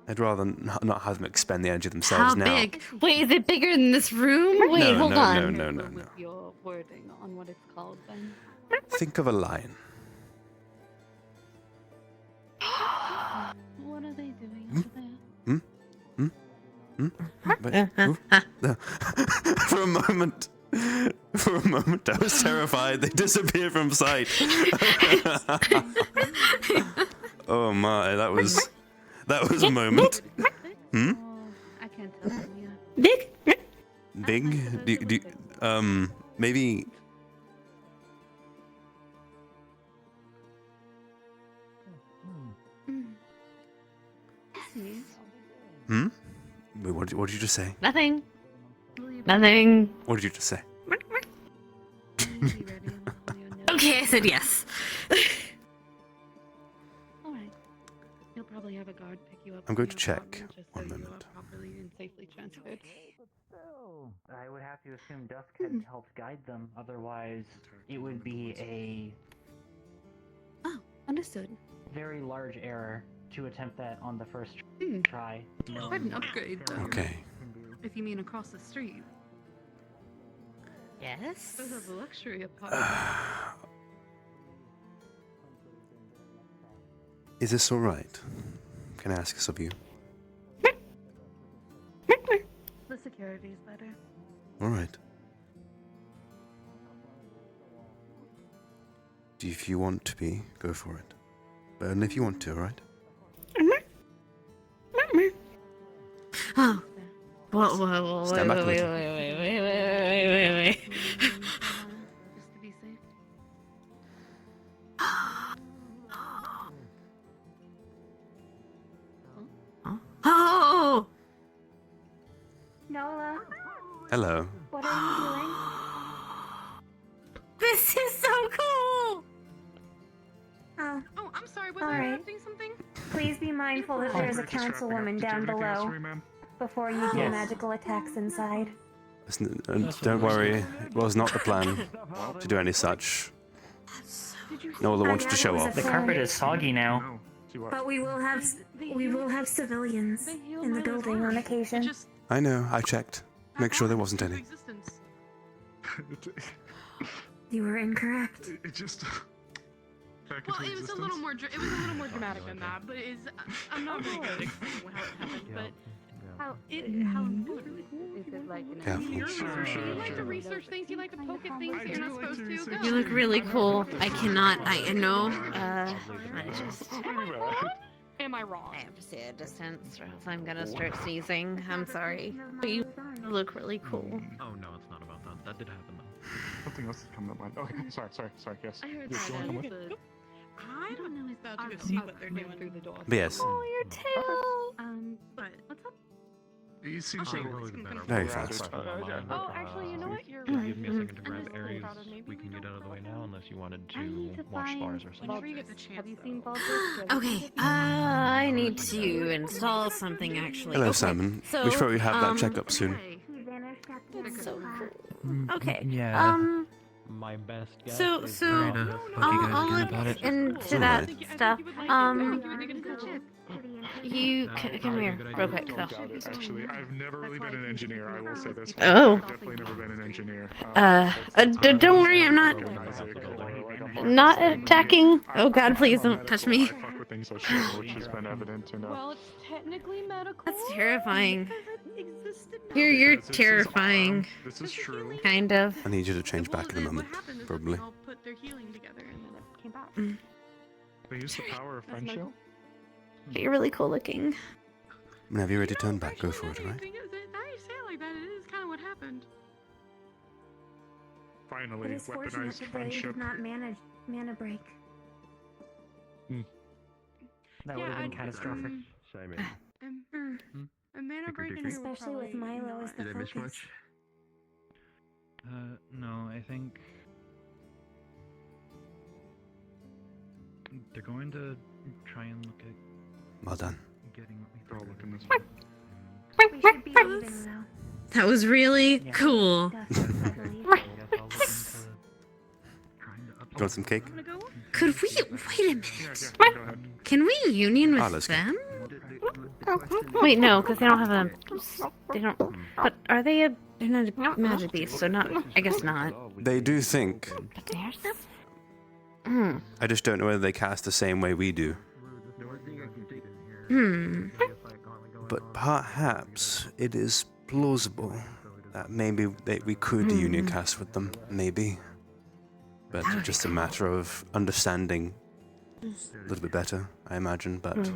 I'd rather not have them expend the energy themselves How now. big? Wait, is it bigger than this room? Wait, hold on. No. With your wording on what it's called, then. Think of a lion. What are they doing For a moment, I was terrified. They disappeared from sight. Oh my, that was a moment. I can't tell them yet. Big? Maybe. Wait, what did you just say? Nothing. Nothing. What did you just say? Okay, I said yes. Alright. You'll probably have a guard pick you up. I'm going to check. One moment. You are properly and safely transferred. I would have to assume Dusk had helped guide them, otherwise it would be a Understood. very large error to attempt that on the first try. Quite an upgrade, though. Okay. If you mean across the street. Yes? Those are the luxury of Is this alright? Can I ask this of you? The security's better. Alright. If you want to be, go for it. But only if you want to, alright? Oh. Whoa, Stand back a wait. Just to be safe. Oh! Nola, Hello. what are you doing? This is so cool! mindful that there's a councilwoman down below before you do Yes. magical attacks inside. Don't worry, it was not the plan to do any such. No one wanted to show off. The carpet is soggy now. But we will have civilians in the building on occasion. I know, I checked. Make sure there wasn't any. You were incorrect. It just. Well, it was a little more. It was a little more dramatic than that, but I'm not really good at explaining how it happened, but how important is it like? Careful. You like to research things. You like to poke at things that you're not supposed to. Go. You look really cool. I cannot. I know. Am I wrong? I have to stay at a distance, or else I'm gonna start sneezing. I'm sorry, but you look really cool. Oh no, it's not about that. That did happen though. Something else is coming up mind. Okay, sorry, yes. I heard Yes, you wanna come with? that. I don't know. About to go see what they're doing through the door. But yes, Oh, your tail. But what's up? He seems Okay. very fast. Oh, actually, you know what? You're If you right. give me a second to I'm grab just Aries, proud of maybe we can get out of the way now unless you wanted I need to to watch find bars or something. Whenever you get the chance. Have you seen though. Baldur's? Okay, I need to install something actually. Hello, Okay, Simon. So, We should probably have that checkup soon. That's so cool. Okay. Yeah. My best guess. So is I'll look into that stuff. You come here real quick though. Actually, I've never really been an engineer. I will say this. Oh. I've definitely never been an engineer. Don't worry, I'm not attacking. Oh God, please don't touch me. I fuck with things like shit, which has been evident in. Well, it's technically medical. That's terrifying. It existed. You're terrifying. This is true. Kind of. I need you to change back in a moment, probably. They all put their healing together and then it came back. They use the power of friendship. You're really cool looking. Whenever you're ready to turn back, go for it, alright? Now you say it like that, it is kind of what happened. Finally, It is fortunate weaponized that they friendship. did not manage mana break. That would have been catastrophic. A mana break in here would Especially with probably Milo as the Did I miss focus. much? No, I think they're going to try and look at Well done. getting what we They're all looking this We should be leaving now. That was really cool. You want some cake? Could we wait a minute? Can we union with let's go. them? Wait, no, because they don't have a. They don't. But are they a? They're not a magic beast, so not. I guess not. They do think. But there's. I just don't know whether they cast the same way we do. But perhaps it is plausible that maybe we could union cast with them, maybe. But just a matter of understanding a little bit better, I imagine. But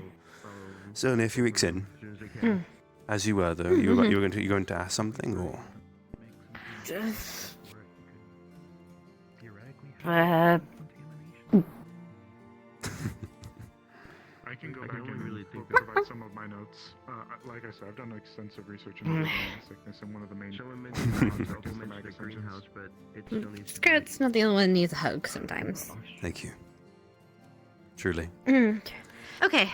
it's only a few weeks in. As you were, though, you were going to ask something, or? I can go back and provide some of my notes. Like I said, I've done extensive research into the sickness, and one of the main is the mag greenhouse, but it still needs. Scout's not the only one that needs a hug sometimes. Thank you. Truly. Okay.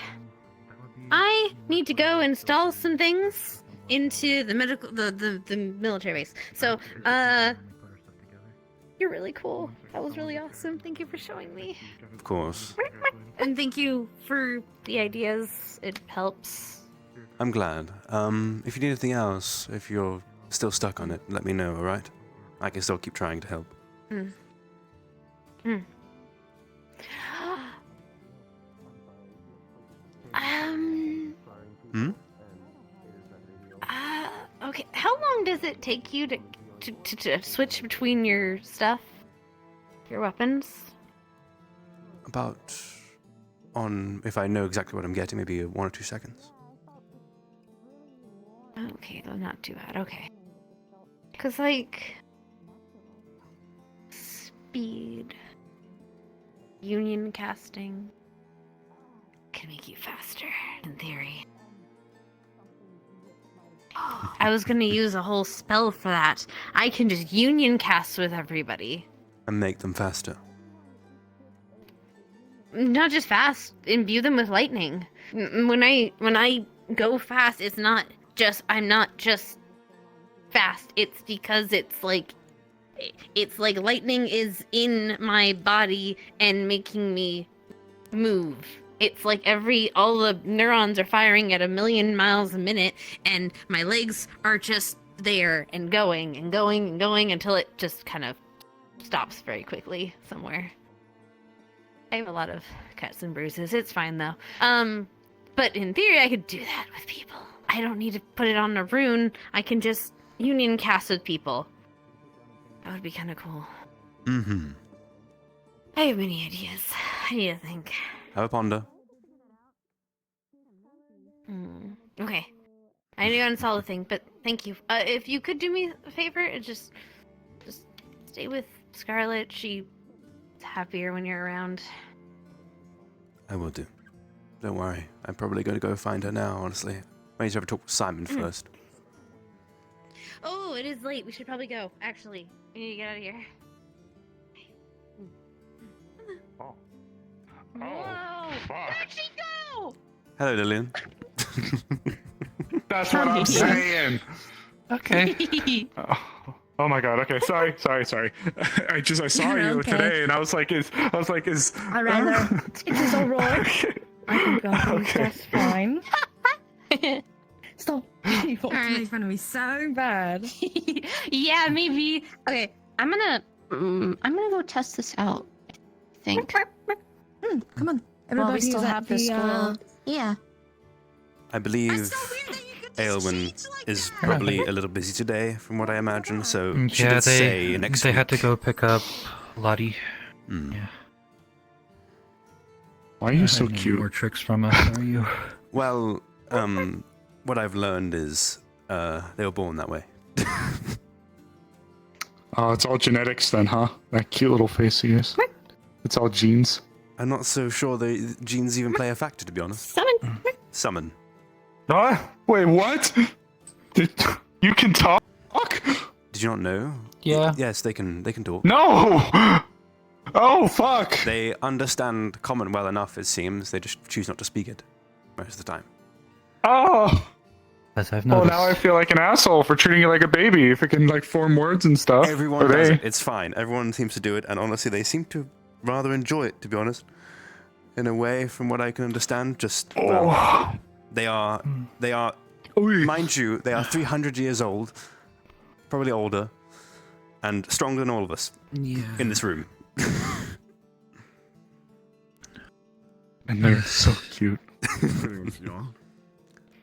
I need to go install some things into the the military base. So, you're really cool. That was really awesome. Thank you for showing me. Of course. And thank you for the ideas. It helps. I'm glad. If you need anything else, if you're still stuck on it, let me know, alright? I can still keep trying to help. Okay. How long does it take you to switch between your stuff? Your weapons? About, if I know exactly what I'm getting, maybe 1 or 2 seconds. Okay, that's not too bad. Okay. Because, like, speed, union casting can make you faster, in theory. I was gonna use a whole spell for that. I can just union cast with everybody. And make them faster. not just fast, imbue them with lightning. When I go fast, I'm not just fast. It's because it's like lightning is in my body and making me move. It's like all the neurons are firing at 1,000,000 miles a minute, and my legs are just there and going and going and going until it just kind of stops very quickly somewhere. I have a lot of cuts and bruises. It's fine though. But in theory, I could do that with people. I don't need to put it on a rune. I can just union cast with people. That would be kind of cool. Mm-hmm. I have many ideas. I need to think. Have a ponder. Okay. I need to uninstall the thing, but thank you. If you could do me a favor and just stay with Scarlet. She's happier when you're around. I will do. Don't worry. I'm probably going to go find her now, honestly. I need to have a talk with Simon first. Oh, it is late. We should probably go. Actually, we need to get out of here. Oh. Whoa! Fuck. Where'd she go? Hello, Lillian. That's what I'm saying. Okay. Oh my god. Okay. Sorry. I saw you Okay. today, and I was like, is. I'd rather. It is alright. I can go. Okay. That's fine. Stop. You want to make fun of me so bad. Yeah, maybe. Okay, I'm gonna go test this out. I think. Come on. While we Everybody still who's have at the the, school. Yeah. I believe Aylwin is probably a little busy today, from what I imagine, so she did say next they week. had to go pick up Lottie. Yeah. Why are you so cute? More tricks from us, are you? Well, what I've learned is they were born that way. Oh, it's all genetics then, huh? That cute little face of yours. It's all genes. I'm not so sure the genes even play a factor, to be honest. Summon. Wait, what? You can talk? Did you not know? Yeah. Yes, they can talk. No! Oh, fuck! They understand common well enough, it seems. They just choose not to speak it most of the time. Oh! As I've Well, noticed. now I feel like an asshole for treating it like a baby if it can, like, form words and stuff. Everyone does it. It's fine. Everyone seems to do it, and honestly, they seem to rather enjoy it, to be honest. In a way, from what I can understand, just, well, they are, mind you, they are 300 years old, probably older, and stronger than all of us in this room. And they're so cute.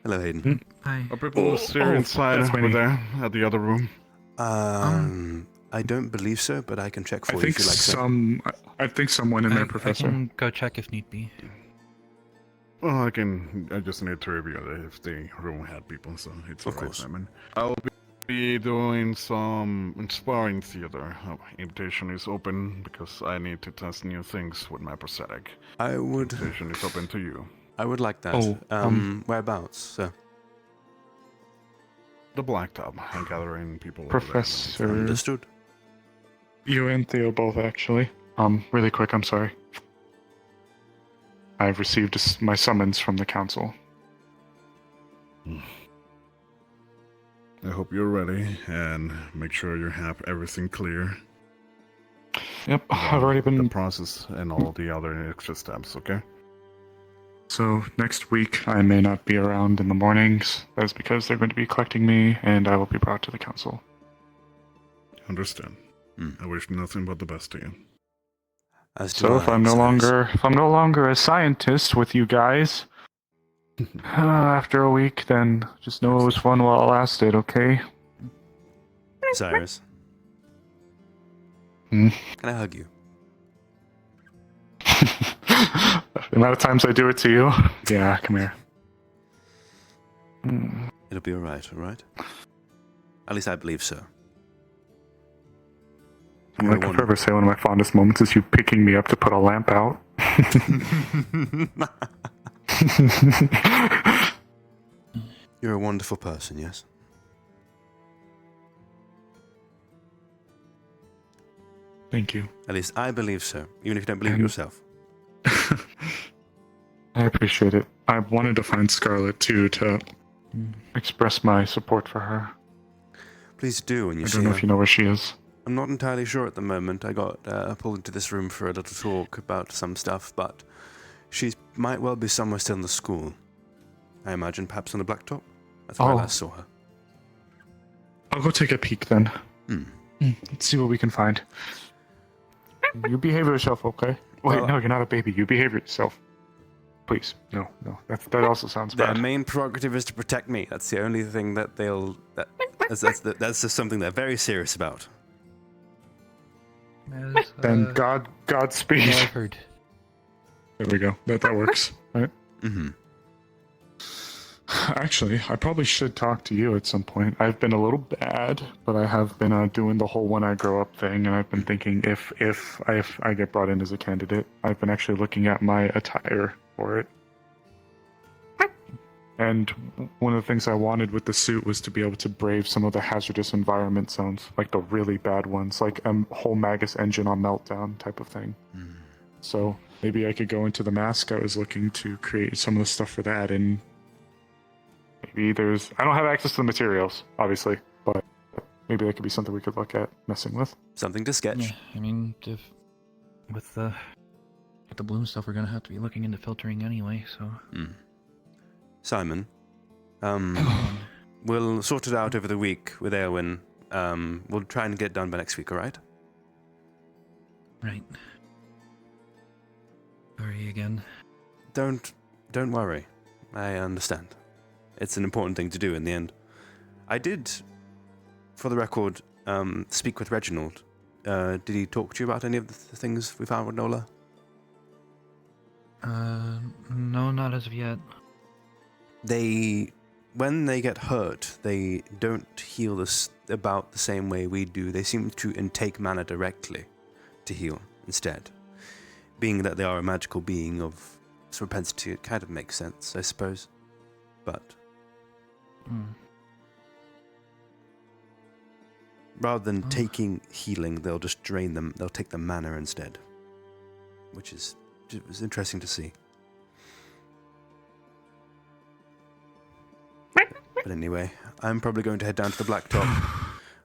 Hello, Hayden. Hi. Are people still inside over there at the other room? I don't believe so, but I can check for I you think if you like. I think someone in there, Professor. I can go check if need be. Well, I just need to review it if the room had people, so it's Of alright, course. Simon. I'll be doing some inspiring theater. Invitation is open because I need to test new things with my prosthetic. Invitation is open to you. I would like that. Whereabouts, sir? The blacktop. I'm gathering people. Professor. Understood. You and Theo both, actually. Really quick, I'm sorry. I've received my summons from the council. I hope you're ready and make sure you have everything clear. Yep, I've already been... The process and all the other extra steps, okay? So, next week, I may not be around in the mornings. That's because they're going to be collecting me, and I will be brought to the council. Understand. I wish nothing but the best to you. So, if I'm no longer a scientist with you guys, after a week, then just know it was fun while it lasted, okay? Cyrus. Hmm? Can I hug you? The amount of times I do it to you. Yeah, come here. It'll be alright, alright? At least I believe so. I'm like to forever say one of my fondest moments is you picking me up to put a lamp out. You're a wonderful person, yes? Thank you. At least I believe so, even if you don't believe it yourself. I appreciate it. I wanted to find Scarlet too to express my support for her. Please do when you I see don't know her. if you know where she is. I'm not entirely sure at the moment. I got pulled into this room for a little talk about some stuff, but she might well be somewhere still in the school. I imagine perhaps on the blacktop. That's where I last saw her. I'll go take a peek then. Let's see what we can find. You behave yourself, okay? Wait, Well, no, you're not a baby. You behave yourself. Please, no. That also sounds Their bad. main prerogative is to protect me. That's the only thing that they'll. That's just something they're very serious about. Then Godspeed. I've heard. There we go. That works, right? Mm-hmm. Actually, I probably should talk to you at some point. I've been a little bad, but I have been doing the whole when I grow up thing, and I've been thinking if I get brought in as a candidate, I've been actually looking at my attire for it. And one of the things I wanted with the suit was to be able to brave some of the hazardous environment zones, like the really bad ones, like a whole Magus engine on meltdown type of thing. So maybe I could go into the mask. I was looking to create some of the stuff for that, and maybe I don't have access to the materials, obviously, but maybe that could be something we could look at messing with. Something to sketch. Yeah, I mean, with the bloom stuff, we're gonna have to be looking into filtering anyway. So. Simon, we'll sort it out over the week with Erwin. We'll try and get it done by next week, all right? Right. Sorry again. Don't worry. I understand. It's an important thing to do in the end. I did, for the record, speak with Reginald. Did he talk to you about any of the things we found with Nola? No, not as of yet. When they get hurt, they don't heal us about the same way we do. They seem to intake mana directly to heal instead. Being that they are a magical being of propensity, it kind of makes sense, I suppose. But rather than taking healing, they'll just drain them. They'll take the mana instead, which is interesting to see. But anyway, I'm probably going to head down to the Blacktop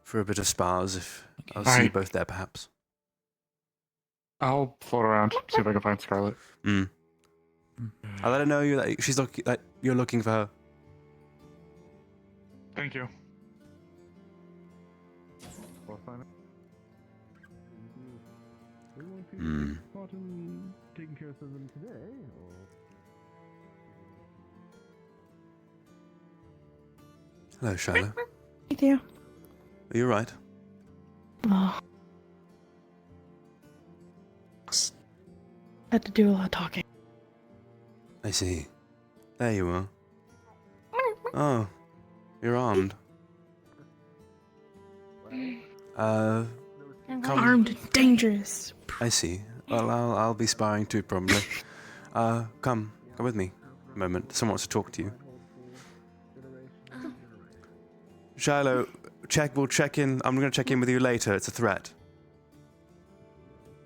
for a bit of spars. I'll see you both there, perhaps. I'll float around, see if I can find Scarlet. I'll let her know that you're looking for her. Thank you. Taking care of them today, Hello, Shiloh. Thank you. Are you right? Oh. Had to do a lot of talking. I see. There you are. Oh, you're armed. Armed and dangerous. I see. Well, I'll be sparring too, probably. Come with me a moment. Someone wants to talk to you. Shiloh, we'll check in. I'm going to check in with you later. It's a threat.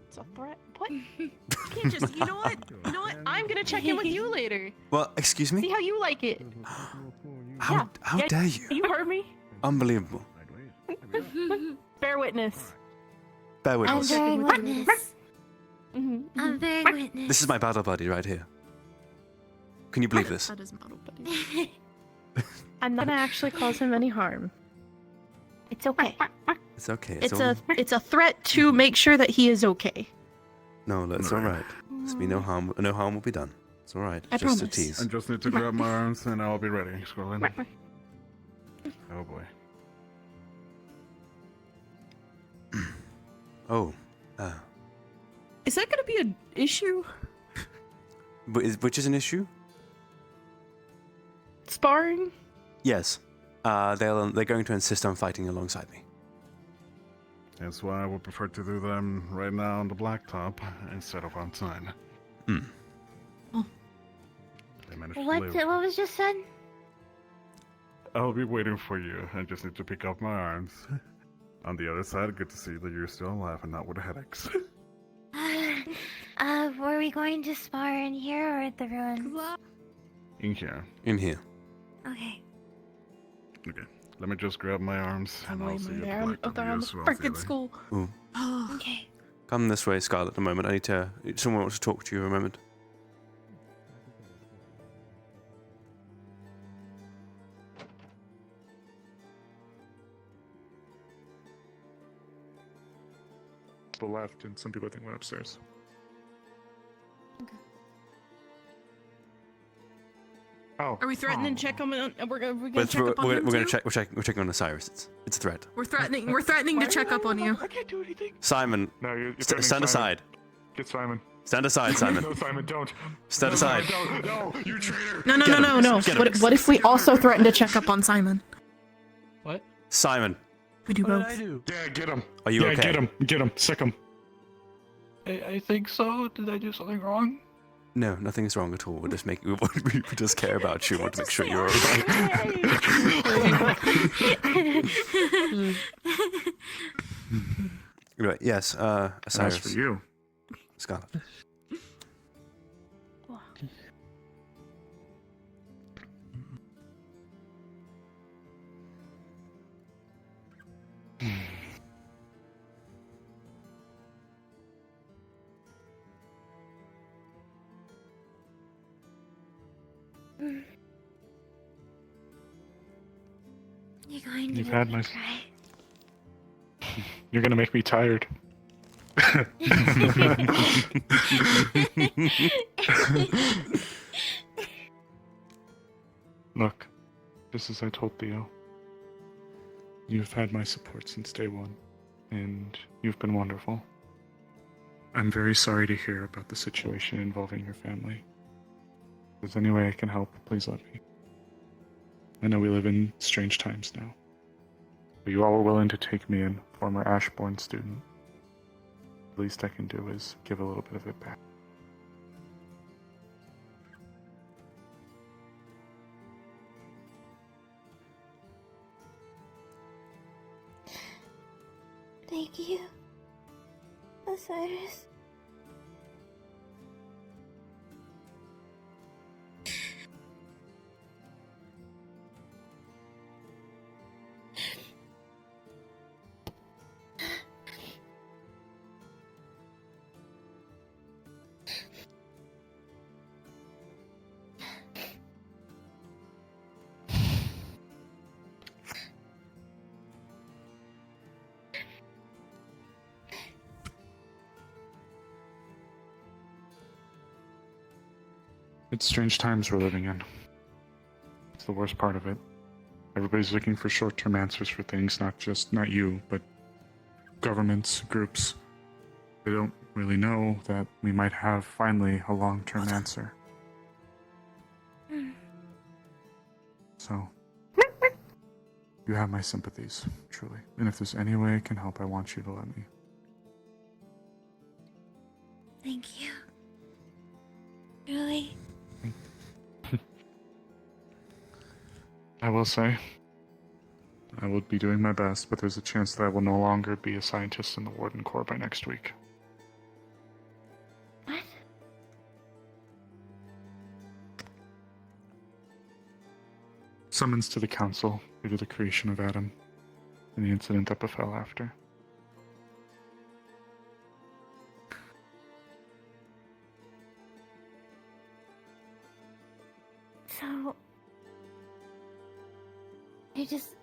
It's a threat? What? You can't just, you know what? You know what? I'm gonna check in with you later. Well, excuse me? See how you like it. How dare you? You heard me. Unbelievable. Bear witness. Bear witness. I'm bearing witness. I'm bearing witness. This is my battle buddy right here. Can you believe this? That is model buddy. I'm not gonna actually cause him any harm. It's okay. It's okay. It's a threat to make sure that he is okay. No, that's all right. There's be no harm. No harm will be done. It's all right. I Just promise. a tease. I just need to grab my arms and I'll be ready, Scarlet. Oh boy. Oh. Is that gonna be an issue? Which is an issue? Sparring? Yes. They're going to insist on fighting alongside me. That's why I would prefer to do them right now on the blacktop instead of outside. Oh. They managed to What live. was just said? I'll be waiting for you. I just need to pick up my arms. On the other side, good to see that you're still alive and not with headaches. Were we going to spar in here or at the ruins? In here. In here. Okay. Okay. Let me just grab my arms and I'll see you They're on, at they're on the as well, frickin' Theodore. school. Ooh. Okay. Come this way, Scarlet, a moment. I need to... Someone wants to talk to you a moment. To the left, and some people think went upstairs. Oh. Are we threatening to check on? We're gonna We're check up on him gonna too? we're checking on Osiris. It's a threat. We're threatening to check up on you. I can't do anything. Simon, No, you're stand Simon. aside. Get Simon. Stand aside, Simon. No, Simon, don't. Stand No, aside. Simon, don't. No, you traitor. No. Get him. What if we also threaten to check up on Simon? What? Simon, We do both. Yeah, get him. are you yeah, okay? Get him. Sick him. I think so. Did I do something wrong? No, nothing is wrong at all. We're just making. We just care about you. We want to make sure you're okay. Right. Yes. Osiris. As for you, Scarlet. You going to You've make had me my. cry? You're gonna make me tired. Look, just as I told Theo, you've had my support since day one, and you've been wonderful. I'm very sorry to hear about the situation involving your family. If there's any way I can help, please let me. I know we live in strange times now, but you all were willing to take me in, former Ashbourne student. The least I can do is give a little bit of it back. Thank you, Osiris. It's strange times we're living in. It's the worst part of it. Everybody's looking for short-term answers for things, not you, but governments, groups. They don't really know that we might have finally a long-term answer. So, you have my sympathies, truly. And if there's any way I can help, I want you to let me. Thank you. Really? I will say, I will be doing my best, but there's a chance that I will no longer be a scientist in the Warden Corps by next week. What? Summons to the council due to the creation of Adam and the incident that befell after. So... you just...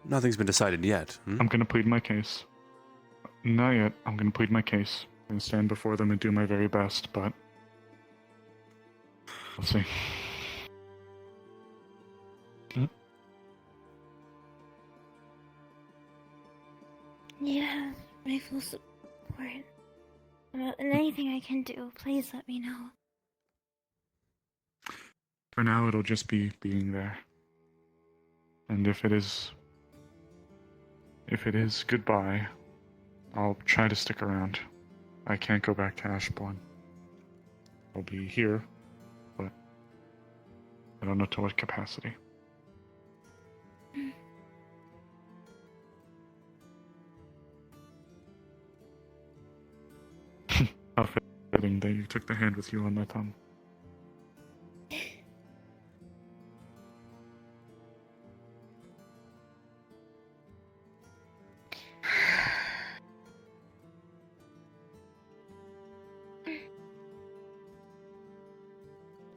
Nothing's been decided yet. I'm gonna plead my case. Not yet. I'm gonna plead my case. I'm gonna stand before them and do my very best, but... we'll see. You have my full support. And anything I can do, please let me know. For now, it'll just be being there. And if it is goodbye, I'll try to stick around. I can't go back to Ashbourne. I'll be here, but I don't know to what capacity. How fitting that you took the hand with you on my thumb.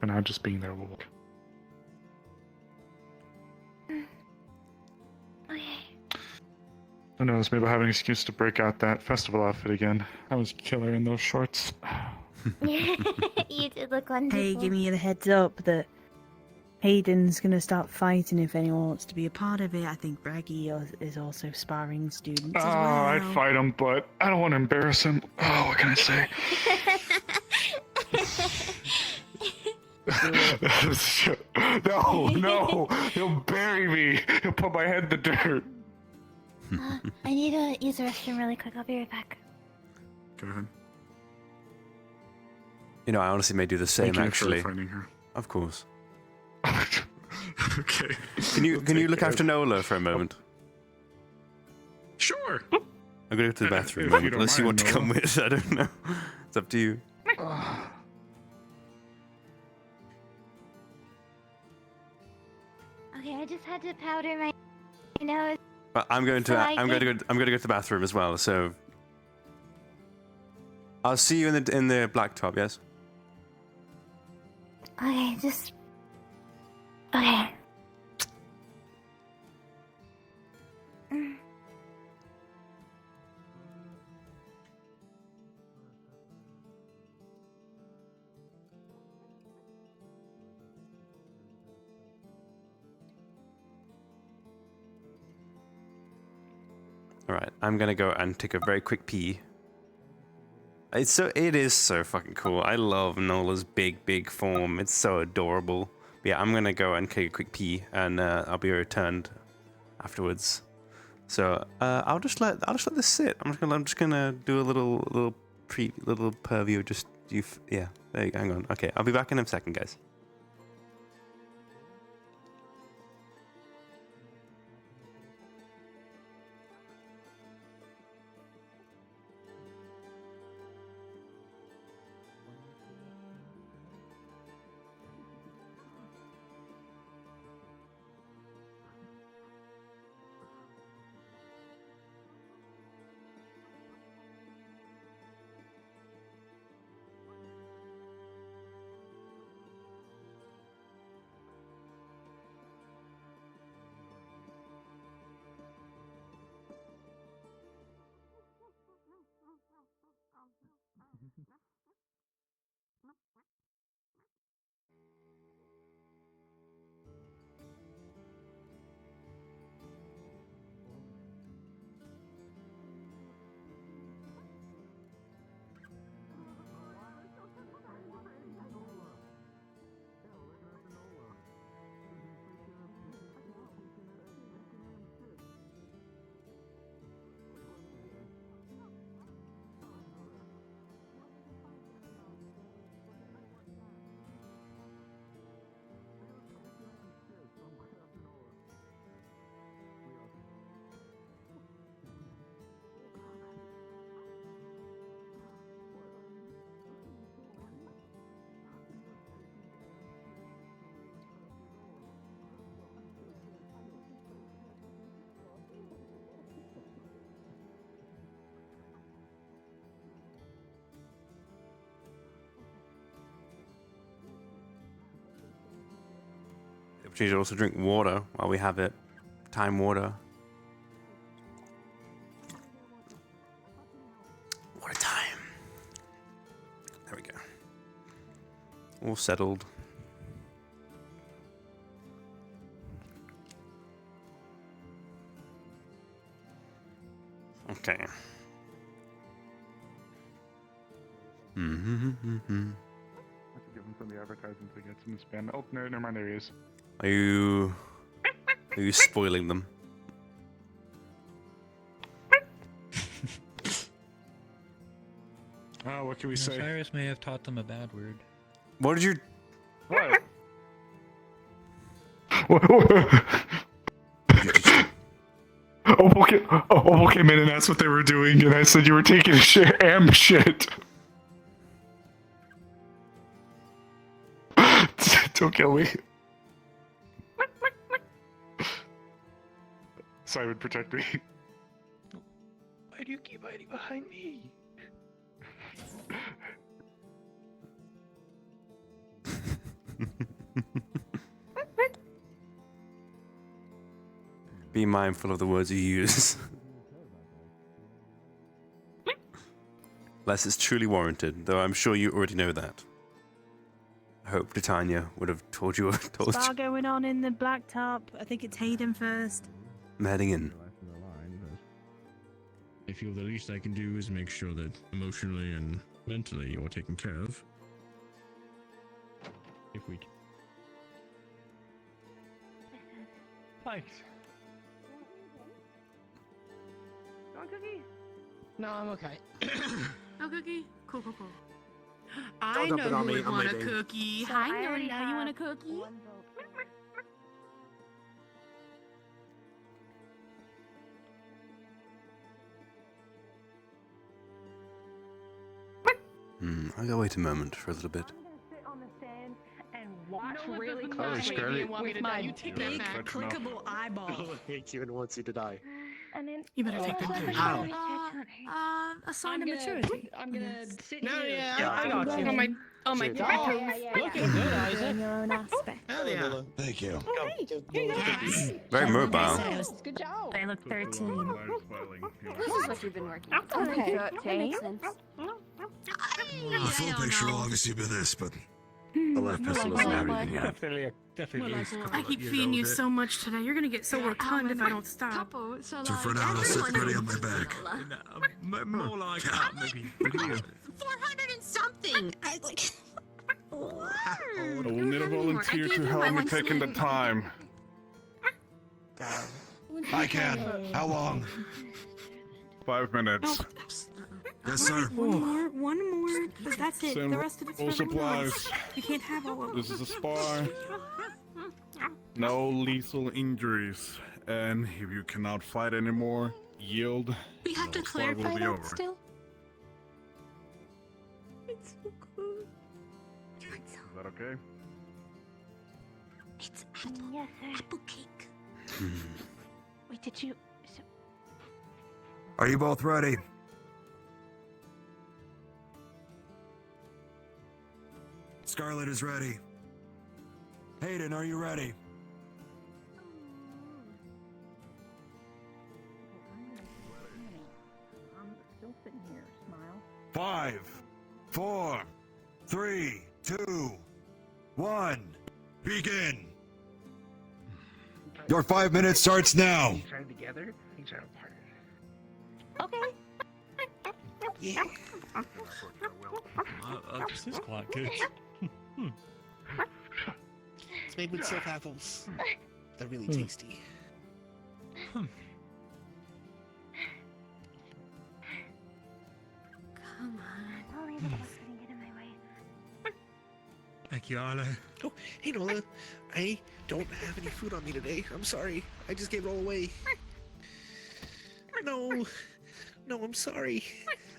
And now just being there will work. Who knows, maybe I'll have an excuse to break out that festival outfit again. I was killer in those shorts. You did look wonderful. Hey, give me the heads up that Hayden's gonna start fighting if anyone wants to be a part of it. I think Braggy is also sparring students as well. I'd fight him, but I don't want to embarrass him. Oh, what can I say? No, he'll bury me. He'll put my head in the dirt. I need to use the restroom really quick. I'll be right back. Go ahead. You know, I honestly may do the same. Thank you actually. for finding her. Of course. Okay. Can you look after Nola for a moment? Sure. I'm gonna go to the bathroom If a moment, you don't unless you want mind, to come Nola. with. I don't know. It's up to you. Okay, I just had to powder my nose. But I'm going to. So I I'm going to could- go. I'm going to go to the bathroom as well. So I'll see you in the blacktop. Yes. Okay, just. Okay. All right. I'm gonna go and take a very quick pee. It is so fucking cool. I love Nola's big form. It's so adorable. But yeah, I'm gonna go and take a quick pee, and I'll be returned afterwards. So I'll just let this sit. I'm just gonna do a little preview. Just yeah. There you go. Hang on. Okay, I'll be back in a second, guys. We should also drink water while we have it. Time water. Water time. There we go. All settled. Okay. I have to give him some of the advertisements he gets in the spam. Oh, no, never mind, there he is. Are you spoiling them? Oh, what can we say? Cyrus may have taught them a bad word. What did you? What? Opal came in and asked what they were doing, and I said you were taking a shit. Don't kill me. Simon, protect me. Why do you keep hiding behind me? Be mindful of the words you use. Unless it's truly warranted, though I'm sure you already know that. I hope Titania would have told you. Spar going on in the blacktop. I think it's Hayden first. I'm heading in. I feel the least I can do is make sure that emotionally and mentally you're taken care of. If we can. Thanks. Want Cookie? No, I'm okay. No Cookie? Cool, cool, cool. Don't dump it on me, would I'm want a leaving. cookie. So Hi, I already Noria. You want a have cookie? one vote. I'll go wait a moment for a little bit. Sit on the stand and watch really Oh, closely Scarlet. with my big clickable eyeball. Hates you and wants you to die. And then You better take that. How? A sign of maturity. I'm gonna sit No, here. yeah, I got you. On my Shit. Looking good, Isaac. in your own aspect. Hell yeah. Thank you. Very mobile. Good job. They look 13. This is what you've been working on. Okay, That makes sense. The full picture will obviously be this, but the left pistol doesn't have anything yet. Definitely. I keep feeding you so much today. You're gonna get so rotund if I don't stop. So for now, I'll sit pretty on my back. More like that, maybe. 400 and something. I like. I will need a volunteer to help me taking the time. I can. How long? 5 minutes. Yes, sir. One more, but that's it. Send The rest of it's all for everyone else. supplies. You can't have all of them. This is a spar. No lethal injuries. And if you cannot fight anymore, yield. We have to the spar will clarify be that over. still. It's so cool. Is that okay? It's apple, Yes, sir. apple cake. Wait, did you? So, Are you both ready? Scarlet is ready. Hayden, are you ready? I'm still sitting here. Smile. 5, 4, 3, 2, 1. Begin. Your 5 minutes starts now. Trying together, things are apart. okay. Yeah. This is quite good. It's made with silk apples. They're really tasty. Come on. Sorry, the boss couldn't get in my way. Thank you, Arlo. Oh, hey Nola. I don't have any food on me today. I'm sorry. I just gave it all away. No. No, I'm sorry.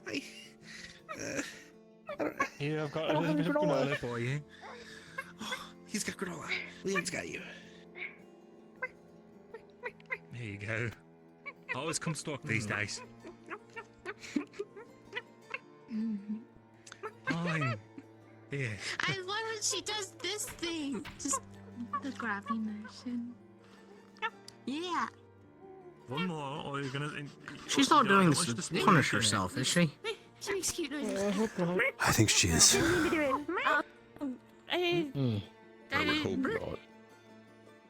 I don't... Yeah, I've got I don't a have bit of any granola. granola for you. Oh, he's got granola. Leon's got you. There you go. Always come stock these days. Fine. Yeah. I love when she does this thing. Just the gravity motion. Yeah. One more, or you're gonna. She's not doing this to punish herself, is she? She makes cute noises. I think she is.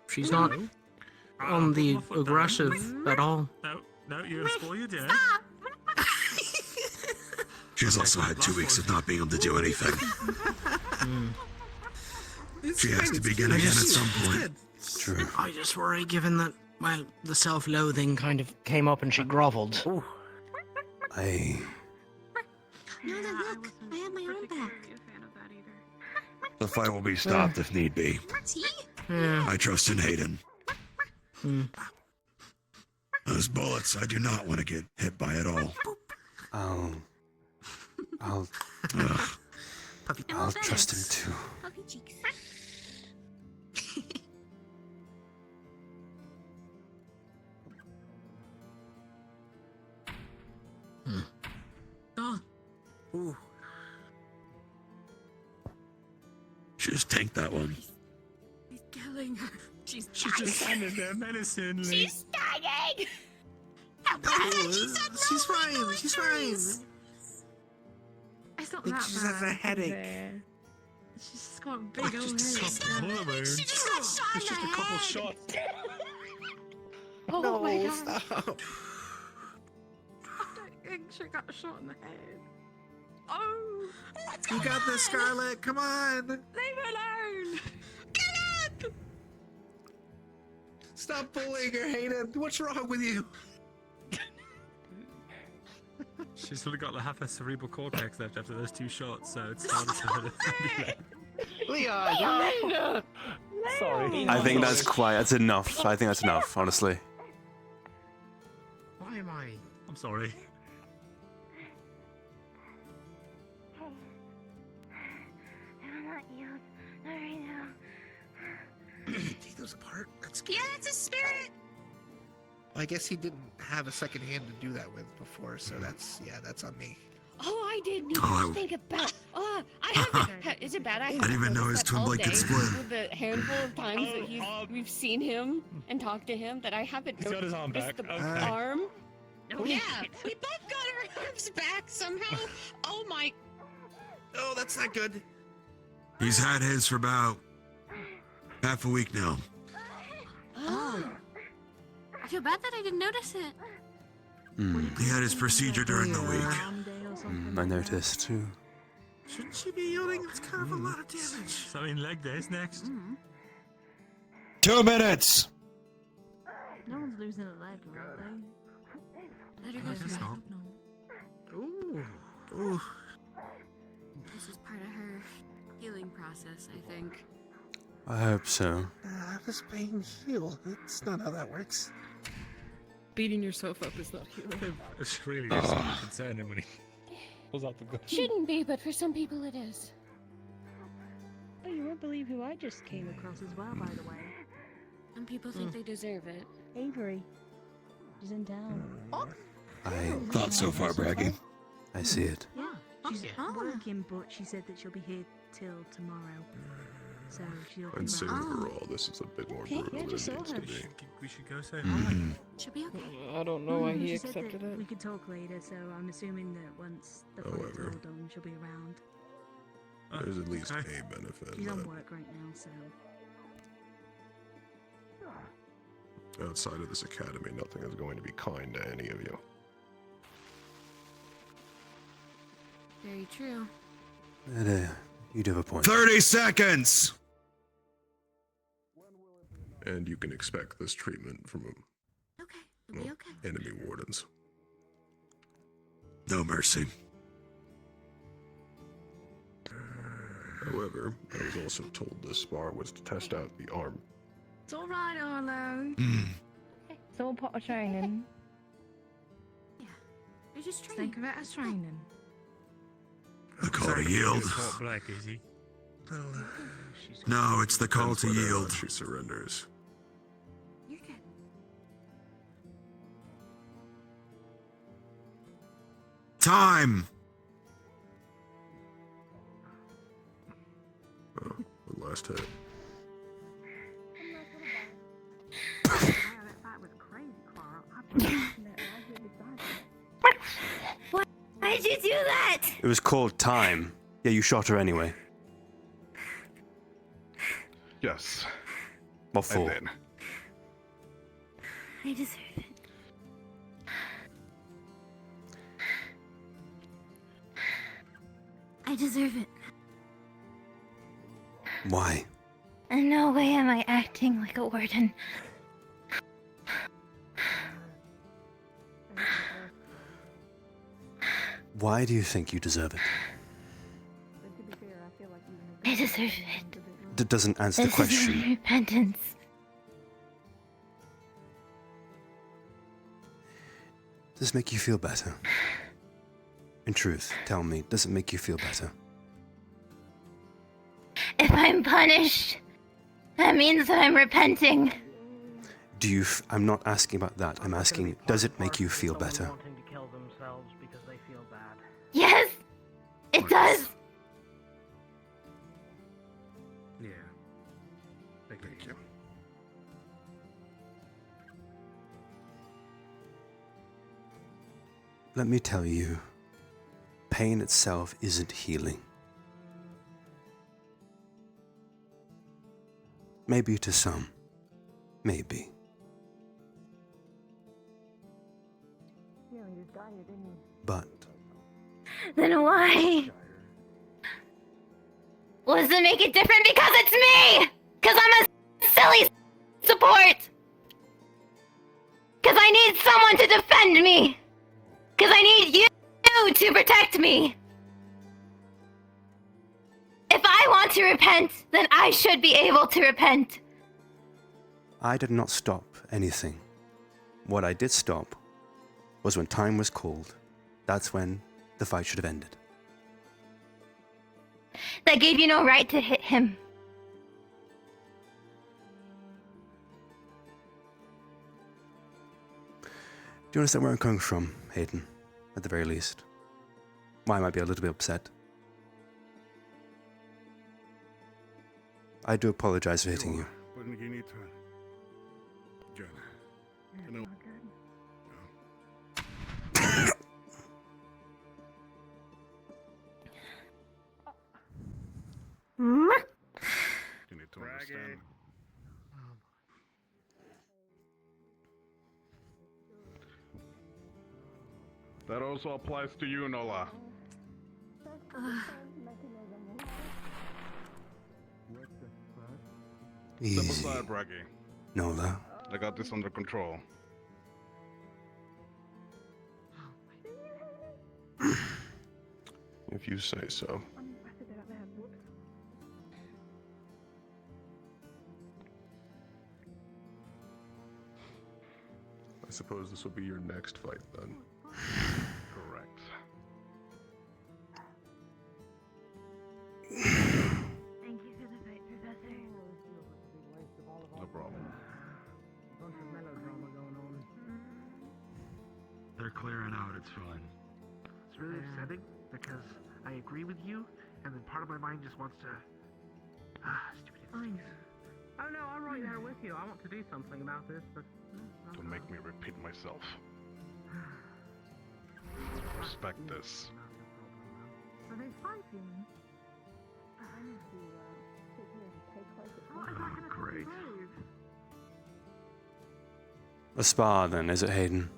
She's not on the aggressive at all. No, you're gonna spoil your dinner. She's also had 2 weeks of not being able to do anything. She has to begin again at some point. True. I just worry, given that, well, the self-loathing kind of came up and she groveled. I. No, look. I have my own back. The fight will be stopped if need be. See? I trust in Hayden. Those bullets I do not want to get hit by at all. I'll trust him too. Puppy cheeks. Ooh. Just take that one. He's killing her. She's just standing there menacingly. She's dying. She's fine. She's fine. It's not I think that she just bad. has a headache. She's just got a big old Just a headache. couple hormones. She just got shot in It's just the a couple head. shots. Oh No, my god. stop. I don't think she got shot in the head. Oh! You got this, Scarlet. Come on. Leave her alone! Stop bullying her, Hayden. What's wrong with you? She's only got like half her cerebral cortex left after those 2 shots, so it's hard to Leon! Sorry. I think that's enough. I think that's enough, honestly. Why am I? I'm sorry. I'm not healed. Not right now. Take those apart. That's Yeah, that's a spirit. I guess he didn't have a second hand to do that with before, so that's on me. Oh, I didn't Oh, even think about. Oh, I haven't. Is it bad? I didn't even know his twin blade could split. With the handful of times that we've seen him and talked to him, that I haven't. He's got his arm noticed back. The Okay. arm. Oh yeah, we both got our arms back somehow. Oh my. Oh, that's not good. He's had his for about half a week now. Oh. I feel bad that I didn't notice it. He had his procedure during the week. I noticed too. Shouldn't she be yielding? It's kind of a lot of damage. So in leg days next. 2 minutes! No one's losing a leg, are they? Let her go guess through not. it. Ooh. Ooh. This is part of her healing process, I think. I hope so. This pain heal. That's not how that works. Beating yourself up is not healing. It's really just concerning when he pulls out the gun. Shouldn't be, but for some people it is. Oh, you won't believe who I just came across as well, by the way. Some people think they deserve it. Avery. She's in town. I Thought so far, bragging. I see it. Yeah, she's working, but she said that she'll be here till tomorrow. So she'll be I'd say around. overall, this is a bit more Okay, brutal yeah, than just it saw needs her. to be. We should go say She'll be okay. I don't know why he She said accepted that it. we could talk later, so I'm assuming that once the fight's However. all done, she'll be around. There's at least a benefit She's in on that. work right now, so. Outside of this academy, nothing is going to be kind to any of you. Very true. You do have a point. 30 seconds! And you can expect this treatment from It'll be okay. enemy wardens. No mercy. However, I was also told this spar was to test out the arm. It's alright, Arlo. It's all part of training. You're just training. Think of it as training. The call to yield. Black, is he? No, it's the call to Depends whether or yield. not she surrenders. You're good. Time! Oh, the last hit. Why did you do that? It was called time. Yeah, you shot her anyway. Yes. What for? I did. I deserve it. I deserve it. Why? In no way am I acting like a warden. Why do you think you deserve it? I deserve it. That doesn't answer the This is my question. repentance. Does this make you feel better? In truth, tell me, does it make you feel better? If I'm punished, that means that I'm repenting. I'm not asking about that. I'm asking, does it make you feel better? Wanting to kill themselves. because they feel bad. Yes! It does! Yeah. Thank you. Let me tell you, pain itself isn't healing. Maybe to some. Maybe. But Then why? What does it make it different because it's me? Because I'm a silly support? Because I need someone to defend me? Because I need you to protect me? If I want to repent, then I should be able to repent. I did not stop anything. What I did stop was when time was called. That's when the fight should have ended. That gave you no right to hit him. Do you understand where I'm coming from, Hayden? At the very least. Why I might be a little bit upset. I do apologize for hitting you. But you need to... Jen. You know... You need to understand. That also applies to you, Nola. Step Easy. aside, Braggy. Nola. I got this under control. If you say so. I suppose this will be your next fight, then. Correct. Thank you for the fight, Professor. No problem. Bunch of melodrama going on. They're clearing out, it's fine. It's really upsetting because I agree with you, and then part of my mind just wants to. Stupid things. Oh no, I'm right there with you. I want to do something about this, but. Don't make me repeat myself. Respect this. Are they fighting? What is that gonna Great. prove? A spar then, is it, Hayden?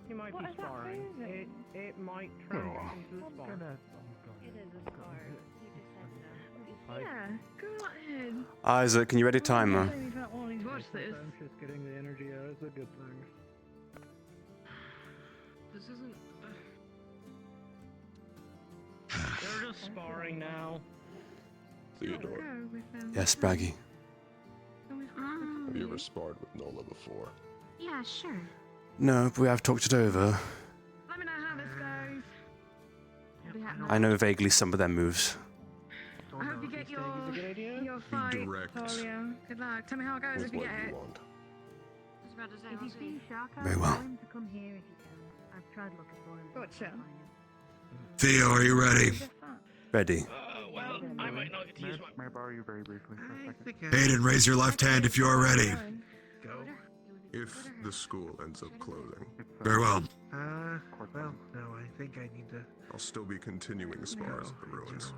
You might be sparring. It might transition to a spar. It is a scar. He just said no. Yeah, go ahead. Isaac, can you ready timer? Watch this. I'm just getting the energy out. It's a good thing. This isn't. They're just sparring now. Theodore, Yes, Braggy. have you ever sparred with Nola before? Yeah, sure. No, but we have talked it over. Let me know how this goes. I know vaguely some of their moves. I hope you get your Be fight, direct Talia. Good luck. Tell me how it goes with if you what get you it. want. If you see Shaka, Very well. tell him to come here if you can. I've tried looking for him. Gotcha. Theo, are you ready? Ready. Well, I might not get to use my. May I borrow you very briefly for a second? Hayden, raise your left hand if you are ready. Go. If the school ends up closing, Very well. Well, no, I think I need to. I'll still be continuing spars at the ruins.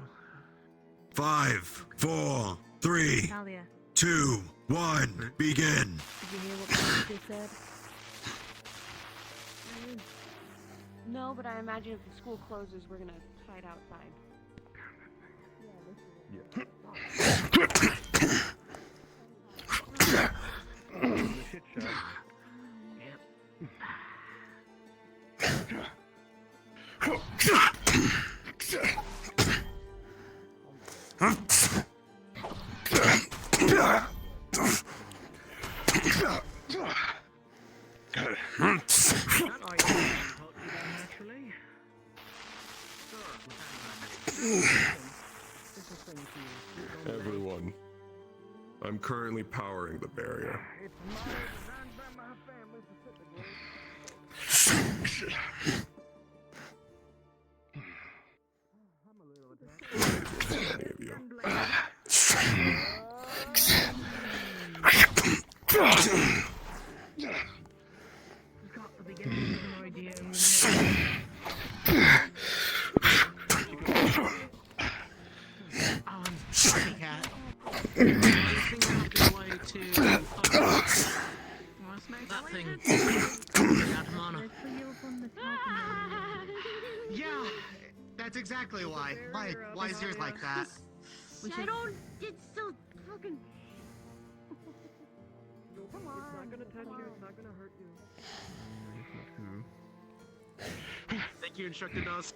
5, 4, 3, Talia, 2, 1, begin. did you hear what Professor just said? No, but I imagine if the school closes, we're gonna fight outside. The shit show. Everyone, I'm currently powering the barrier. That thing. Yeah, that's exactly why. Why is yours like that? I don't. It's so fucking. Come on. It's not gonna touch you. It's not gonna hurt you. Thank you, Instructor Dusk.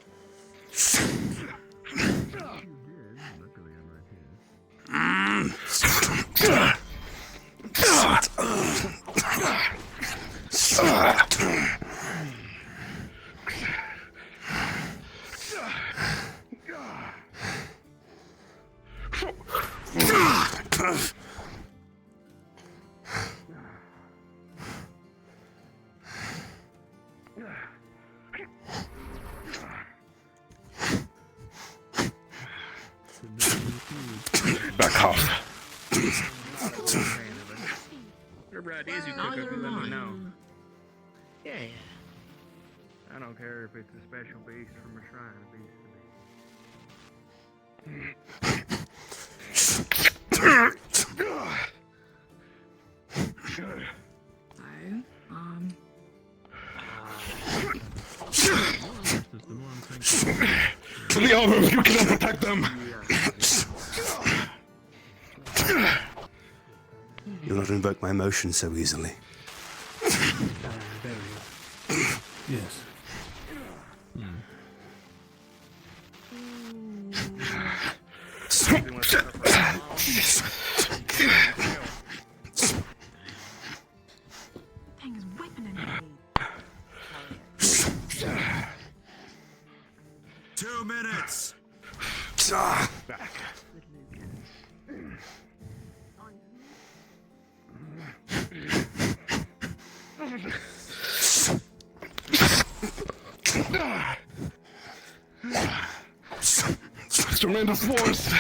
Back off. Whatever ideas you cook up, you let me know. Yeah. I don't care if it's a special beast from a shrine of beast To the others, you cannot protect them. You'll not invoke my emotions so easily. Yes. Thing is whipping in me. 2 minutes. Back. Tremendous force.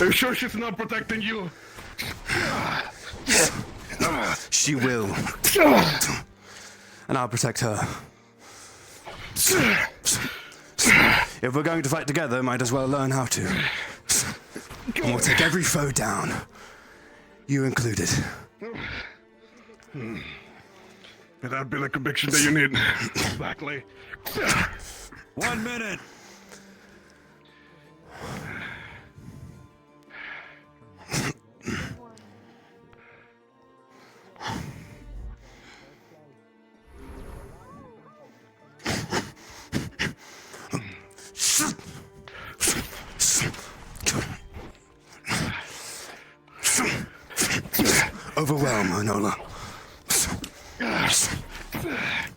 Are you sure she's not protecting you? She will. And I'll protect her. If we're going to fight together, might as well learn how to. And we'll take every foe down. You included. May that be the conviction that you need, Blackley. 1 minute. Overwhelm, Enola.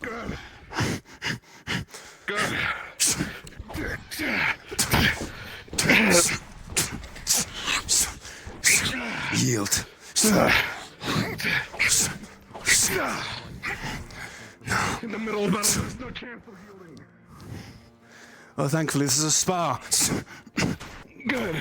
Good. Good. Yield. In the middle of battle, there's no chance of healing. Oh, thankfully, this is a spa. Good.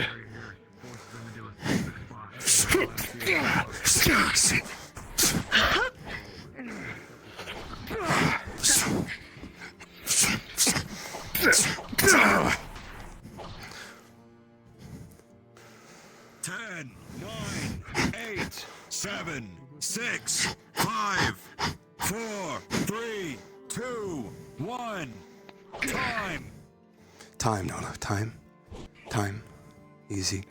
Ten, 9, 8, 7, 6, 5, 4, 3, 2, 1. Time. Time, Nola. Time. Time. Easy.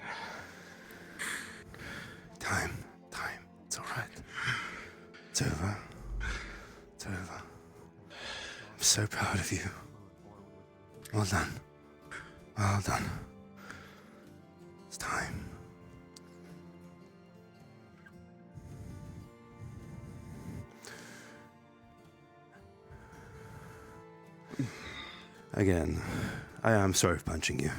Time. Time. It's alright. It's over. It's over. I'm so proud of you. Well done. Well done. It's time. Again, I am sorry for punching you.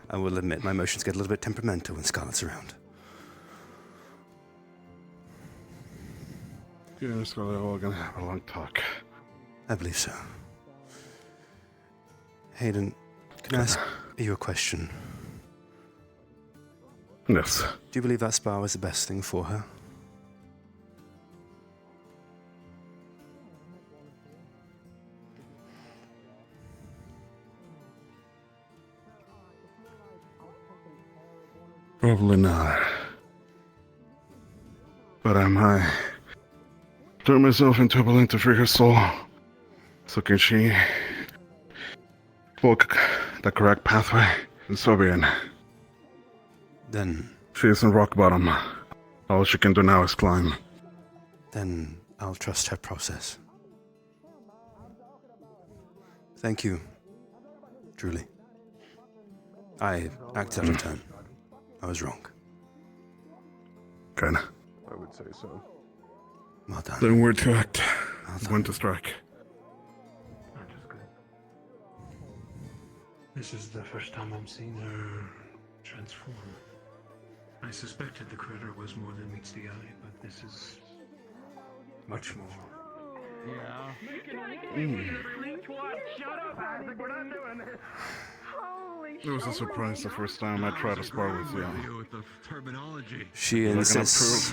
I will admit my emotions get a little bit temperamental when Scarlet's around. You and Scarlet are all gonna have a long talk. I believe so. Hayden, can I ask you a question? Yes. Do you believe that spa was the best thing for her? Probably not. But I might turn myself into a balloon to free her soul. So can she walk the correct pathway? And so be it. Then, She is in rock bottom. All she can do now is climb. then I'll trust her process. Thank you, truly. I acted out of turn. I was wrong. Kinda. I would say so. Well done. Then we're to act. When to strike. This is the first time I'm seeing her transform. I suspected the critter was more than meets the eye, but this is much more. Yeah. Shut up, Isaac. We're not doing this. It was a surprise the first time I tried to spar with you. With the terminology. She insists.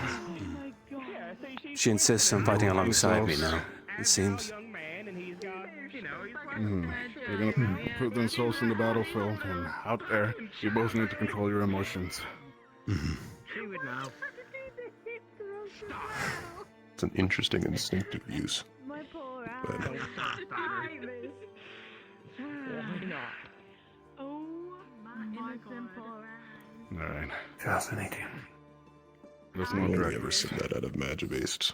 She insists on fighting alongside me now, it seems. They're gonna put themselves in the battlefield, and out there, you both need to control your emotions. She would know. It's an interesting instinctive use. But Alright. Fascinating. There's I've no only dragon. ever seen that out of Magibased.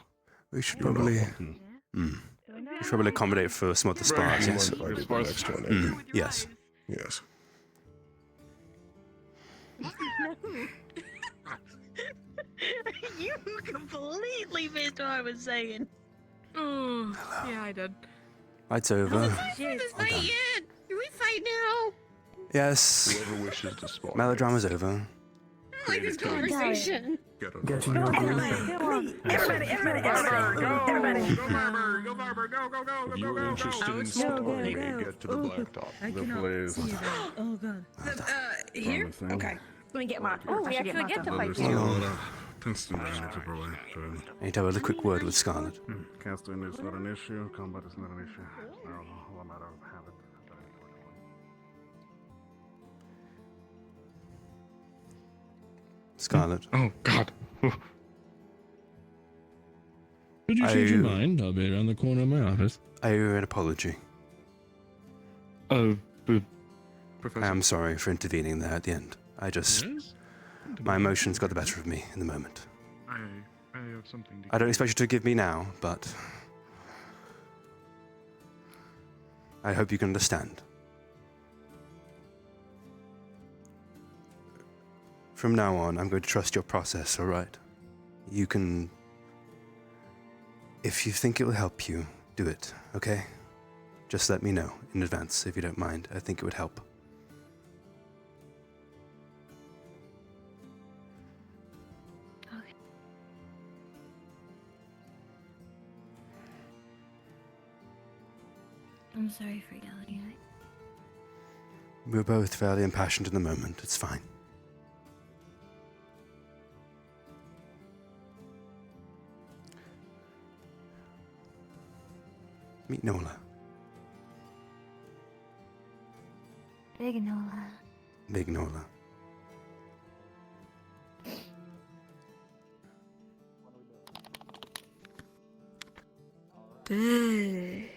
We should probably. We should probably accommodate for some of the spars, yes? If I did the next one, Yes. Yes. You completely missed what I was saying. Oh, yeah, I did. Fight's over. Shit. Not yet. Can we fight now? Yes. Whoever wishes to spawn. Melodrama's over. I like this conversation. Get to know Everybody, If you were interested in sparring me, get to the blacktop. Please. Oh god. Here? Promising. Okay. Let me get my. Oh, we I should actually get to Well, fight there's you. a lot of testing I need to provide. I need to have a quick word with Scarlet. Casting is not an issue, combat is not an issue. It's all a matter of habit. Scarlet. Oh, God. Could you change your mind? I'll be around the corner of my office. I owe you an apology. Oh, I am sorry for intervening there at the end. I just. My emotions got the better of me in the moment. I have something to I don't expect you to give me now, but. I hope you can understand. From now on, I'm going to trust your process, alright? You can. If you think it will help you, do it, okay? Just let me know in advance if you don't mind. I think it would help. I'm sorry for yelling. We're both fairly impassioned in the moment. It's fine. Meet Nola. Big Nola. Big Nola. Big.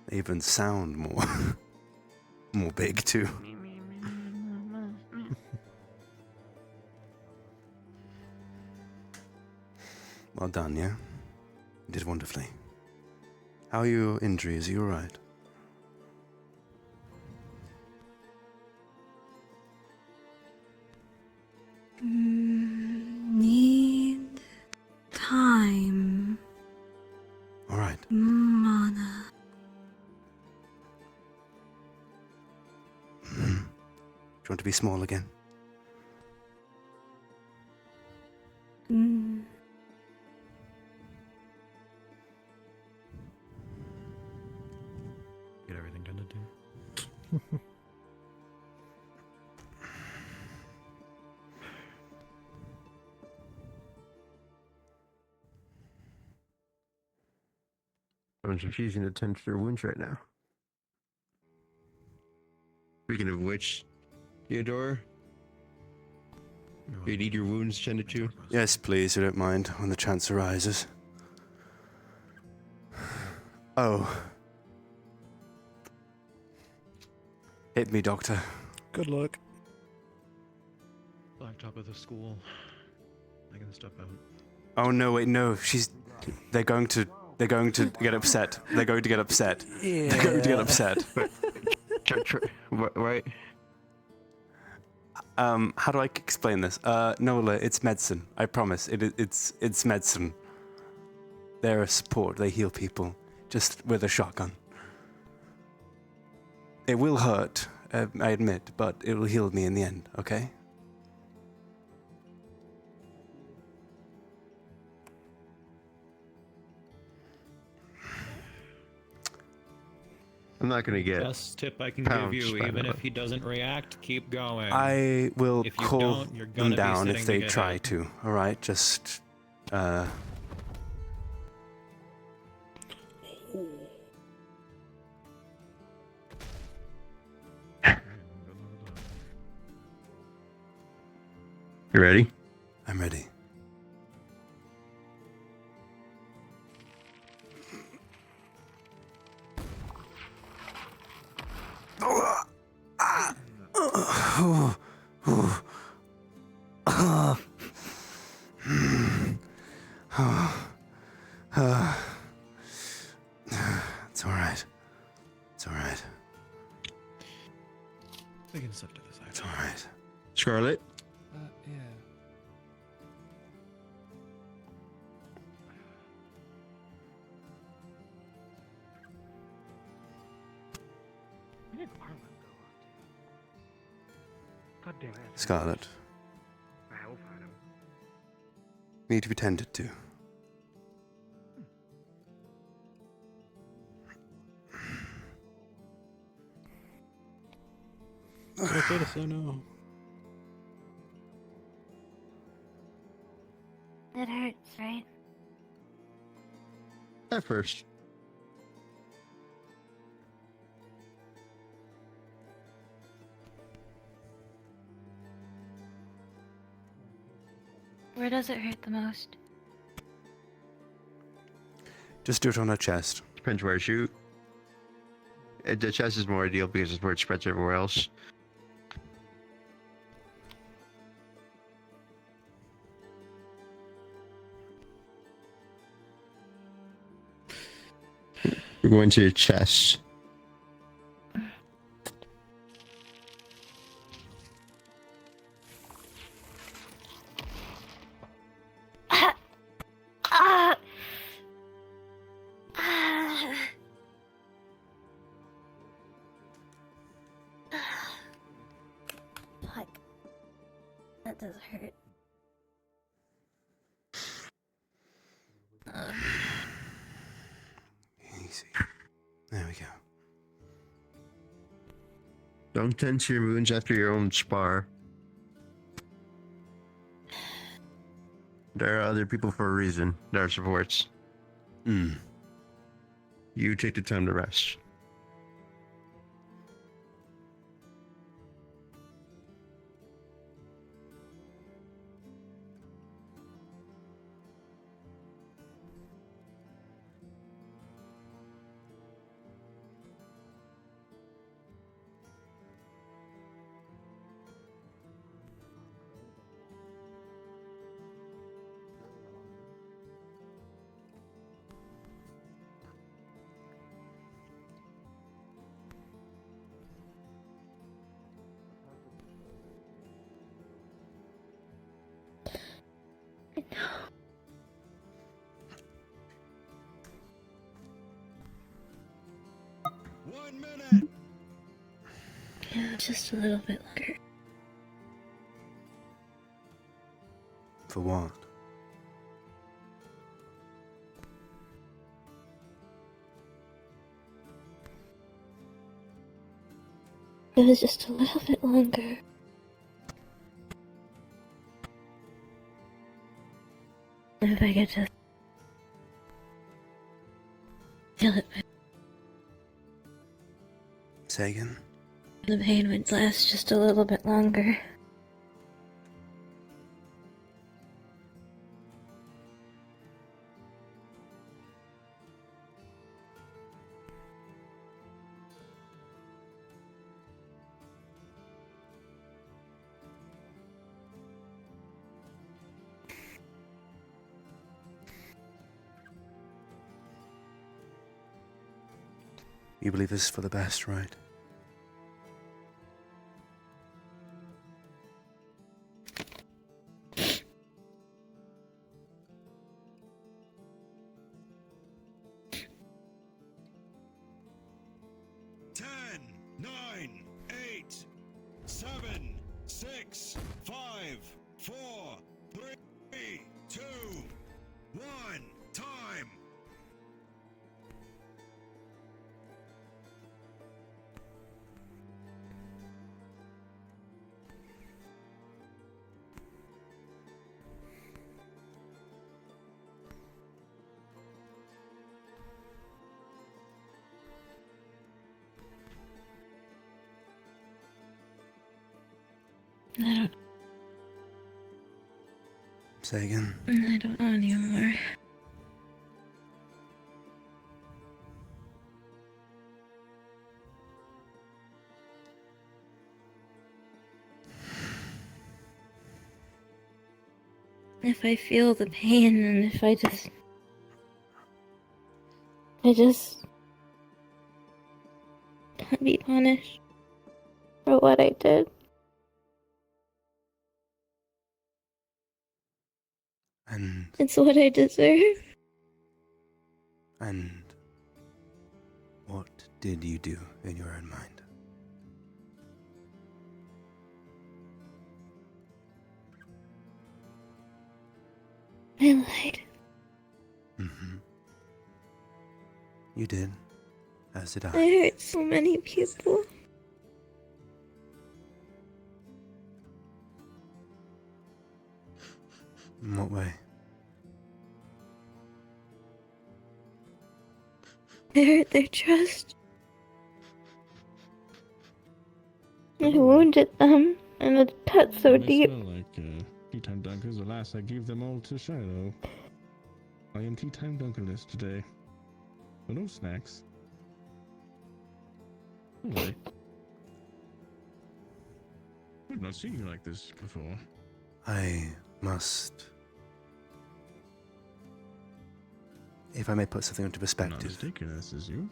They even sound more more big too. Well done, yeah? You did wonderfully. How are your injuries? Are you alright? Need time. Alright. Mana. Do you want to be small again? Get everything done to do. I'm refusing to tend to your wounds right now. Speaking of which, Theodore, you need your wounds tended to? Yes, please, if you don't mind, when the chance arises. Oh. Hit me, Doctor. Good luck. Blacktop of the school. I can step out. Oh no, wait, no. They're going to get upset. They're going to get upset. Yeah. They're going to get upset. Right. How do I explain this? Nola, it's medicine. I promise. It's medicine. They're a support. They heal people. Just with a shotgun. It will hurt, I admit, but it will heal me in the end, okay? I'm not gonna get. Best tip I can give you, even if he doesn't react, keep going. I will If you call don't, you're them gonna be down if sitting they to get try hit. to, alright? Just, You ready? I'm ready. It's alright. It's alright. We can step to the side. It's alright. Scarlet? Yeah. Where did Marlon go? God damn it. Scarlet, I will find him. need to be tended to. No. It hurts, right? At first. Where does it hurt the most? Just do it on her chest. Depends where I shoot. The chest is more ideal because it's where it spreads everywhere else. We're going to your chest. Fuck. That does hurt. Easy. There we go. Don't tend to your wounds after your own spar. There are other people for a reason. There are supports. You take the time to rest. Yeah, just a little bit longer. For what? It was just a little bit longer. If I could just feel it Sagan? The pain would last just a little bit longer. You believe this is for the best, right? Nine, 8, 7, 6, 5, 4, 3, 2, 1, time! I don't. Sagan? I don't know anymore. If I feel the pain and if I just can't be punished for what I did. And It's what I deserve. And what did you do in your own mind? I lied. Mm-hmm. You did, as did I. I hurt so many people. In what way? I hurt their trust. I wounded them, and it cut so They deep. smell like tea time dunkers. Alas, I gave them all to Shiloh. I am tea time dunkerless today. So no snacks. Really? I've not seen you like this before. I must... If I may put something into Not perspective. mistaken, this is you.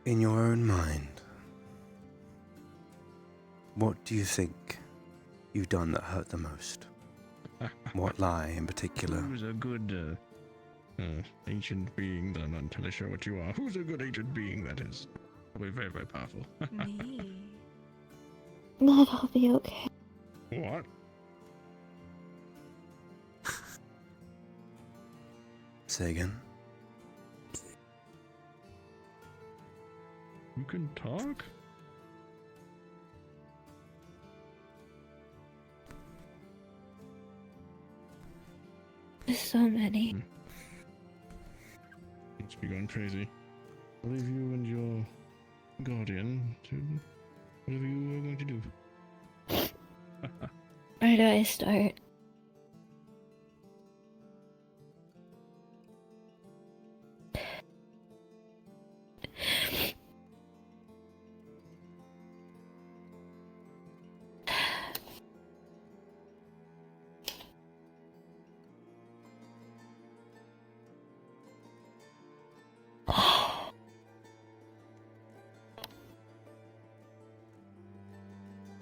In your own mind, what do you think you've done that hurt the most? What lie in particular? Who's a good ancient being that I'm not entirely sure what you are? Who's a good ancient being that is probably very, very powerful? Me. That'll be okay. What? Say again? You can talk? There's so many. Must be going crazy. I'll leave you and your guardian to whatever you are going to do. Where do I start?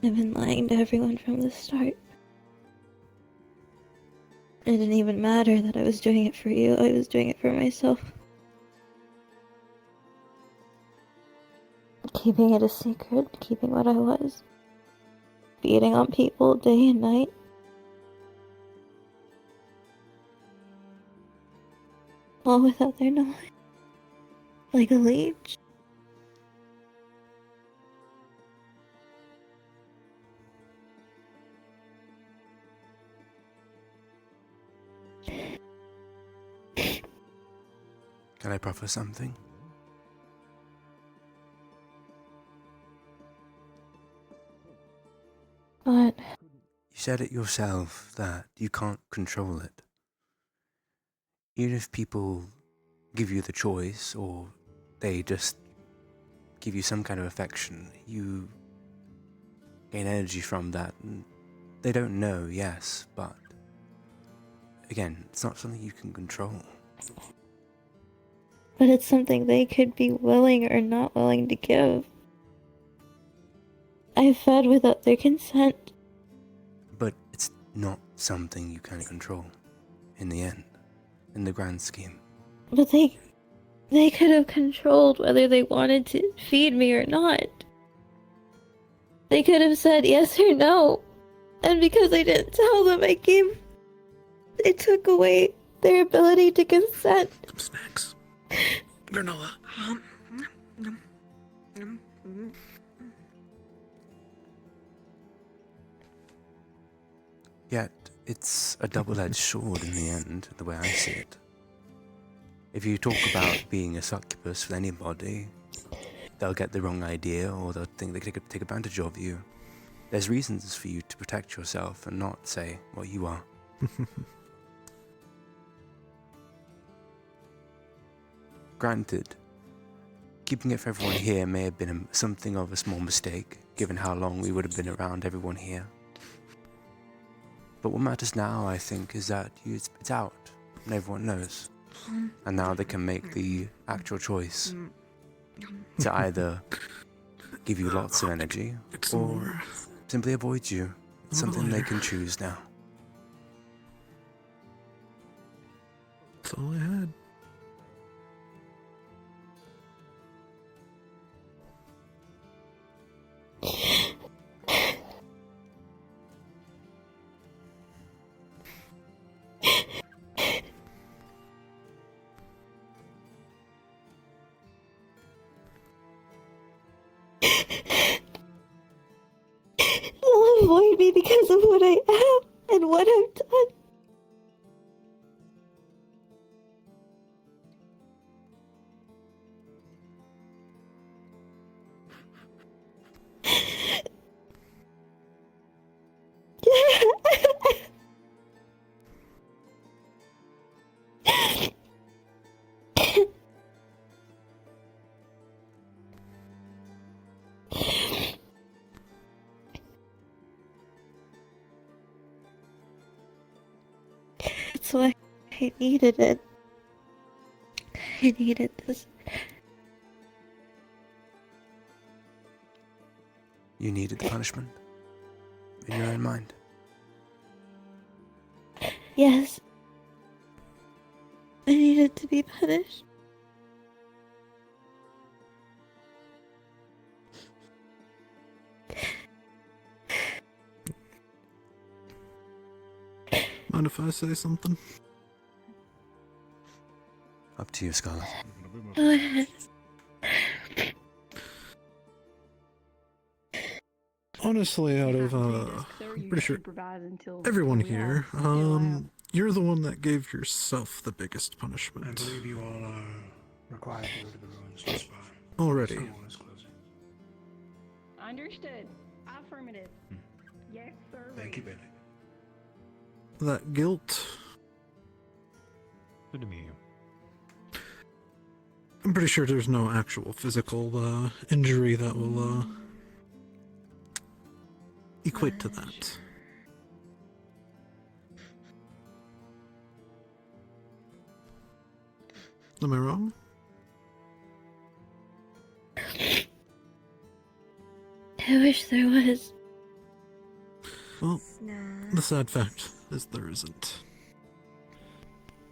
I've been lying to everyone from the start. It didn't even matter that I was doing it for you, I was doing it for myself. Keeping it a secret, keeping what I was. Beating on people day and night. All without their knowledge. Like a leech. Can I proffer something? What? You said it yourself that you can't control it. Even if people give you the choice, or they just give you some kind of affection, you gain energy from that. And they don't know, yes, but again, it's not something you can control. But it's something they could be willing or not willing to give. I fed without their consent. But it's not something you can control in the end, in the grand scheme. But they could have controlled whether they wanted to feed me or not. They could have said yes or no. And because I didn't tell them, they took away their ability to consent. Some snacks. Granola. Yet, it's a double-edged sword in the end, the way I see it. If you talk about being a succubus with anybody, they'll get the wrong idea, or they'll think they could take advantage of you. There's reasons for you to protect yourself and not say what you are. Granted, keeping it for everyone here may have been something of a small mistake, given how long we would have been around everyone here. But what matters now, I think, is that it's out, and everyone knows. And now they can make the actual choice to either give you lots of energy, or simply avoid you. It's something they can choose now. That's all I had. They'll avoid me because of what I am and what I've done. That's why I needed it. I needed this. You needed the punishment in your own mind. Yes. I needed to be punished. Mind if I say something? Up to you, Scarlet. Go ahead. Honestly, out of, I'm pretty sure everyone here, you're the one that gave yourself the biggest I punishment. believe you all are required to go to the ruins to spy. Already. Someone is closing. Understood. Affirmative. Yes, sir. Thank you, Bailey. That guilt, Good to meet you. I'm pretty sure there's no actual physical, injury that will, equate to that. Am I wrong? I wish there was. Well, the sad fact is there isn't.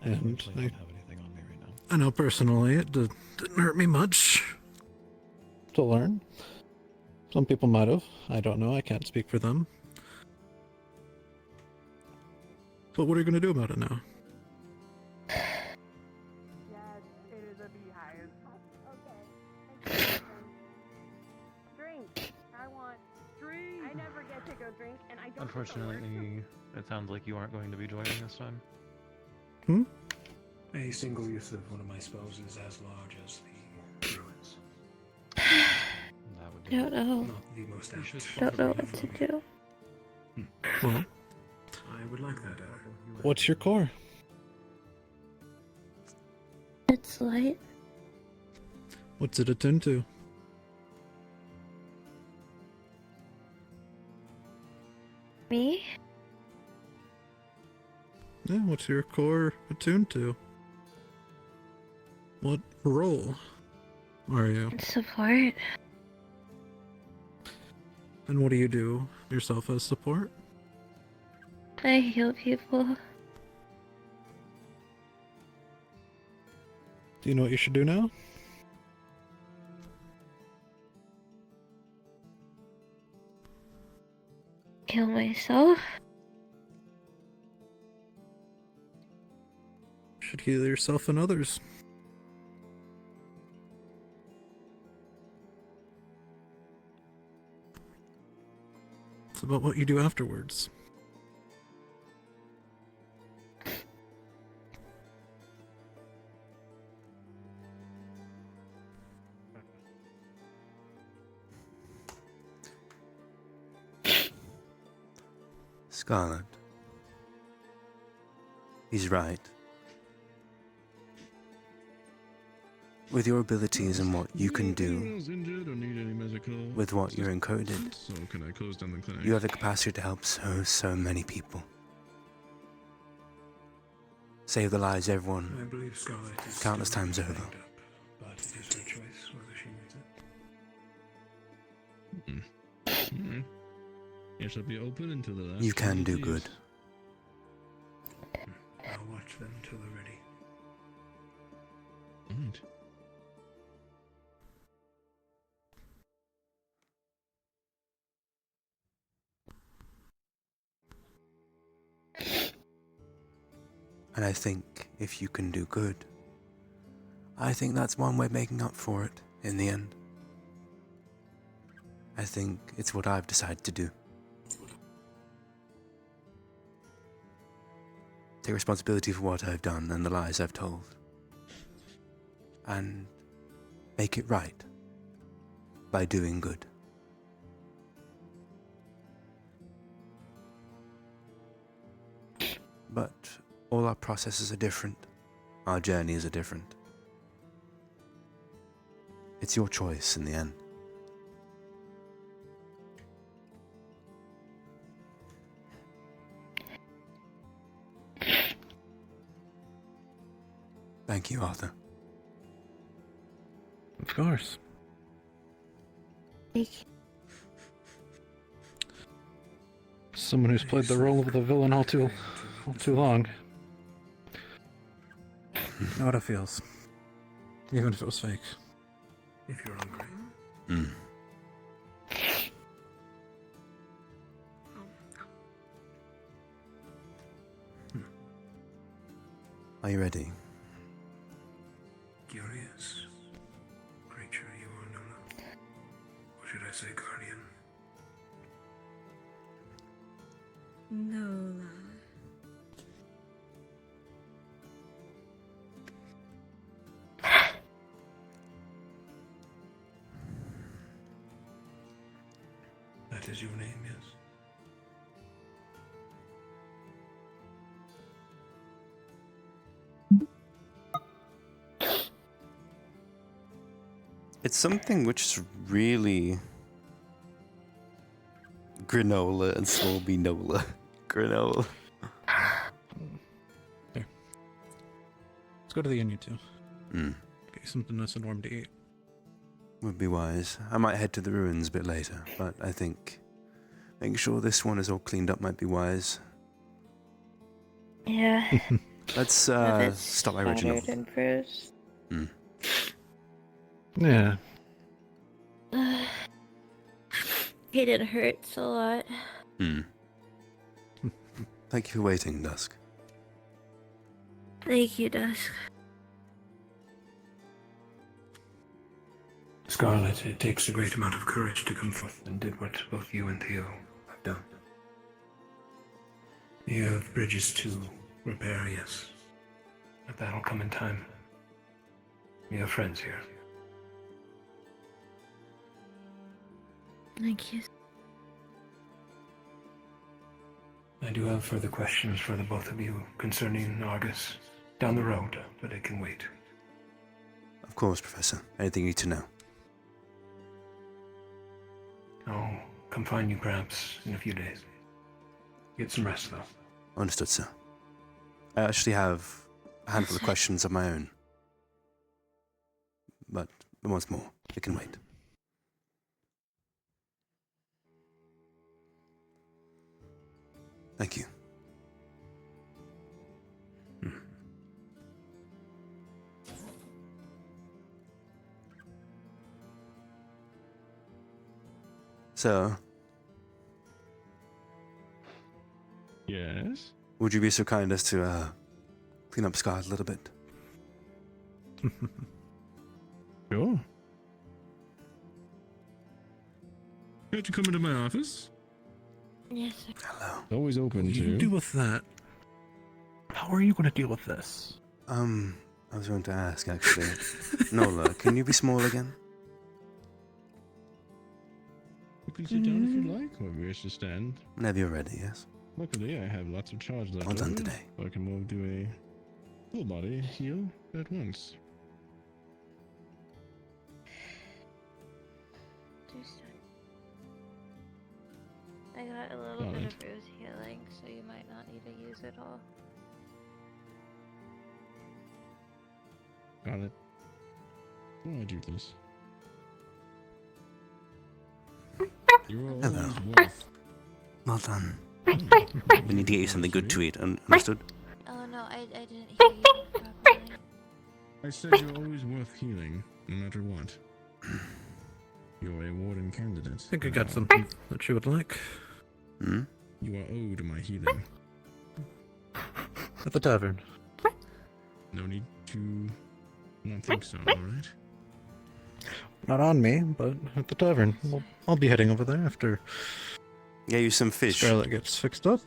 And I know personally it didn't hurt me much to learn. Some people might have. I don't know. I can't speak for them. But what are you going to do about it now? It is a beehive. Okay. Drink. I want drink. I never get to go drink, and I don't. Unfortunately, it sounds like you aren't going to be joining this time. Hmm? A single use of one of my spells is as large as the druids. I don't know. Not the most apt. Don't know what to do. Well, I would like that. what's your core? It's light. What's it attuned to? Me? Yeah, what's your core attuned to? What role are you? Support. And what do you do yourself as support? I heal people. Do you know what you should do now? Heal myself. You should heal yourself and others. It's about what you do afterwards. Scarlet. He's right. With your abilities and what you can do, with what you're encoded, So can I close down the clinic? you have the capacity to help so many people. Save the lives of I everyone believe Scarlet is countless still times over. lined up, but it is her choice whether she needs it. Alright. I shall be open until the last. You can do leaves. good. I'll watch them till they're ready. Alright. And I think if you can do good, I think that's one way of making up for it in the end. I think it's what I've decided to do. Take responsibility for what I've done and the lies I've told. And make it right by doing good. But all our processes are different. Our journeys are different. It's your choice in the end. Thank you, Arthur. Of course. Someone who's played the role of the villain all too long. You know what it feels. Even if it was fake. If you're hungry. Mm. Are you ready? Curious creature you are, Nola. Or should I say guardian? Nola. That is your name, yes? It's something which is really granola and small b nola. Granola. There. Let's go to the inn, you two. Hmm. Get you something nice and warm to eat. Would be wise. I might head to the ruins a bit later, but I think making sure this one is all cleaned up might be wise. Yeah. Let's stop my original. Shattered and bruised. Hmm. Yeah. It hurts a lot. Hmm. Thank you for waiting, Dusk. Thank you, Dusk. Scarlet, it takes a great amount of courage to come forth and did what both you and Theo have done. You have bridges to repair, yes. But that'll come in time. We have friends here. Thank you. I do have further questions for the both of you concerning Argus down the road, but it can wait. Of course, Professor. Anything you need to know? I'll come find you perhaps in a few days. Get some rest, though. Understood, sir. I actually have a handful of questions of my own. But once more, it can wait. Thank you. So, yes? Would you be so kind as to clean up Scott a little bit? Sure. Can't you come into my office? Yes, sir. Hello. Always open What do you to. do with that? How are you going to deal with this? I was going to ask, actually. Nola, can you be small again? You can sit down if you'd like, or we wish to stand. Whenever you're ready, yes. Luckily, I have lots of charge left Well done over, today. so I can move to a full body heal at once. I got a little bit of bruise healing, so you might not need to use it all. Got it. Why do this? You're always Hello. worth. Well done. We need to get you something good to eat, understood? Oh no, I didn't hear you properly. I said you're always worth healing, no matter what. You're a Warden Candidate. I think I got something that you would like. Hmm? You are owed my healing. At the tavern. No need to not think so, alright? Not on me, but at the tavern. Well, I'll be heading over there after Get you some fish. Scarlet gets fixed up.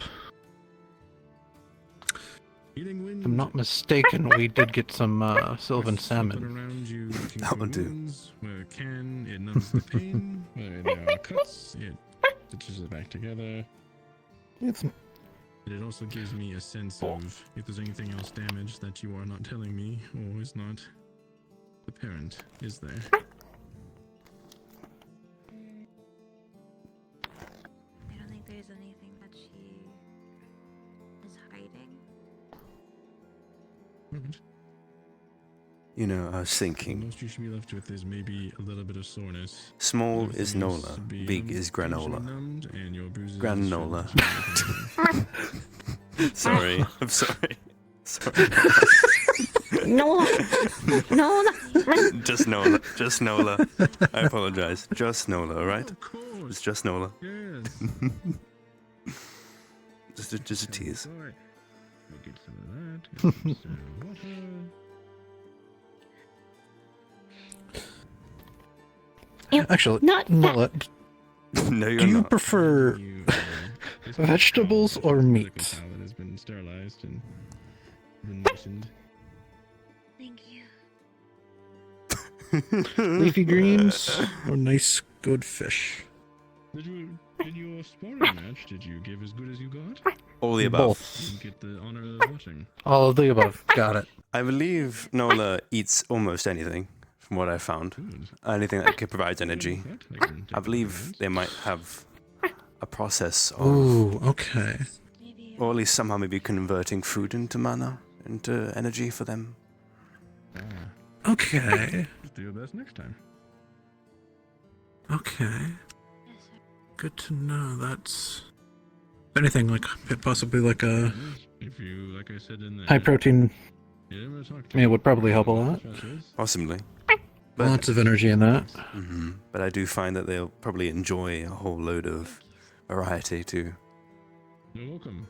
Healing wind. If I'm not mistaken, we did get some sylvan Put salmon. around you, That would do. wounds. Where it can, it numbs the pain. Where there are cuts, it stitches it back together. It's And it also gives me a sense of if there's anything else damaged that you are not telling me or is not apparent, is there? I don't think there's anything that she is hiding. Alright. You know, I was The thinking, most you should be left with is maybe a little bit of soreness. small Everything is else Nola, to be big is partially granola. numbed, and your bruises Granola. should- Sorry, I'm sorry. Sorry. No, no, Just Nola. Just Nola. I apologize. Just Nola, alright? Of course. It's just Nola. Yes. Just a tease. Alright. We'll get some of that. Get some water. actually not Nola, No, you're do you not. prefer You, vegetables or liquor meat? towel that has been sterilized and been moistened. Thank you. Leafy greens or nice good fish? In your sparring match, did you give as good as you got? All the above. Both. You get the honor of watching. All of the above. Got it. I believe Nola eats almost anything, from what I've found. Good. Anything that provides energy. I can take I believe that. they might have a process of, Ooh, okay. or at least somehow maybe converting food into mana, into energy for them. Ah, Okay. just do your best next time. Okay. Good to know. That's if anything like possibly like a If you, like I said in the high protein. you never talk I mean, it would probably help a lot. Possibly. Lots of energy in that. But I do find that they'll probably enjoy a whole load of variety too. You're welcome.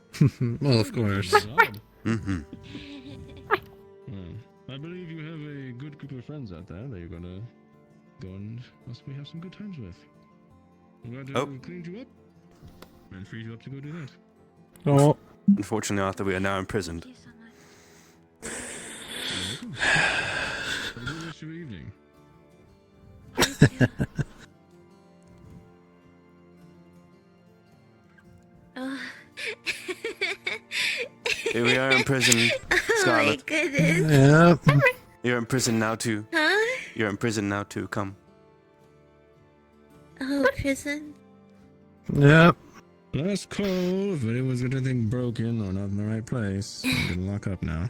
Well, of course. Mm-hmm. Well, I believe you have a good group of friends out there that you're gonna go and possibly have some good times with. I'm glad to have cleaned you up and freed you up to go do that. Oh, Unfortunately, Arthur, we are now imprisoned. Have a good rest of your evening. Here we are imprisoned, Scarlet. Oh my goodness. Yep. You're in prison now too. Huh? You're in prison now too. Come. Oh, prison. Yep. Last call if anyone's got anything broken or not in the right place. You can lock up now.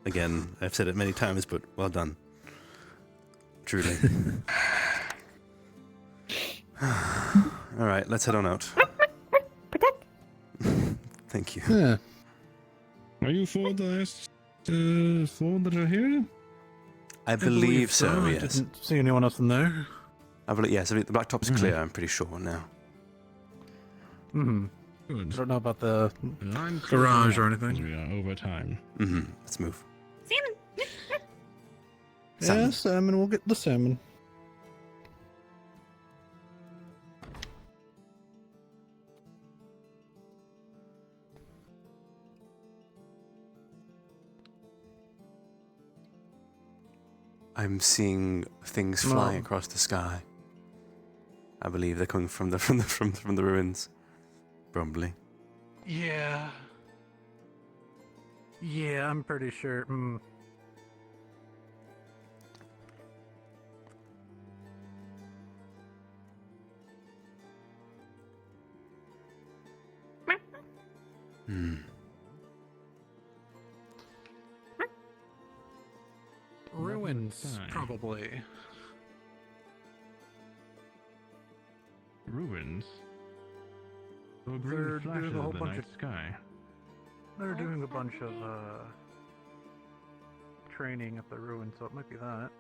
Again, I've said it many times, but well done. Truly. All right, let's head on out. Thank you. Yeah. Are you for the last four that are here? I believe so. I Yes. didn't see anyone else in there. I believe yes. I believe the blacktop's clear. I'm pretty sure now. Hmm. Good. I don't know about the I'm garage or clear anything. We are over time. Let's move. Yeah, salmon. We'll get the salmon. I'm seeing things flying across the sky. I believe they're coming from the ruins. Probably. Yeah. Yeah, I'm pretty sure. Ruins, probably. Ruins? Or They're green flashes doing a whole of the bunch night of sky. They're doing a bunch of training at the ruins, so it might be that.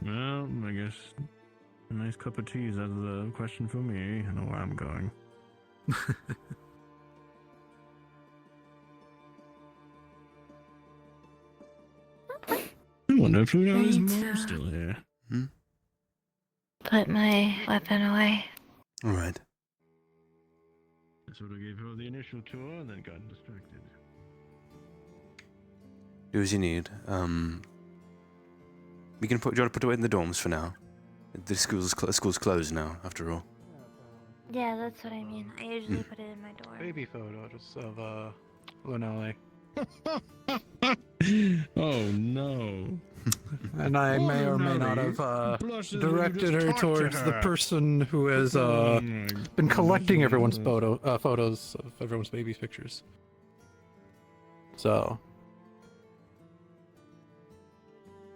Well, I guess a nice cup of tea is out of the question for me. I know where I'm going. I wonder if Luna's mom's still here. Put my weapon away. All right. I sort of gave her the initial tour and then got distracted. Do as you need. We can put. Do you want to put it in the dorms for now? The school's closed now, after all. Yeah, that's what I mean. I usually put it in my door. Baby photo just of Lunale. Oh no. And I may or may not have directed her towards the person who has been collecting everyone's photos of everyone's baby pictures. So.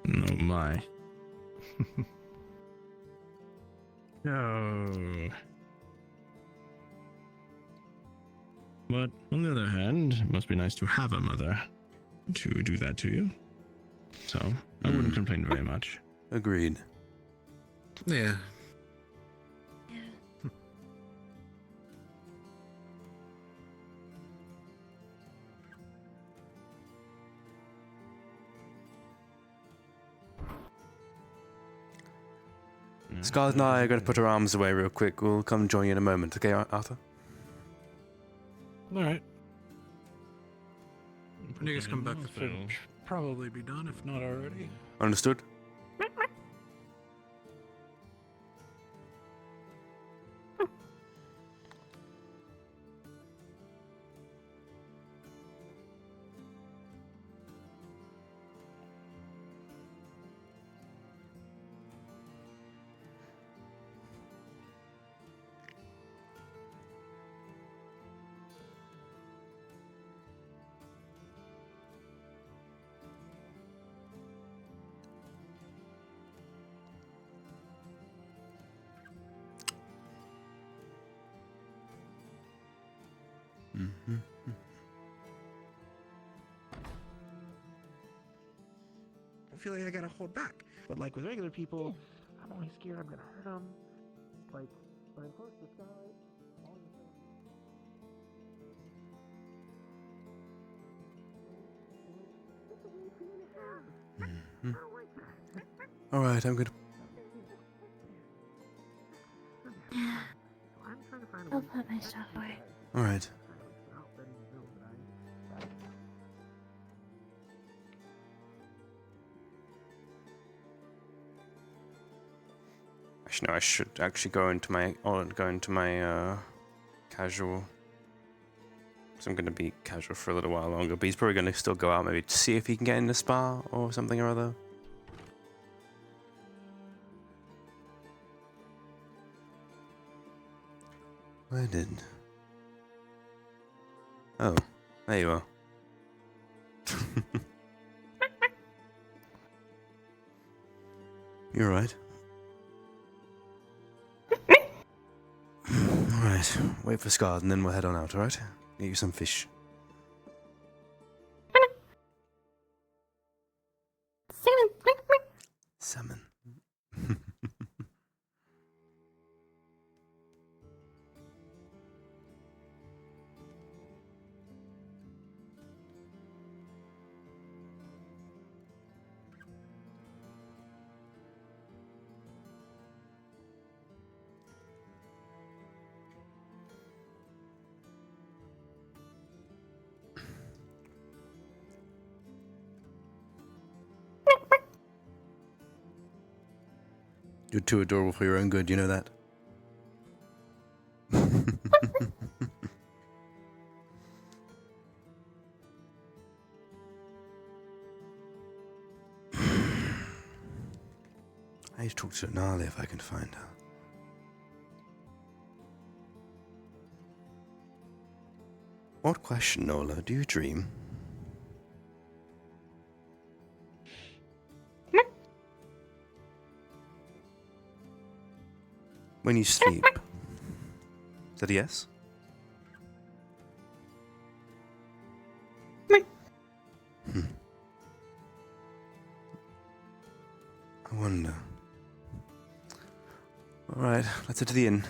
Oh my. No. But on the other hand, it must be nice to have a mother to do that to you. So, I wouldn't complain very much. Agreed. Yeah. Scarlet and I are going to put our arms away real quick. We'll come join you in a moment, okay, Arthur? Alright. When you guys come back, it should probably be done, if not already. Understood? I feel like I gotta hold back. But like with regular people, I'm only scared I'm gonna hurt them. Like, when I'm close to this guy, all of a sudden... It's a weird feeling to have. I don't like that. Alright, I'm going to... stuff away. Alright. Actually, no, I should actually go into my casual. So I'm gonna be casual for a little while longer, but he's probably gonna still go out maybe to see if he can get in the spa or something or other. Where did? Oh, there you are. You're right. Alright, wait for Scard and then we'll head on out, alright? Get you some fish. Salmon. You're too adorable for your own good, you know that? I need to talk to Nali if I can find her. Odd question, Nola. Do you dream? When you sleep. Is that a yes? Hmm. I wonder. Alright, let's head to the inn.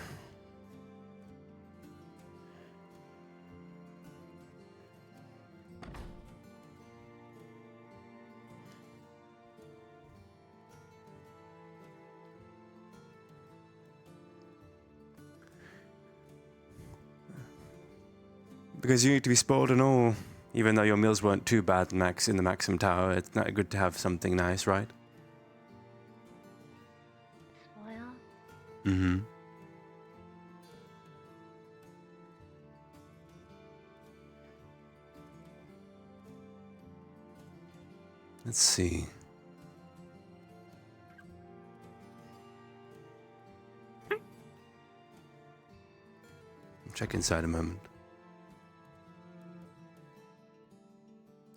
Because you need to be spoiled and all. Even though your meals weren't too bad in the Maxim Tower, it's not good to have something nice, right? Spoil? Mm-hmm. Let's see. Check inside a moment.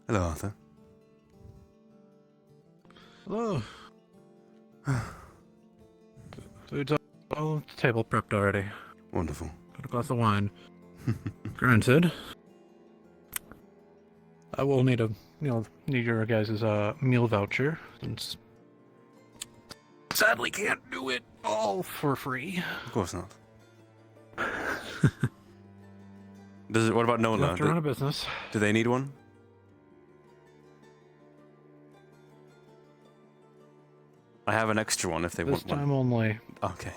Hello, Arthur. Hello. Food's all table prepped already. Wonderful. Got a glass of wine. Granted, I will need need your guys' meal voucher since sadly can't do it all for free. Of course not. What about Nola? You have to run a business. Do they need one? I have an extra one if they want one. This time only. Okay.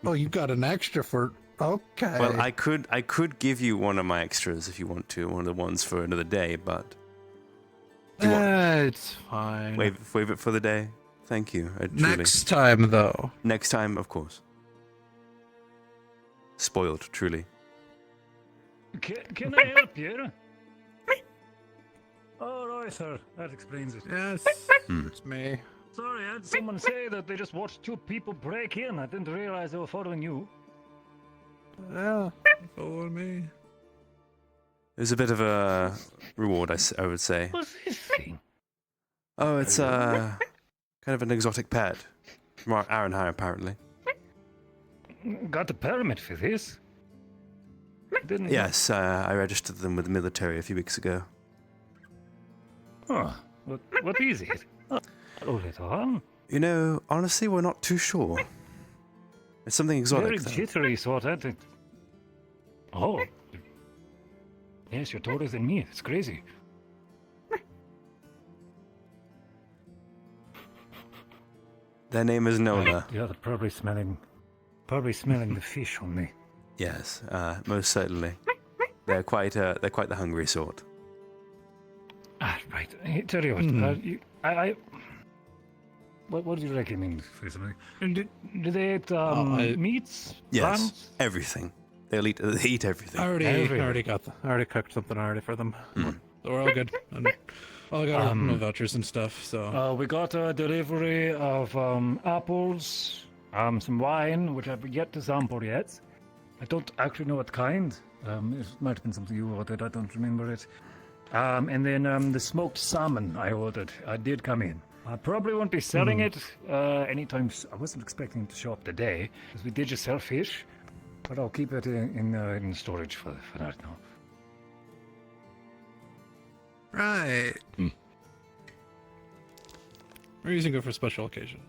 Oh, you got an extra for... Okay. Well, I could give you one of my extras if you want to, one of the ones for another day, but... It's fine. Waive it for the day? Thank you. Next time, though. Next time, of course. Spoiled, truly. Can I help you? Oh, right, sir. That explains it. Yes, it's me. Sorry, I had someone say that they just watched two people break in. I didn't realize they were following you. Yeah, following me. It was a bit of a reward, I would say. What's this thing? Oh, it's kind of an exotic pet. From Aranhai, apparently. Got a permit for this? Didn't you? Yes, I registered them with the military a few weeks ago. Oh, what is it? Oh, little one. You know, honestly, we're not too sure. It's something exotic. Very though. jittery sort, I think. Oh. Yes, you're taller than me. It's crazy. Their name is Nola. Yeah, they're probably smelling the fish on me. Yes, most certainly. They're quite the hungry sort. Right. Hey, tell you what, what do you recommend for something? Do they eat meats? Yes, Plants? everything. They eat everything. I already cooked something already for them. So we're all good. I got no vouchers and stuff. So we got a delivery of apples, some wine, which I've yet to sample yet. I don't actually know what kind. It might have been something you ordered. I don't remember it. And then the smoked salmon I ordered did come in. I probably won't be selling it anytime. I wasn't expecting it to show up today, because we did just sell fish, but I'll keep it in storage for that now. right. We're using it for special occasion.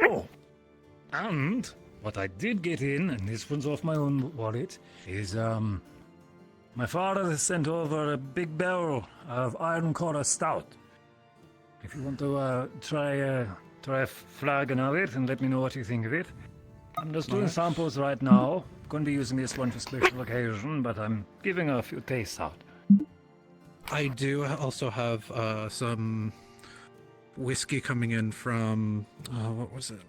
Oh, and what I did get in, and this one's off my own wallet, is my father has sent over a big barrel of iron collar stout. If you want to try a flagon of it and let me know what you think of it. I'm just doing samples right now. Going to be using this one for special occasion, but I'm giving a few tastes out. I do also have some whiskey coming in from what was it?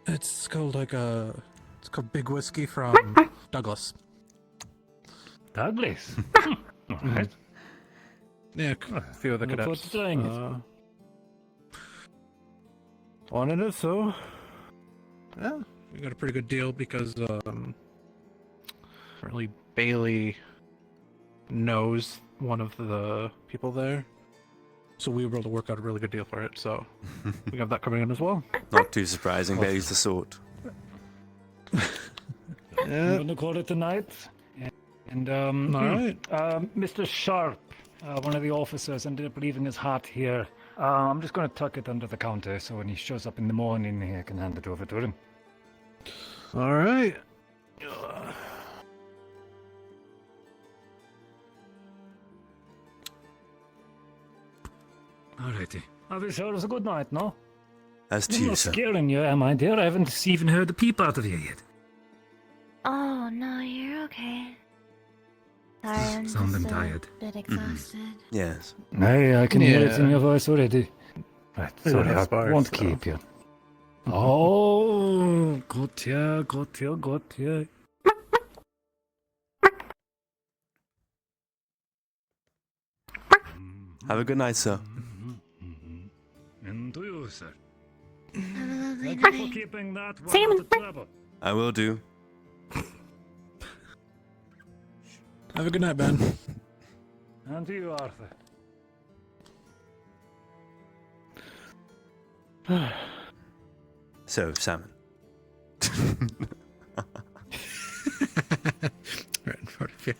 It's called it's called Big Whiskey from Douglas. Douglas. All right. Yeah, a few of the Look forward cadets. to trying it. Wanted it, so yeah, we got a pretty good deal because apparently Bailey knows one of the people there, so we were able to work out a really good deal for it. So we have that coming in as well. Not too surprising. Bailey's the sort. I'm going to call it a night. And Mr. Sharp, one of the officers, ended up leaving his hat here. I'm just going to tuck it under the counter, so when he shows up in the morning, I can hand it over to him. All right. Alrighty. I wish it was a good night, no? As to I'm you, not sir. scaring you, am I, dear? I haven't even heard a peep out of you yet. Oh, no, you're okay. Sorry, I'm Sounding just tired. a bit exhausted. Yes. I can hear it in your voice already. Right, Yeah, sorry, that's I fine, won't so. keep you. Oh, got you. Have a good night, sir. And to you, sir. Have a lovely Thank you for night. keeping that one Sam. out of trouble. I will do. Have a good night, Ben. And to you, Arthur. So, salmon. Right in front of you.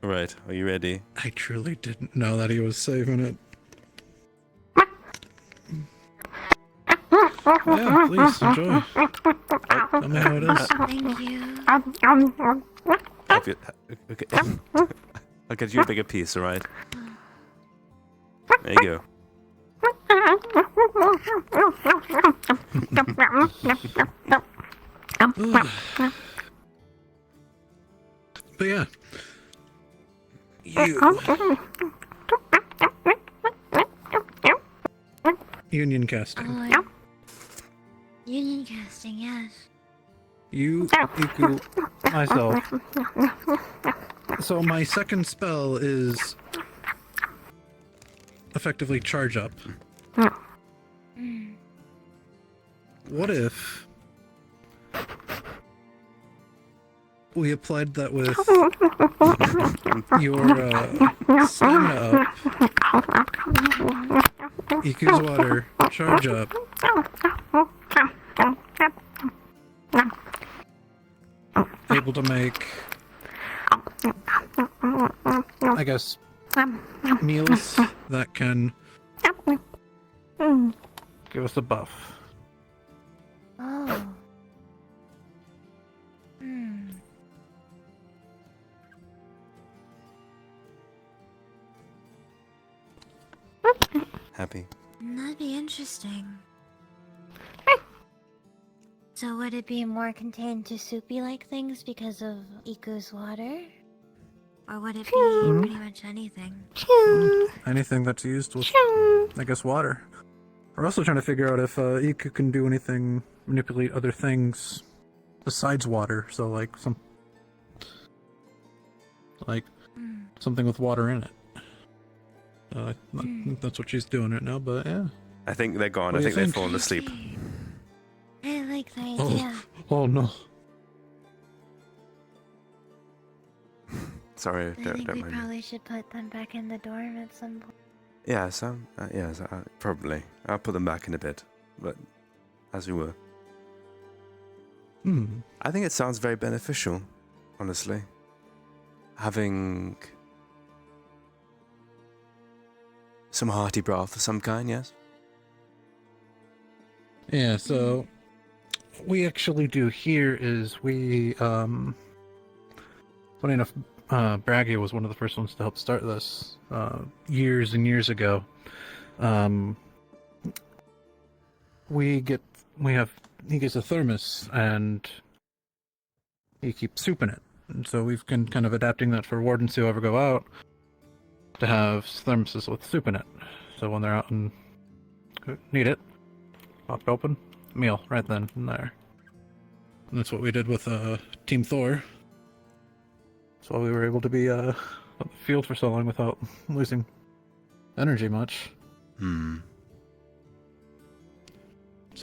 Right, are you ready? I truly didn't know that he was saving it. Yeah, please enjoy. Tell me how it is. Thank you. Okay. I'll get you a bigger piece, alright? There you go. But yeah. Union casting. Oh, union casting, yes. You equal myself. So my second spell is effectively charge up. What if we applied that with your stamina up, EQ's water, charge up, able to make, I guess, meals that can give us a buff. Oh. Happy. That'd be interesting. So would it be more contained to soupy-like things because of Iku's water? Or would it be pretty much anything? Anything that's used with, I guess, water. We're also trying to figure out if Iku can do anything, manipulate other things besides water. So like something with water in it. I think that's what she's doing right now. But yeah. I think they're gone. What I do you think they've think? fallen asleep. I like the idea. Oh no. Sorry, I don't think we mind me. probably should put them back in the dorm at some point. Yes, probably. I'll put them back in a bit, but as we were. I think it sounds very beneficial, honestly. Having some hearty broth of some kind, yes? Yeah, so what we actually do here is we, funny enough, Braggy was one of the first ones to help start this, years and years ago. He gets a thermos, and he keeps soup in it. And so we've been kind of adapting that for wardens who ever go out to have thermoses with soup in it. So when they're out and need it, pop it open, meal right then and there. And that's what we did with Team Thor. That's why we were able to be on the field for so long without losing energy much. Instead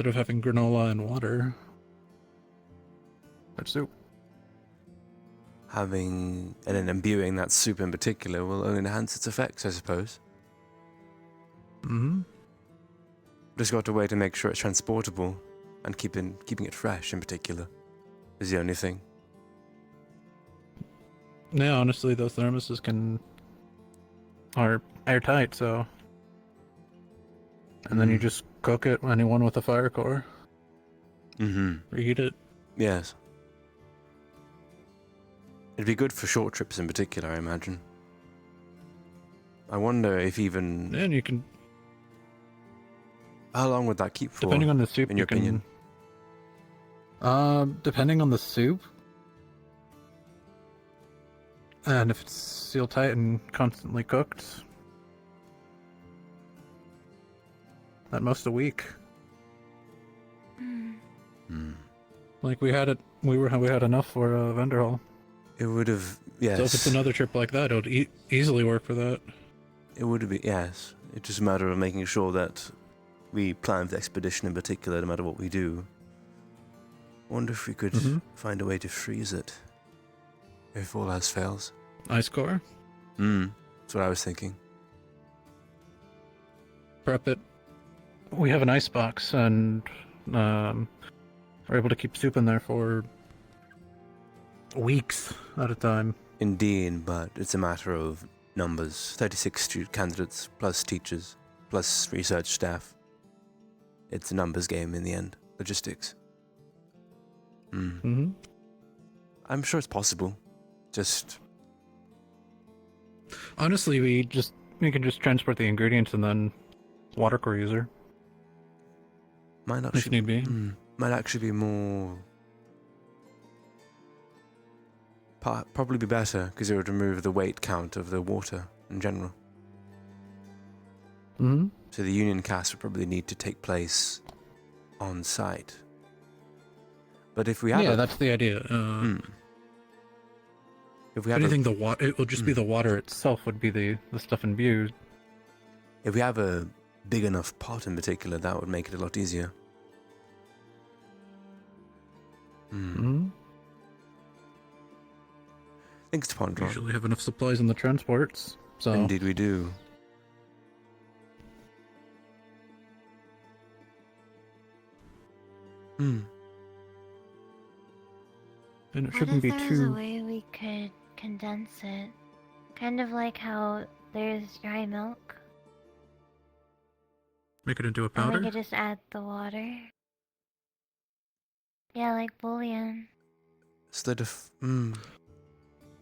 of having granola and water, that's soup. Having and then imbuing that soup in particular will only enhance its effects, I suppose. Just got a way to make sure it's transportable and keeping it fresh in particular is the only thing. Yeah, honestly, those thermoses are airtight, so. And then you just cook it, anyone with a fire core. Reheat it. Yes. It'd be good for short trips in particular, I imagine. I wonder if even... And you can... How long would that keep for? Depending on the soup, in your opinion? Depending on the soup. And if it's sealed tight and constantly cooked, at most a week. Like we had enough for a vendor hall. It would have, yes. So if it's another trip like that, it would easily work for that. It would be, yes. It's just a matter of making sure that we plan for the expedition in particular, no matter what we do. I wonder if we could find a way to freeze it, if all else fails. Ice core? That's what I was thinking. Prep it. We have an ice box, and we're able to keep soup in there for weeks at a time. Indeed, but it's a matter of numbers. 36 student candidates, plus teachers, plus research staff. It's a numbers game in the end. Logistics. I'm sure it's possible. Just... Honestly, we can just transport the ingredients and then water core user. Might actually, if need be. Might actually be more... Probably be better, because it would remove the weight count of the water in general. So the union cast would probably need to take place on site. But if we have that's the idea. If we have anything, it will just be the water itself would be the stuff imbued. If we have a big enough pot in particular, that would make it a lot easier. Things to ponder on. Usually have enough supplies in the transports, so... Indeed we do. And it What shouldn't if be there's too... a way we could condense it? Kind of like how there's dry milk. Make it into a And powder? we could just add the water. Yeah, like bouillon. Instead of...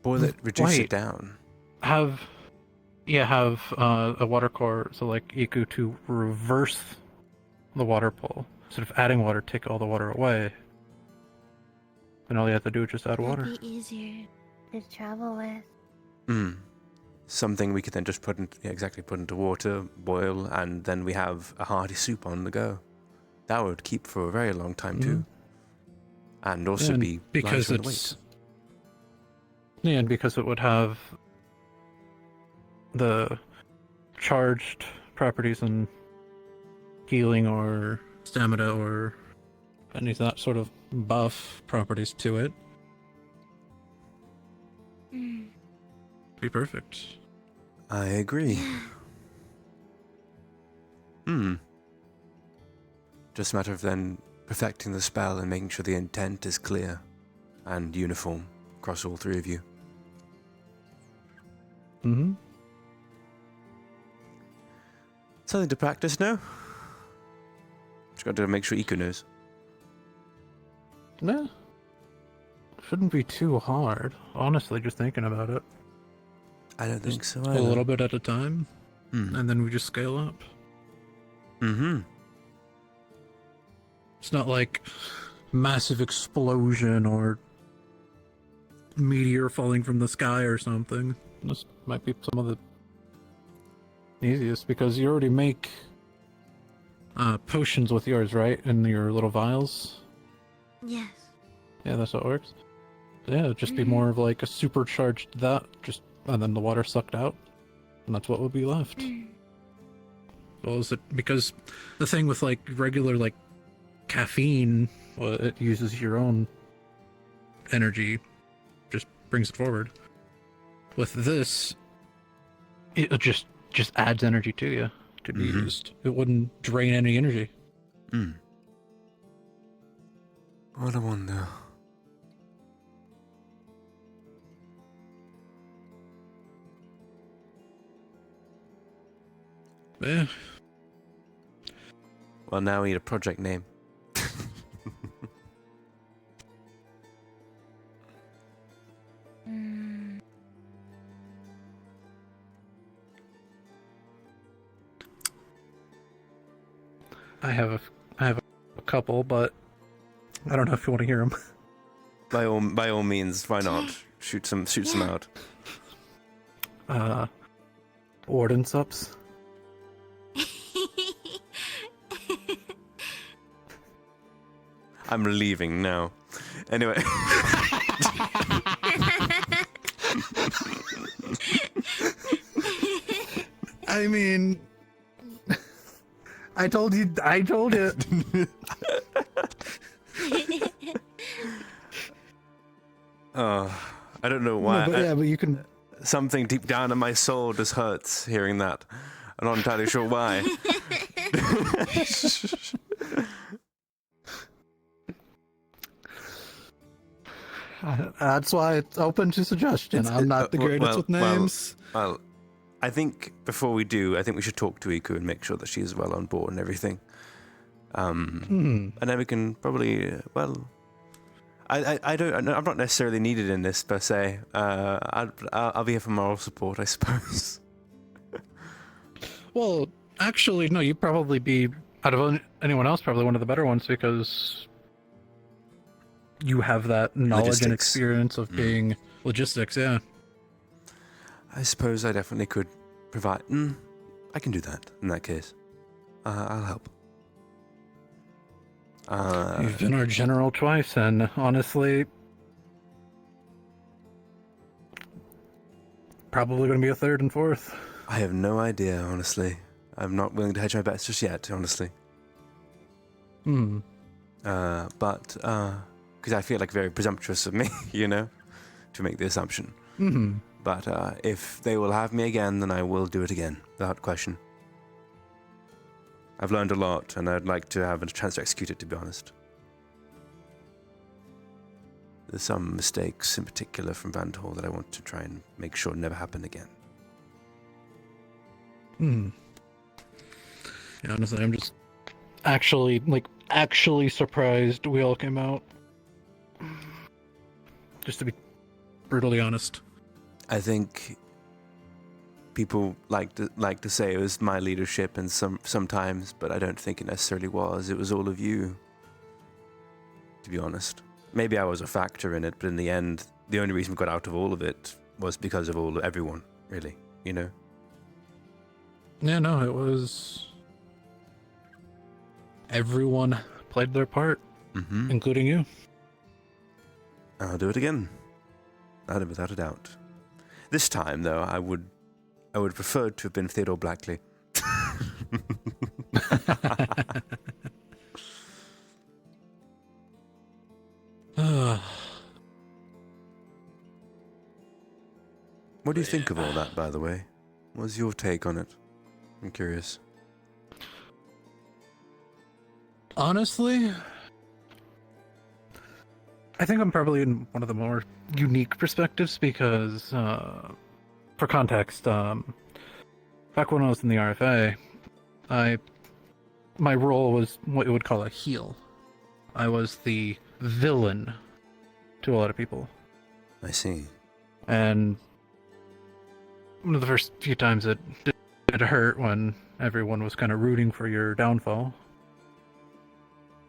Boil it, reduce it down. Have a water core, so like Iku, to reverse the water pull. Instead of adding water, take all the water away. And all you have to do is just add water. That'd be easier to travel with. Something we could then just put into water, boil, and then we have a hearty soup on the go. That would keep for a very long time too, and also And be because lighter in it's and because it would have the charged properties and healing or stamina or any of that sort of buff properties to it. Be perfect. I agree. Just a matter of then perfecting the spell and making sure the intent is clear and uniform across all three of you. Something to practice now. Just got to make sure Iku knows. Nah. Shouldn't be too hard. Honestly, just thinking about it. I don't think so A either. little bit at a time, and then we just scale up. It's not like massive explosion or meteor falling from the sky or something. This might be some of the easiest because you already make potions with yours, right? In your little vials. Yes. Yeah, that's how it works. Yeah, it'd just be more of like a supercharged that, just and then the water sucked out, and that's what would be left. Well, is it because the thing with like regular like caffeine, well, it uses your own energy, just brings it forward. With this, it just adds energy to you to be used. It wouldn't drain any energy. What a wonder. Yeah. Well, now we need a project name. I have a couple, but I don't know if you want to hear them. By all means, why not? Shoot some out. Warden Sups. I'm relieving now. Anyway. I mean, I told you. I don't know why. No, but you can. Something deep down in my soul just hurts hearing that. I'm not entirely sure why. That's why it's open to suggestion. I'm not the greatest with names. Well, I think before we do, I think we should talk to Iku and make sure that she's well on board and everything. And then we can probably, I'm not necessarily needed in this per se. I'll be here for moral support, I suppose. Well, actually, no. You'd probably be out of anyone else, probably one of the better ones because you have that knowledge and experience of being logistics. Yeah. I suppose I definitely could provide. I can do that in that case. I'll help. You've been our general twice, and honestly, probably going to be a third and fourth. I have no idea, honestly. I'm not willing to hedge my bets just yet, honestly. But because I feel like very presumptuous of me, to make the assumption. But if they will have me again, then I will do it again, without question. I've learned a lot, and I'd like to have a chance to execute it, to be honest. There's some mistakes in particular from Vandhal that I want to try and make sure never happen again. Yeah, honestly, I'm just actually surprised we all came out. Just to be brutally honest. I think people like to say it was my leadership, and sometimes, but I don't think it necessarily was. It was all of you, to be honest. maybe I was a factor in it, but in the end, the only reason we got out of all of it was because of everyone, really, you know? Yeah, no, it was... Everyone played their part, including you. I'll do it again. Without a doubt. This time, though, I would prefer to have been Theodore Blackley. What do you think of all that, by the way? What's your take on it? I'm curious. Honestly, I think I'm probably in one of the more unique perspectives because, for context, back when I was in the RFA, my role was what you would call a heel. I was the villain to a lot of people. I see. And one of the first few times it did hurt when everyone was kind of rooting for your downfall.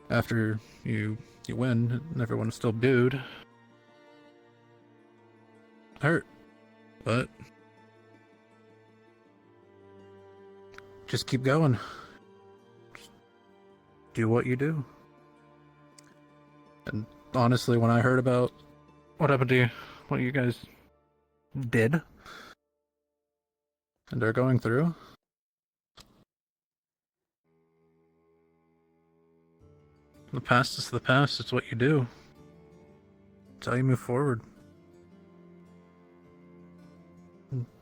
After you win and everyone's still booed. Hurt. But just keep going. Just do what you do. And honestly, when I heard about what happened to you, what you guys did and are going through, the past is the past. It's what you do. It's how you move forward.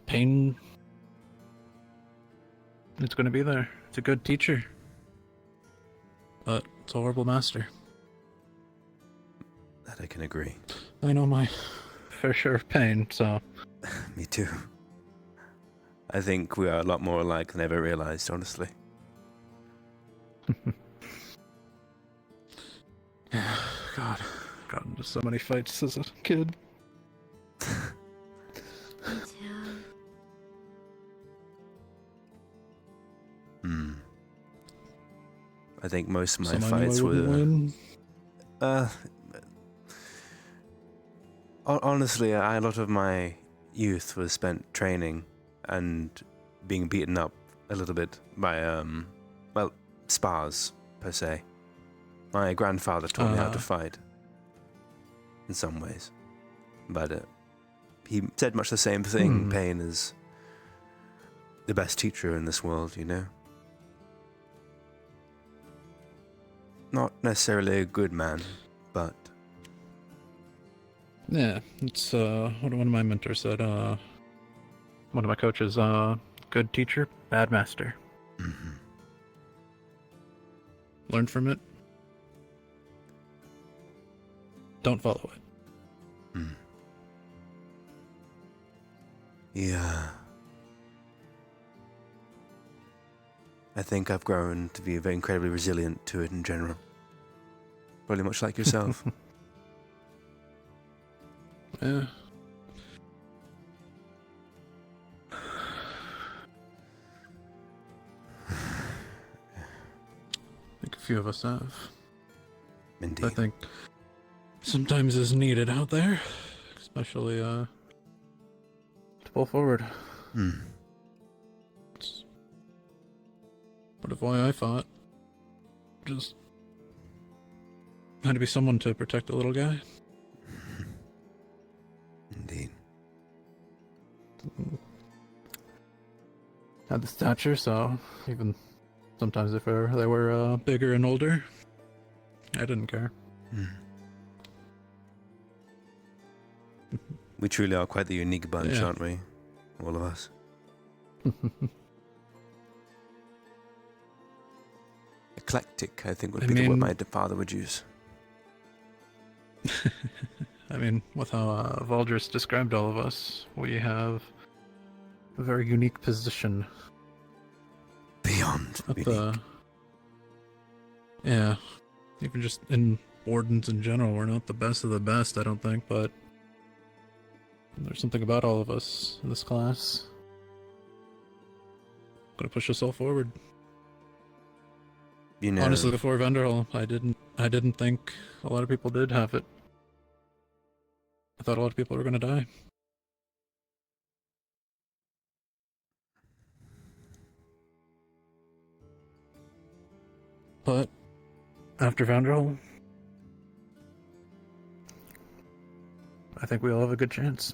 Pain, it's going to be there. It's a good teacher. But it's a horrible master. That I can agree. I know my fair share of pain, so... Me too. I think we are a lot more alike than I ever realized, honestly. God, got into so many fights as a kid. I think most of my Some I knew fights I wouldn't win. Honestly, a lot of my youth was spent training and being beaten up a little bit by, spars, per se. My grandfather taught me how to fight, in some ways. But he said much the same thing. Pain is the best teacher in this world, you know? Not necessarily a good man, but... Yeah, it's what one of my mentors said, one of my coaches, good teacher, bad master. Learn from it. Don't follow it. Yeah. I think I've grown to be very incredibly resilient to it in general. Probably much like yourself. Yeah. I think a few of us have. Indeed. I think sometimes is needed out there, especially to pull forward. It's part of why I fought. Just had to be someone to protect the little guy. Indeed. Had the stature, so even sometimes if they were bigger and older, I didn't care. We truly are quite the unique bunch, Yeah. aren't we? All of us. Eclectic, I think, would be the word my father would use. I mean, with how Valdris described all of us, we have a very unique position. Beyond unique. Yeah, even just in wardens in general, we're not the best of the best, I don't think, but there's something about all of us in this class. Gonna push us all forward. You know, honestly, before Vanderhall, I didn't think a lot of people did have it thought a lot of people were going to die. But after Vandal, I think we all have a good chance.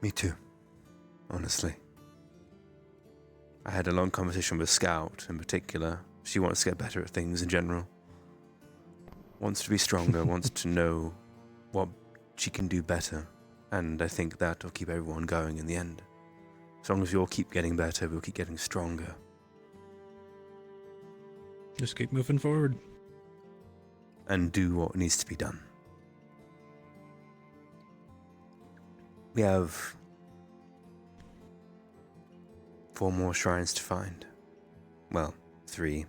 Me too, honestly. I had a long conversation with Scout in particular. She wants to get better at things in general. Wants to be stronger, wants to know what she can do better. And I think that will keep everyone going in the end. As long as we all keep getting better, we'll keep getting stronger. Just keep moving forward. And do what needs to be done. We have 4 more shrines to find. Well, 3.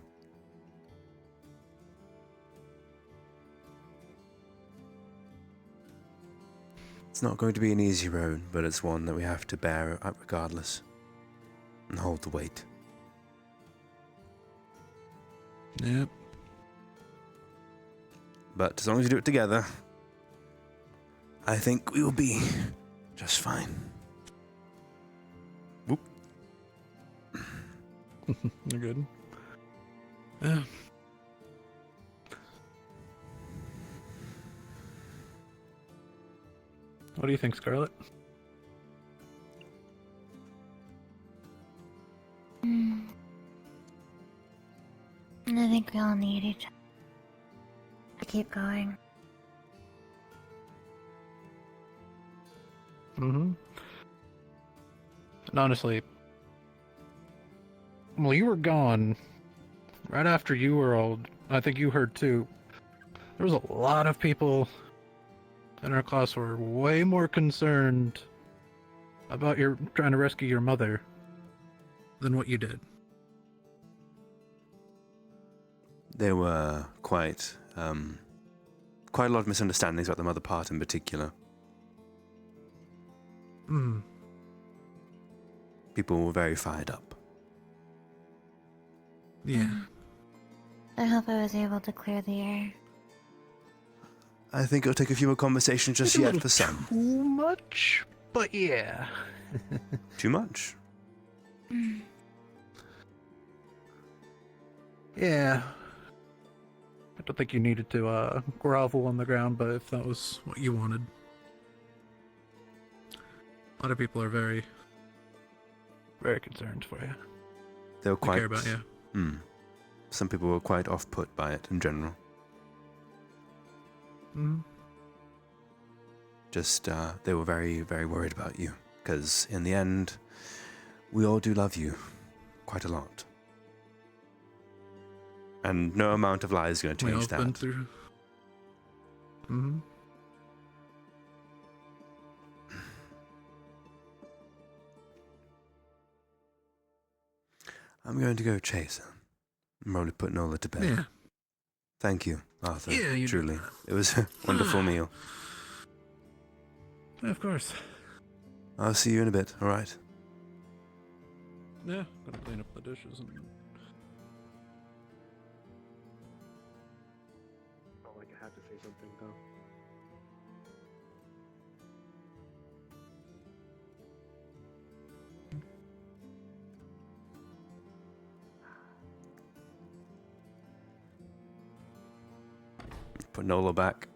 It's not going to be an easy road, but it's one that we have to bear up regardless. And hold the weight. Yep. But as long as we do it together, I think we will be just fine. Whoop. You're good. Yeah. What do you think, Scarlet? I think we all need each other to keep going. Mm-hmm. And honestly, well, you were gone right after you were old. I think you heard too. There was a lot of people in our class who were way more concerned about your trying to rescue your mother than what you did. There were quite a lot of misunderstandings about the mother part in particular. Hmm. People were very fired up. Yeah. I hope I was able to clear the air. I think it'll take a few more conversations just yet for some. Too much, but yeah. Too much? Yeah. I don't think you needed to grovel on the ground, but if that was what you wanted. A lot of people are very, very concerned for you. They were They quite... care about you. Some people were quite off-put by it in general. Mm. Just, they were very, very worried about you. Because in the end, we all do love you quite a lot. And no amount of lies is going to We change all that. been through. Mm-hmm. I'm going to go chase her. I'm probably putting Nola to bed. Yeah. Thank you, Arthur. Yeah, you truly. It was a wonderful meal. Yeah, of course. I'll see you in a bit, alright? Yeah, gotta clean up the dishes and... Felt like I had to say something though. Put Nola back.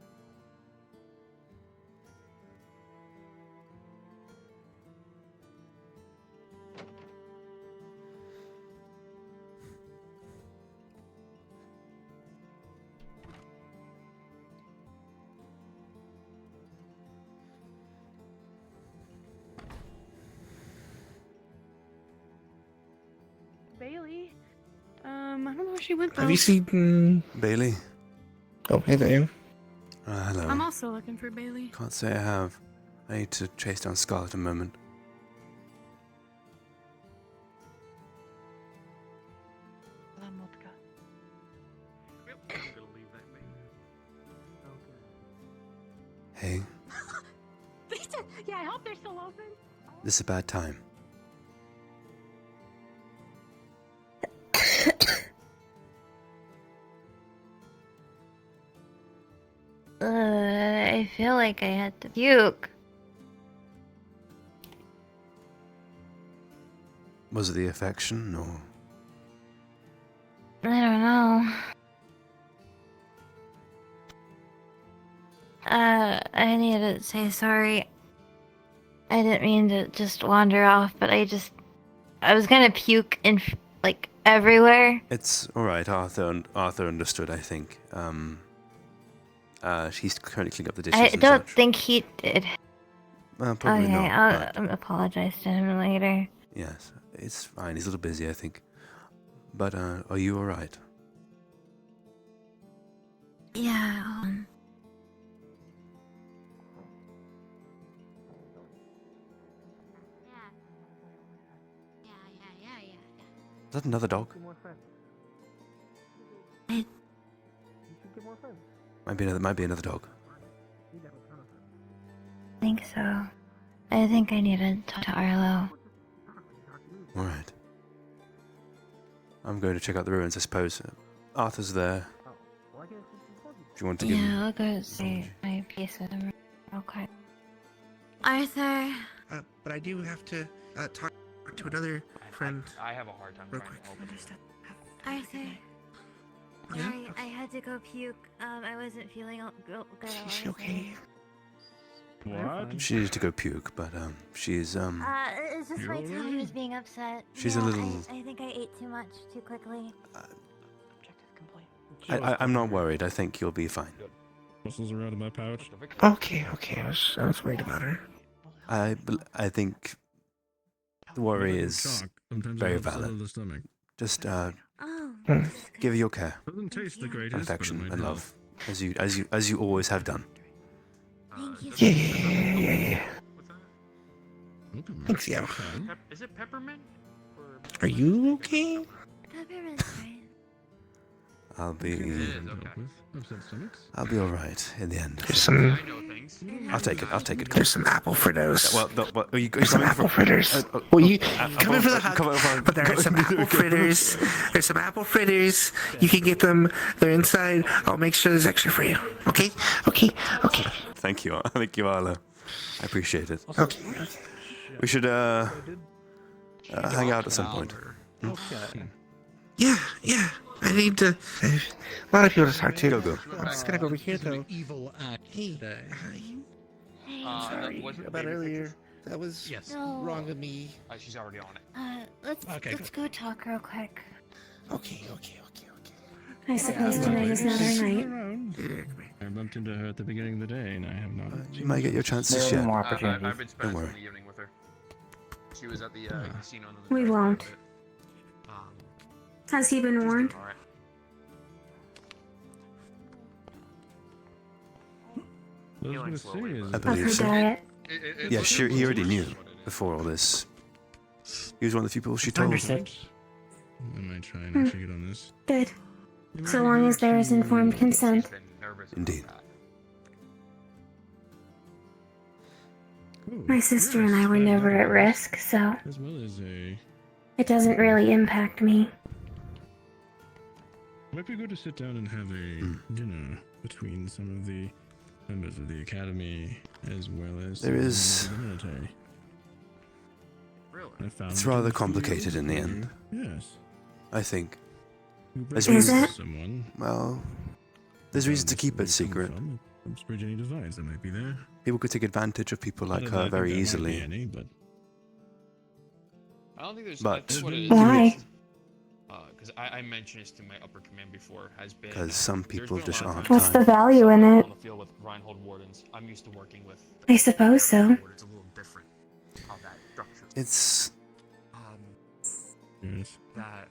Bailey? I don't know where she went though. Have you seen Bailey? Oh, hey there. Hello. I'm also looking for Bailey. Can't say I have. I need to chase down Scarlet a moment. Hey, Yeah, I hope they're still open. this is a bad time. like I had to puke. Was it the affection, or? I don't know. I need to say sorry. I didn't mean to just wander off, but I was gonna puke in like everywhere. It's all right. Arthur understood, I think. He's currently cleaning up the dishes. I and don't such. think he did. Probably Okay, not. I'll apologize to him later. Yes, it's fine. He's a little busy, I think. But are you all right? Yeah. Is that another dog? Might be another dog. I think so. I think I need to talk to Arlo. All right. I'm going to check out the ruins, I suppose. Arthur's there. Do you want to give him? Yeah, I'll go say my piece with him real quick. Arthur. But I do have to talk to another friend. I have a hard time real trying quick. to help. Arthur. Yeah? Sorry, I had to go puke. I wasn't feeling good. Is she okay? What? She needed to go puke, but she's It's just my tummy was being upset. She's a Yeah, little- I think I ate too much too quickly. I'm not worried. I think you'll be fine. Muscles are out of my pouch. Okay. I was worried about her. I think the worry is Sometimes very I have valid. the stomach. Just Hmm. give her your care, Doesn't taste the greatest, affection, but it and might love, as you always have done. Yeah. help. Thanks, yeah. Is it peppermint? Are you okay? Peppermint's fine. I'll be Upset stomachs. all right in the end. There's some. I'll take it. There's some apple fritters. Well, are you There's some apple fritters. Well, you come in for the hug, but there are some apple fritters. There's some apple fritters. You can get them. They're inside. I'll make sure there's extra for you. Okay. Thank you, Arlo. I appreciate it. Okay. We should hang out at some point. Yeah. I need to. A lot of people to talk to. Go. I'm just gonna go over here though. Evil act today. Sorry about earlier. That was wrong of me. She's already on it. Let's go talk real quick. Okay. I suppose tonight is not our night. I bumped into her at the beginning of the day, and I have not. You might get your chances yet. I've been Don't spending worry. the evening with her. She was at the casino. We won't. Has he been warned? What I was gonna say is I Of believe her so. diet? Yeah, sure. He already knew before all this. He was one of the few people she told. Understood. I might try and actually get on this. Good. So long as there is informed consent. Indeed. My sister and I were never at risk, so As well as a. it doesn't really impact me. Might be good to sit down and have a dinner between some of the members of the academy as well as There some is- members of the military. I found It's that rather there was complicated in the end. Yes. I think. You There's bring Is reason- it? Someone. Well, there's reason to keep it secret. Helps bridge any divides that might be there. People could take advantage of people like Not that her I think very there might be easily. any, but I don't think there's. But- that's what it is. Why? Because I mentioned this to my upper command before. Has been. 'Cause some there's people been a just lot of aren't times What's the value in it? on the field with Reinhold wardens. I'm used to working with. I suppose so. It's a little different how that structure. It's yes. That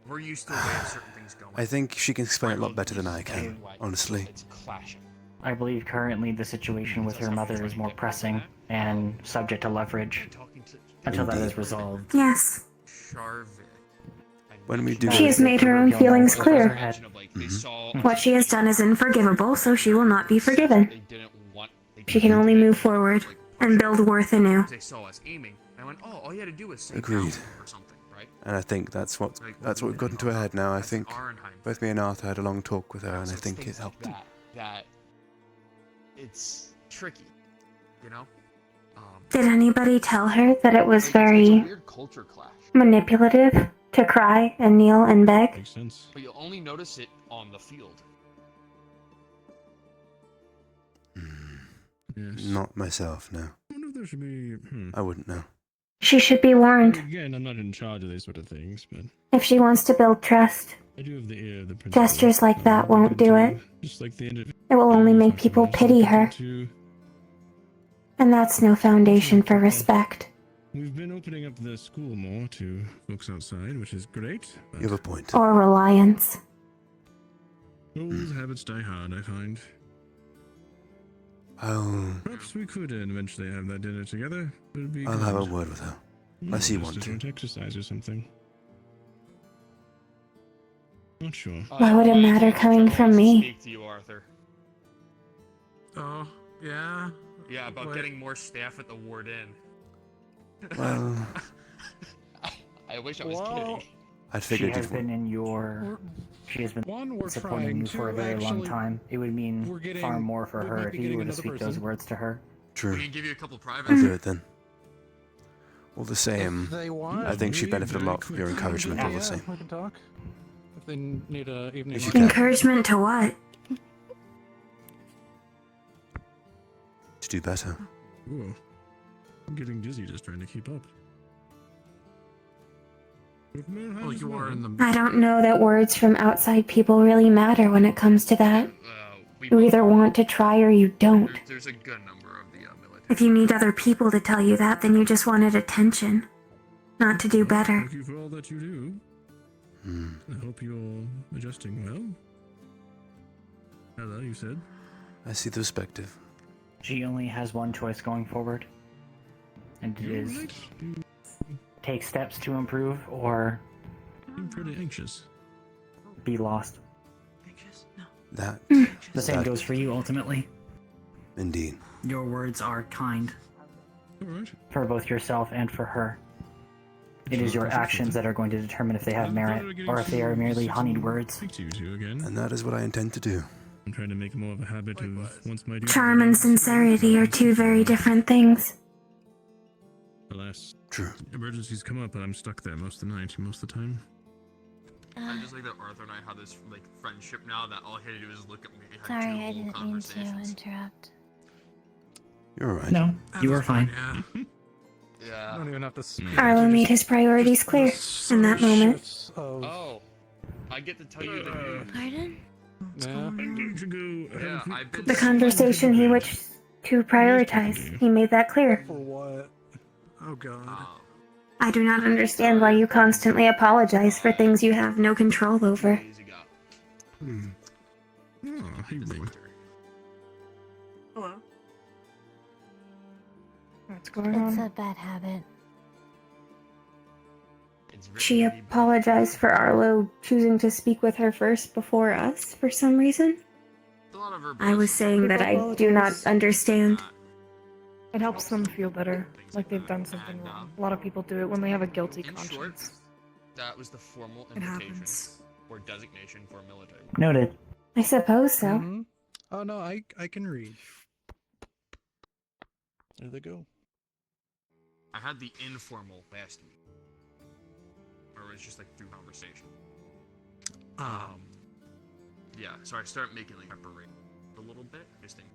we're used to the way certain things go. I think she can explain it a lot better than I can, Right. honestly. It's clashing. I believe currently the situation with her mother is more pressing and subject to leverage until that is resolved. Yes. When we do She has made her own feelings clear. Mhm. What she has done is unforgivable, so she will not be forgiven. She can only move forward and build worth anew. They saw us aiming. I went, oh, all you had to do was say Agreed. down or something, right? And I think that's what we've got into her head now. I think both me and Arthur had a long talk with her, and I think it helped. That it's tricky, you know. Did anybody tell her that it was It's a very weird culture clash. manipulative to cry and kneel and beg? Makes sense. But you'll only notice it on the field. Yes. Not myself, no. I wonder if there should be. I wouldn't know. She should be warned. Again, I'm not in charge of these sort of things, but If she wants to build trust, I do have the ear of the principal. gestures like that won't do it. Just like the end of It will only make people pity her. And that's no foundation for respect. We've been opening up the school more to folks outside, which is great. You have a point. Or reliance. Old habits die hard, I find. Perhaps we could eventually have that dinner together. It'd be I'll good. have a word with her. Unless you Just want a to. short exercise or something. Not sure. Why would it matter coming from me? Speak to you, Arthur. Oh, yeah? Yeah, about What? getting more staff at the Ward Inn. Well, I wish I was Well, kidding. I She figured has you'd been in your. She has been we're supporting trying you for a to, very long actually, time. It would mean we're getting- far more for we her might if be you getting were to another speak those person. words to her. True. We can give you a couple private. I'll do it then. All the same, they want, I think she'd we benefit a very lot from your quickly encouragement all the yeah, same. we can talk. If they need a evening. If you can. Encouragement to what? To do better. Ooh. I'm getting dizzy just trying to keep up. Well, you are in the. I don't know that words from outside people really matter when it comes to that. You either want to try or you don't. There's a good number of the military. If you need other people to tell you that, then you just wanted attention. Not to do better. Thank you for all that you do. I hope you're adjusting well. Hello, you said? I see the perspective. She only has one choice going forward, and it is take steps to improve or I'm pretty anxious. be lost. That. The same that- goes for you ultimately. Indeed. Your words are kind Alright. for both yourself and for her. It is your actions that are going to determine if they have merit or if they are merely honeyed words. Speak to you two again. And that is what I intend to do. I'm trying to make more of a habit of once my duty. Charm and sincerity are two very different things. Alas. True. Emergencies come up and I'm stuck there most of the night, most of the time. I just like that Arthur and I have this like friendship now that all he had to do is look at me. and have Sorry, two I whole didn't mean to conversations. interrupt. You're alright. No, you are fine. Yeah. Yeah. I don't even have to speak. Arlo made his priorities clear in that moment. Oh, I get to tell you the Pardon? Yeah. Yeah, I've been. The conversation he wished to prioritize. He made that clear. For what? Oh god. I do not understand why you constantly apologize for things you have no control over. Oh, hey, babe. Hello. What's going It's on? a bad habit. She apologized for Arlo choosing to speak with her first before us for some reason. I was saying that I do not understand. It helps them feel better, like they've done something wrong. A lot of people do it when they have a guilty In short, conscience. that was the formal It invitation happens. or designation for a military. Noted. I suppose so. Mhm. Oh no, I can read. There they go. I had the informal last week, or it was just like through conversation. Yeah, so I started making like preparation a little bit, just think,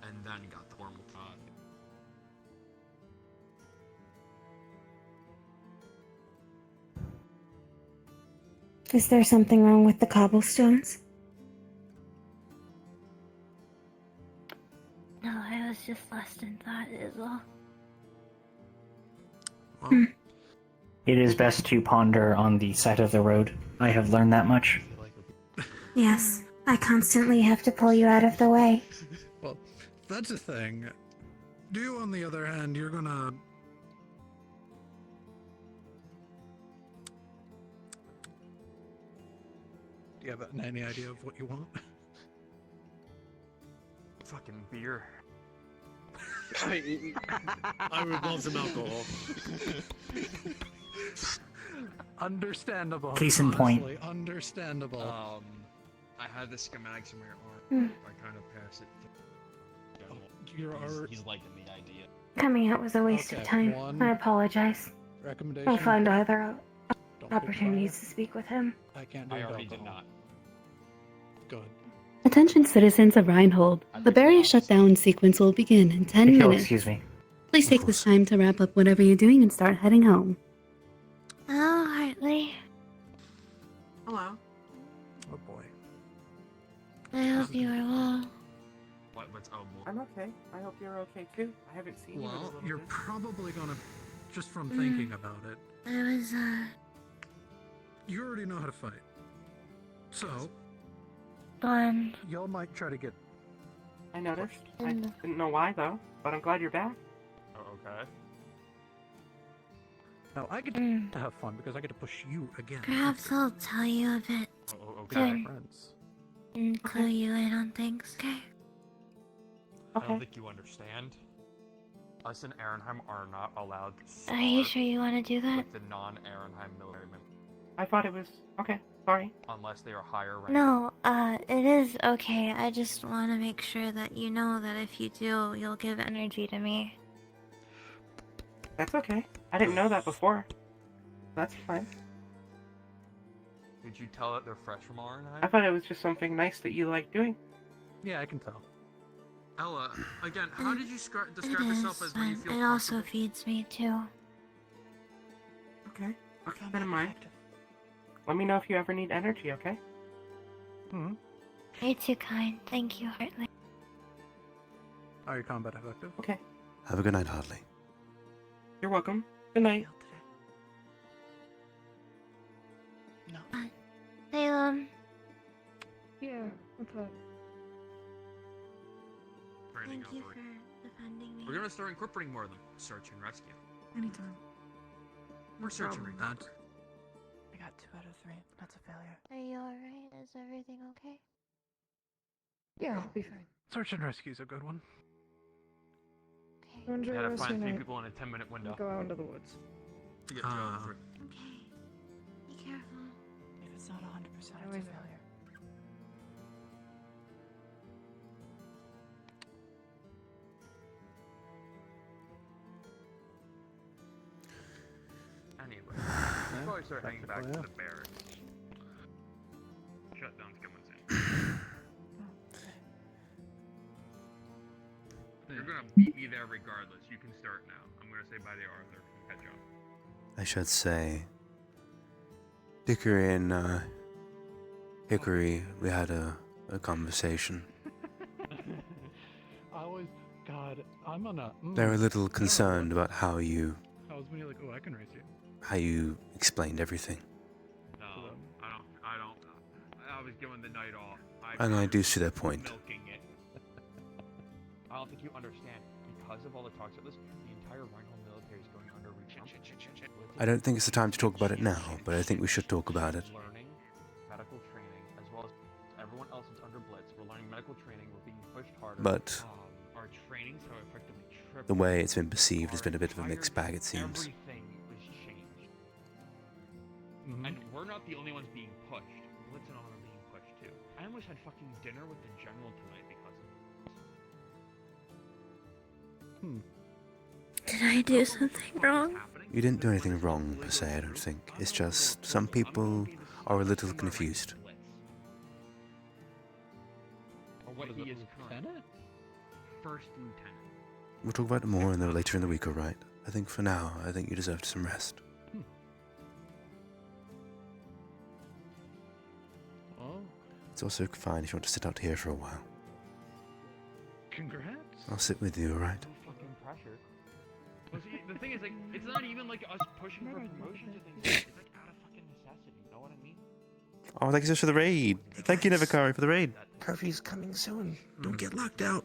and then got the formal talk. Is there something wrong with the cobblestones? No, I was just lost in thought is all. It is best to ponder on the side of the road. I have learned that much. Yes, I constantly have to pull you out of the way. Well, that's the thing. You, on the other hand, you're gonna. Do you have any idea of what you want? Fucking beer. I would love some alcohol. Understandable. Case in point. honestly, Understandable. I had the schematics in my arm. I kind of passed it. you're already... He's liking the idea. Coming out was a waste of time. I apologize. I'll find other opportunities to speak with him. I can't do I it. already did not. Good. Attention citizens of Reinhold. The barrier shutdown sequence will begin in 10 If you'll minutes. excuse me. Please take this time to wrap up whatever you're doing and start heading home. Oh, Hartley. Hello. Oh boy. I hope you are well. I'm okay. I hope you're okay too. I haven't seen you in a Well, little you're bit. probably gonna, just from thinking about it, I was, you already know how to fight. So, y'all might try to get... I noticed. I didn't know why though, but I'm glad you're back. Oh, okay. No, I get to have fun because I get to push you again. Perhaps I'll tell you a bit. Okay. Friends. And clue you in on things, okay? I don't think you understand. Us in Ehrenheim are not allowed to Are you sure you want to do that? with the non-Ehrenheim military members I thought it was okay. Sorry. unless they are higher ranked. No, it is okay. I just want to make sure that you know that if you do, you'll give energy to me. That's okay. I didn't know that before. That's fine. Did you tell that they're fresh from Ehrenheim? I thought it was just something nice that you like doing. Yeah, I can tell. Ella, again, how did you describe It yourself is, as when you but feel it also feeds me too. Okay. I'll keep that in mind. Let me know if you ever need energy, okay? Hmm. You're too kind. Thank you, Hartley. Are you combat effective? Okay. Have a good night, Hartley. You're welcome. Good night. Salem. Yeah, what's up? Training Thank you operation. for defending me. We're gonna start incorporating more of them. Search and rescue. Anytime. We're searching and That. I got 2 out of 3. That's a failure. Are you alright? Is everything okay? Yeah, I'll be fine. Search and rescue is a good one. Go enjoy We the had to rest of find your 3 night. people in a 10-minute window. Go out into the woods. To get 2 out of 3. Okay. Be careful. If it's not 100%, it's a failure. Anyway, we'll probably start heading back to the barracks. Shutdown's coming soon. You're gonna beat me there regardless. You can start now. I'm gonna say bye to Arthur and catch up. I should say, Dickory and Hickory, we had a conversation. I always, God, I'm on a... They're a little concerned about how you I was when you're like, oh, I can raise you. explained everything. No, I don't. I was given the night off. And I do see their point. Milking it. I don't think you understand. Because of all the talks of this, the entire Reinhold military is going under recount. I don't think it's the time to talk about it now, but I think we should talk about it. Learning medical training, as well as everyone else is under blitz. We're learning medical training. We're being pushed harder. But our trainings have effectively tripled. the way it's been perceived has been a bit of a mixed bag, it seems. Everything was changed. And we're not the only ones being pushed. Blitz and all are being pushed too. I almost had fucking dinner with the general tonight because of this. Did I do something wrong? You didn't do anything wrong, per se, I don't think. It's just some people are a little confused. Or what he is currently. First lieutenant. We'll talk about it more later in the week, alright? I think for now, I think you deserve some rest. Oh, It's also fine if you want to sit out here for a while. congrats. I'll sit with you, alright? No fucking pressure. Well, see, the thing is, like, it's not even like us pushing for promotions or things. It's like out of fucking necessity. You know what I mean? Oh, thank you so much for the raid. Thank you, Nevikari, for the raid. Curfew's coming soon. Don't get locked out.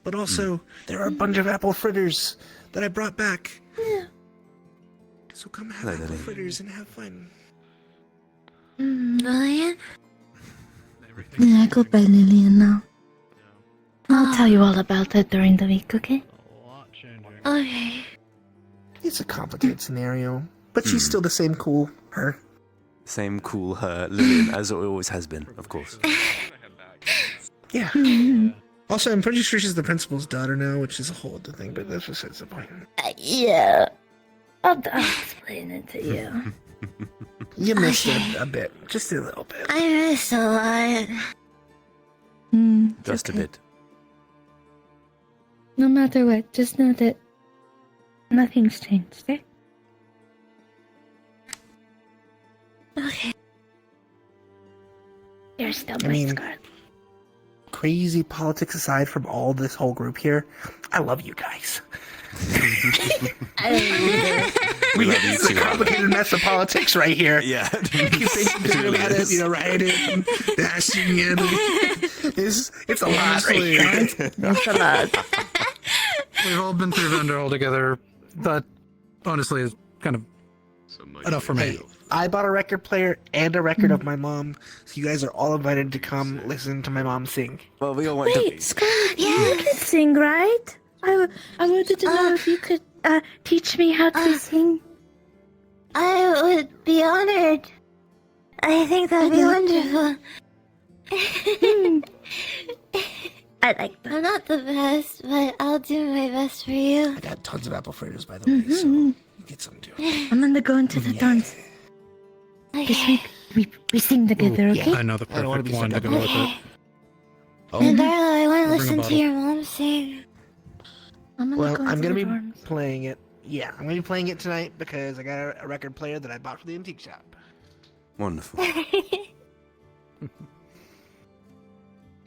But also, there are a bunch of apple fritters that I brought back. So come have Hello, apple Lily. fritters and have fun. Lillian? Yeah, goodbye, Lillian, now. I'll tell you all about that during the week, okay? Okay. It's a complicated scenario, but she's still the same cool her. Same cool her, Lillian, as it always has been, of course. Yeah. Also, I'm pretty sure she's the principal's daughter now, which is a whole other thing, but that's besides the point. Yeah. I'll explain it to you. You missed a bit. Just a little bit. I miss a lot. Just a bit. No matter what, just know that nothing's changed, okay? Okay. You're still I my mean, Scarlet. crazy politics aside from all this whole group here, I love you guys. We love you It's a too. complicated mess of politics right here. Yeah. You think about it, writing, dashing in. It's a lot right here. It's a lot. We've all been through Vendor together. That honestly is kind of enough for me. Hey, I bought a record player and a record of my mom, so you guys are all invited to come listen to my mom sing. Well, we all want Wait, Scarlet, you can sing, right? I wanted to know if you could teach me how to sing. I would be honored. I think that'd be wonderful. I like that. I'm not the best, but I'll do my best for you. I got tons of apple fritters, by the way, so you get some too. I'm gonna go into the dance. This week we sing together, okay? I know the perfect one to go with it. And Darla, I want to Bring a listen to bottle. your mom sing. Well, I'm gonna be playing it. Yeah, I'm gonna be playing it tonight because I got a record player that I bought from the antique shop. Wonderful.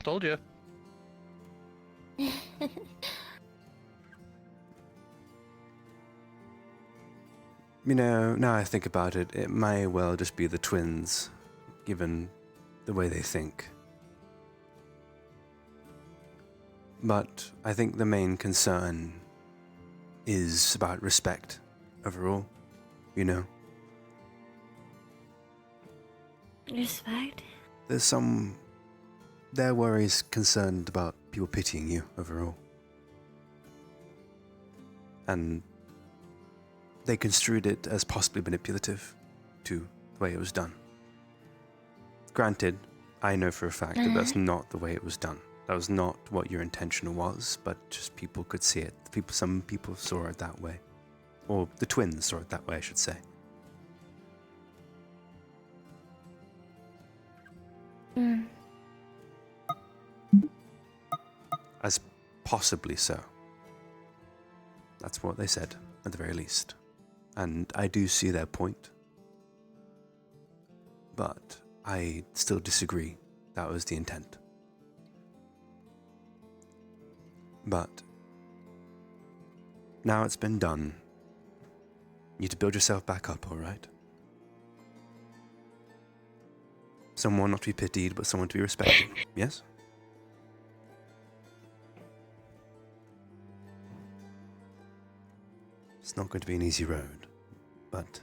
Told you. You know, now I think about it, it may well just be the twins, given the way they think. But I think the main concern is about respect overall, you know? Respect? Their worries concerned about people pitying you overall. And they construed it as possibly manipulative to the way it was done. Granted, I know for a fact that that's not the way it was done. That was not what your intention was, but just people could see it. Some people saw it that way. Or the twins saw it that way, I should say. As possibly so. That's what they said, at the very least. And I do see their point. But I still disagree that was the intent. But now it's been done. You need to build yourself back up, alright? Someone not to be pitied, but someone to be respected, yes? It's not going to be an easy road, but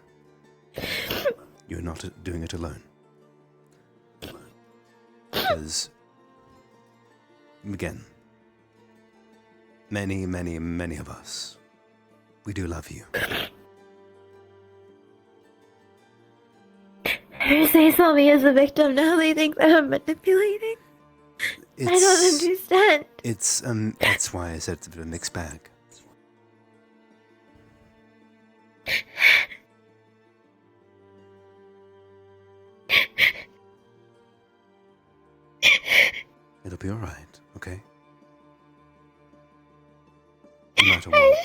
you're not doing it alone. Because, again, many, many, many of us, we do love you. First they saw me as a victim, now they think that I'm manipulating. I don't understand. It's, that's why I said it's a bit of a mixed bag. It'll be alright, okay? No matter what.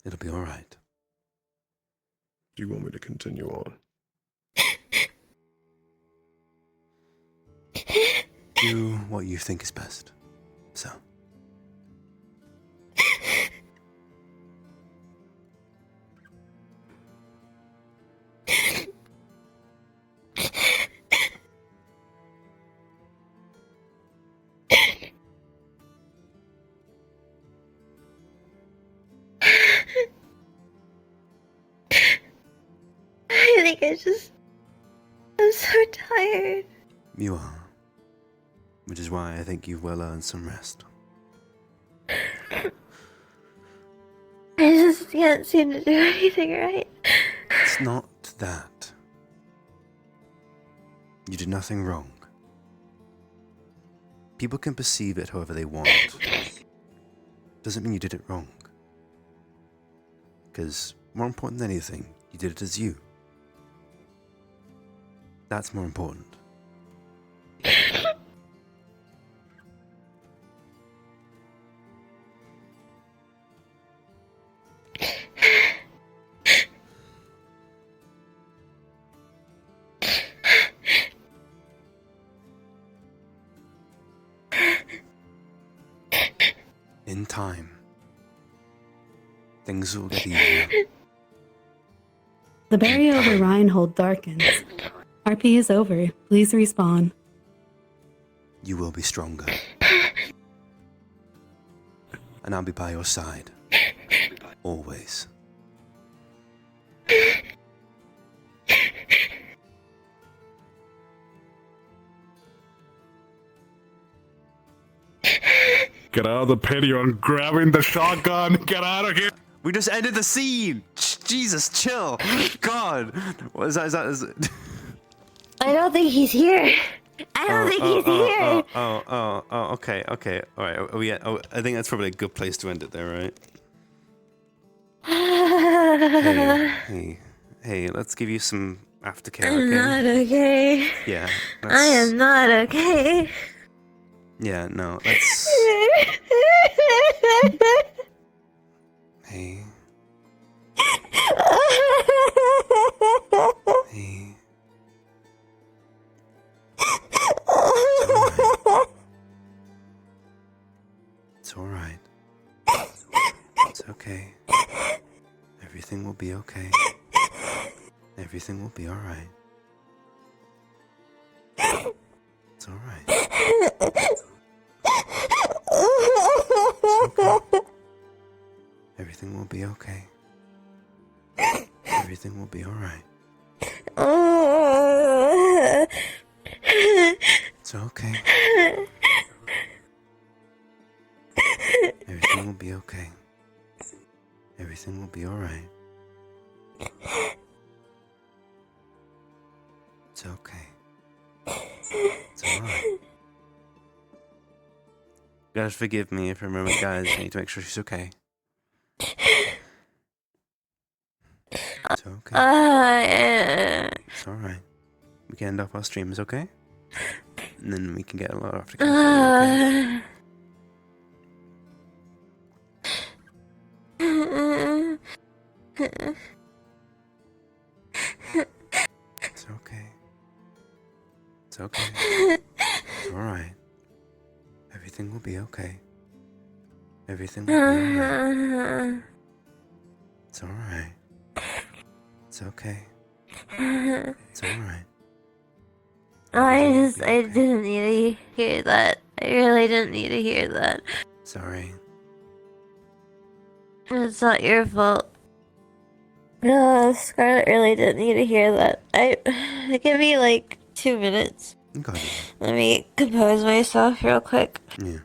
It'll be alright. Do you want me to continue on? Do what you think is best. So. I think I'm so tired. You are. Which is why I think you've well earned some rest. I just can't seem to do anything right. It's not that. You did nothing wrong. People can perceive it however they want. Doesn't mean you did it wrong. Because more important than anything, you did it as you. That's more important. In time, things will get easier. The barrier over Reinhold darkens. RP is over. Please respawn. You will be stronger. And I'll be by your side. Always. Get out of the pit, you're grabbing the shotgun. Get out of here. We just ended the scene. Jesus, chill. God. What is that? I don't think he's here. I don't think he's here. Okay. All right. I think that's probably a good place to end it there, right? Hey, let's give you some aftercare, I'm okay? not okay. Yeah. I am not okay. Yeah, no, let's... Hey. Hey. It's alright. It's okay. Everything will be okay. Everything will be alright. It's alright. Okay. Everything will be okay. Everything will be alright. It's okay. Everything will be okay. Everything will be alright. It's okay. It's alright. You guys forgive me if I remember, guys. I need to make sure she's okay. It's okay. It's alright. We can end off our streams, okay? And then we can get a lot after. Okay? It's okay. It's okay. It's alright. Everything will be okay. Everything will be alright. It's alright. It's okay. It's alright. I didn't need to hear that. I really didn't need to hear that. Sorry. It's not your fault. No, Scarlet really didn't need to hear that. Give me like 2 minutes. Okay. Let me compose myself real quick. Yeah.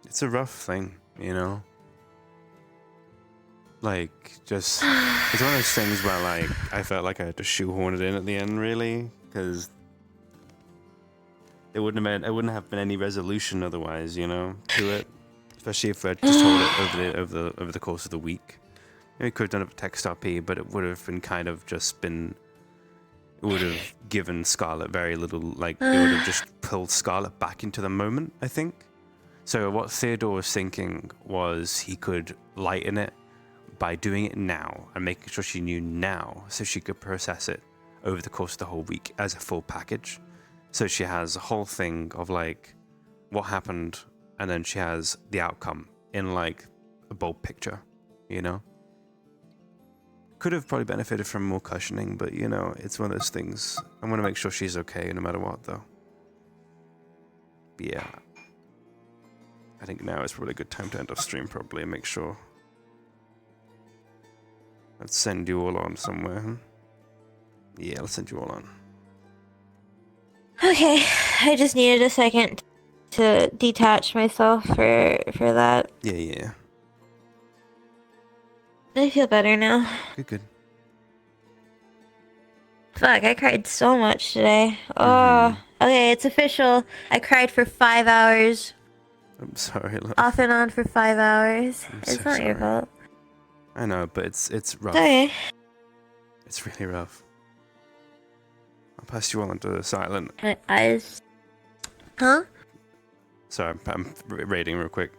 It's a rough thing, you know? Like, just... It's one of those things where, like, I felt like I had to shoehorn it in at the end, really, because... It wouldn't have been any resolution otherwise, you know, to it. Especially if I just told it over the course of the week. We could have done it with text RP, but it would have been kind of just been... It would have given Scarlet very little, like, it would have just pulled Scarlet back into the moment, I think. So what Theodore was thinking was he could lighten it by doing it now and making sure she knew now so she could process it over the course of the whole week as a full package. So she has a whole thing of like what happened and then she has the outcome in like a bold picture, you know? Could have probably benefited from more cushioning, but you know, it's one of those things. I want to make sure she's okay no matter what though. yeah. I think now is probably a good time to end off stream, probably, and make sure. Let's send you all on somewhere. Huh? Yeah, let's send you all on. Okay, I just needed a second to detach myself for that. Yeah. I feel better now. Good. Fuck, I cried so much today. Oh, okay, it's official. I cried for 5 hours. I'm sorry, love. Off and on for 5 hours. I'm It's so not your sorry. fault. I know, but it's rough. Okay. It's really rough. I'll pass you on to silent. My eyes. Huh? Sorry, I'm raiding real quick.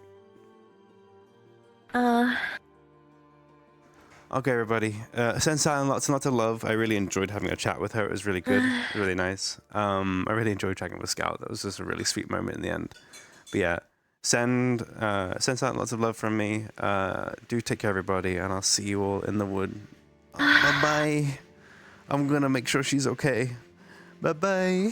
Okay, everybody. Send Silent lots and lots of love. I really enjoyed having a chat with her. It was really good. Really nice. I really enjoyed chatting with Scout. That was just a really sweet moment in the end. But yeah, send Silent lots of love from me. Do take care, everybody, and I'll see you all in the wood. Bye-bye. I'm gonna make sure she's okay. Bye-bye.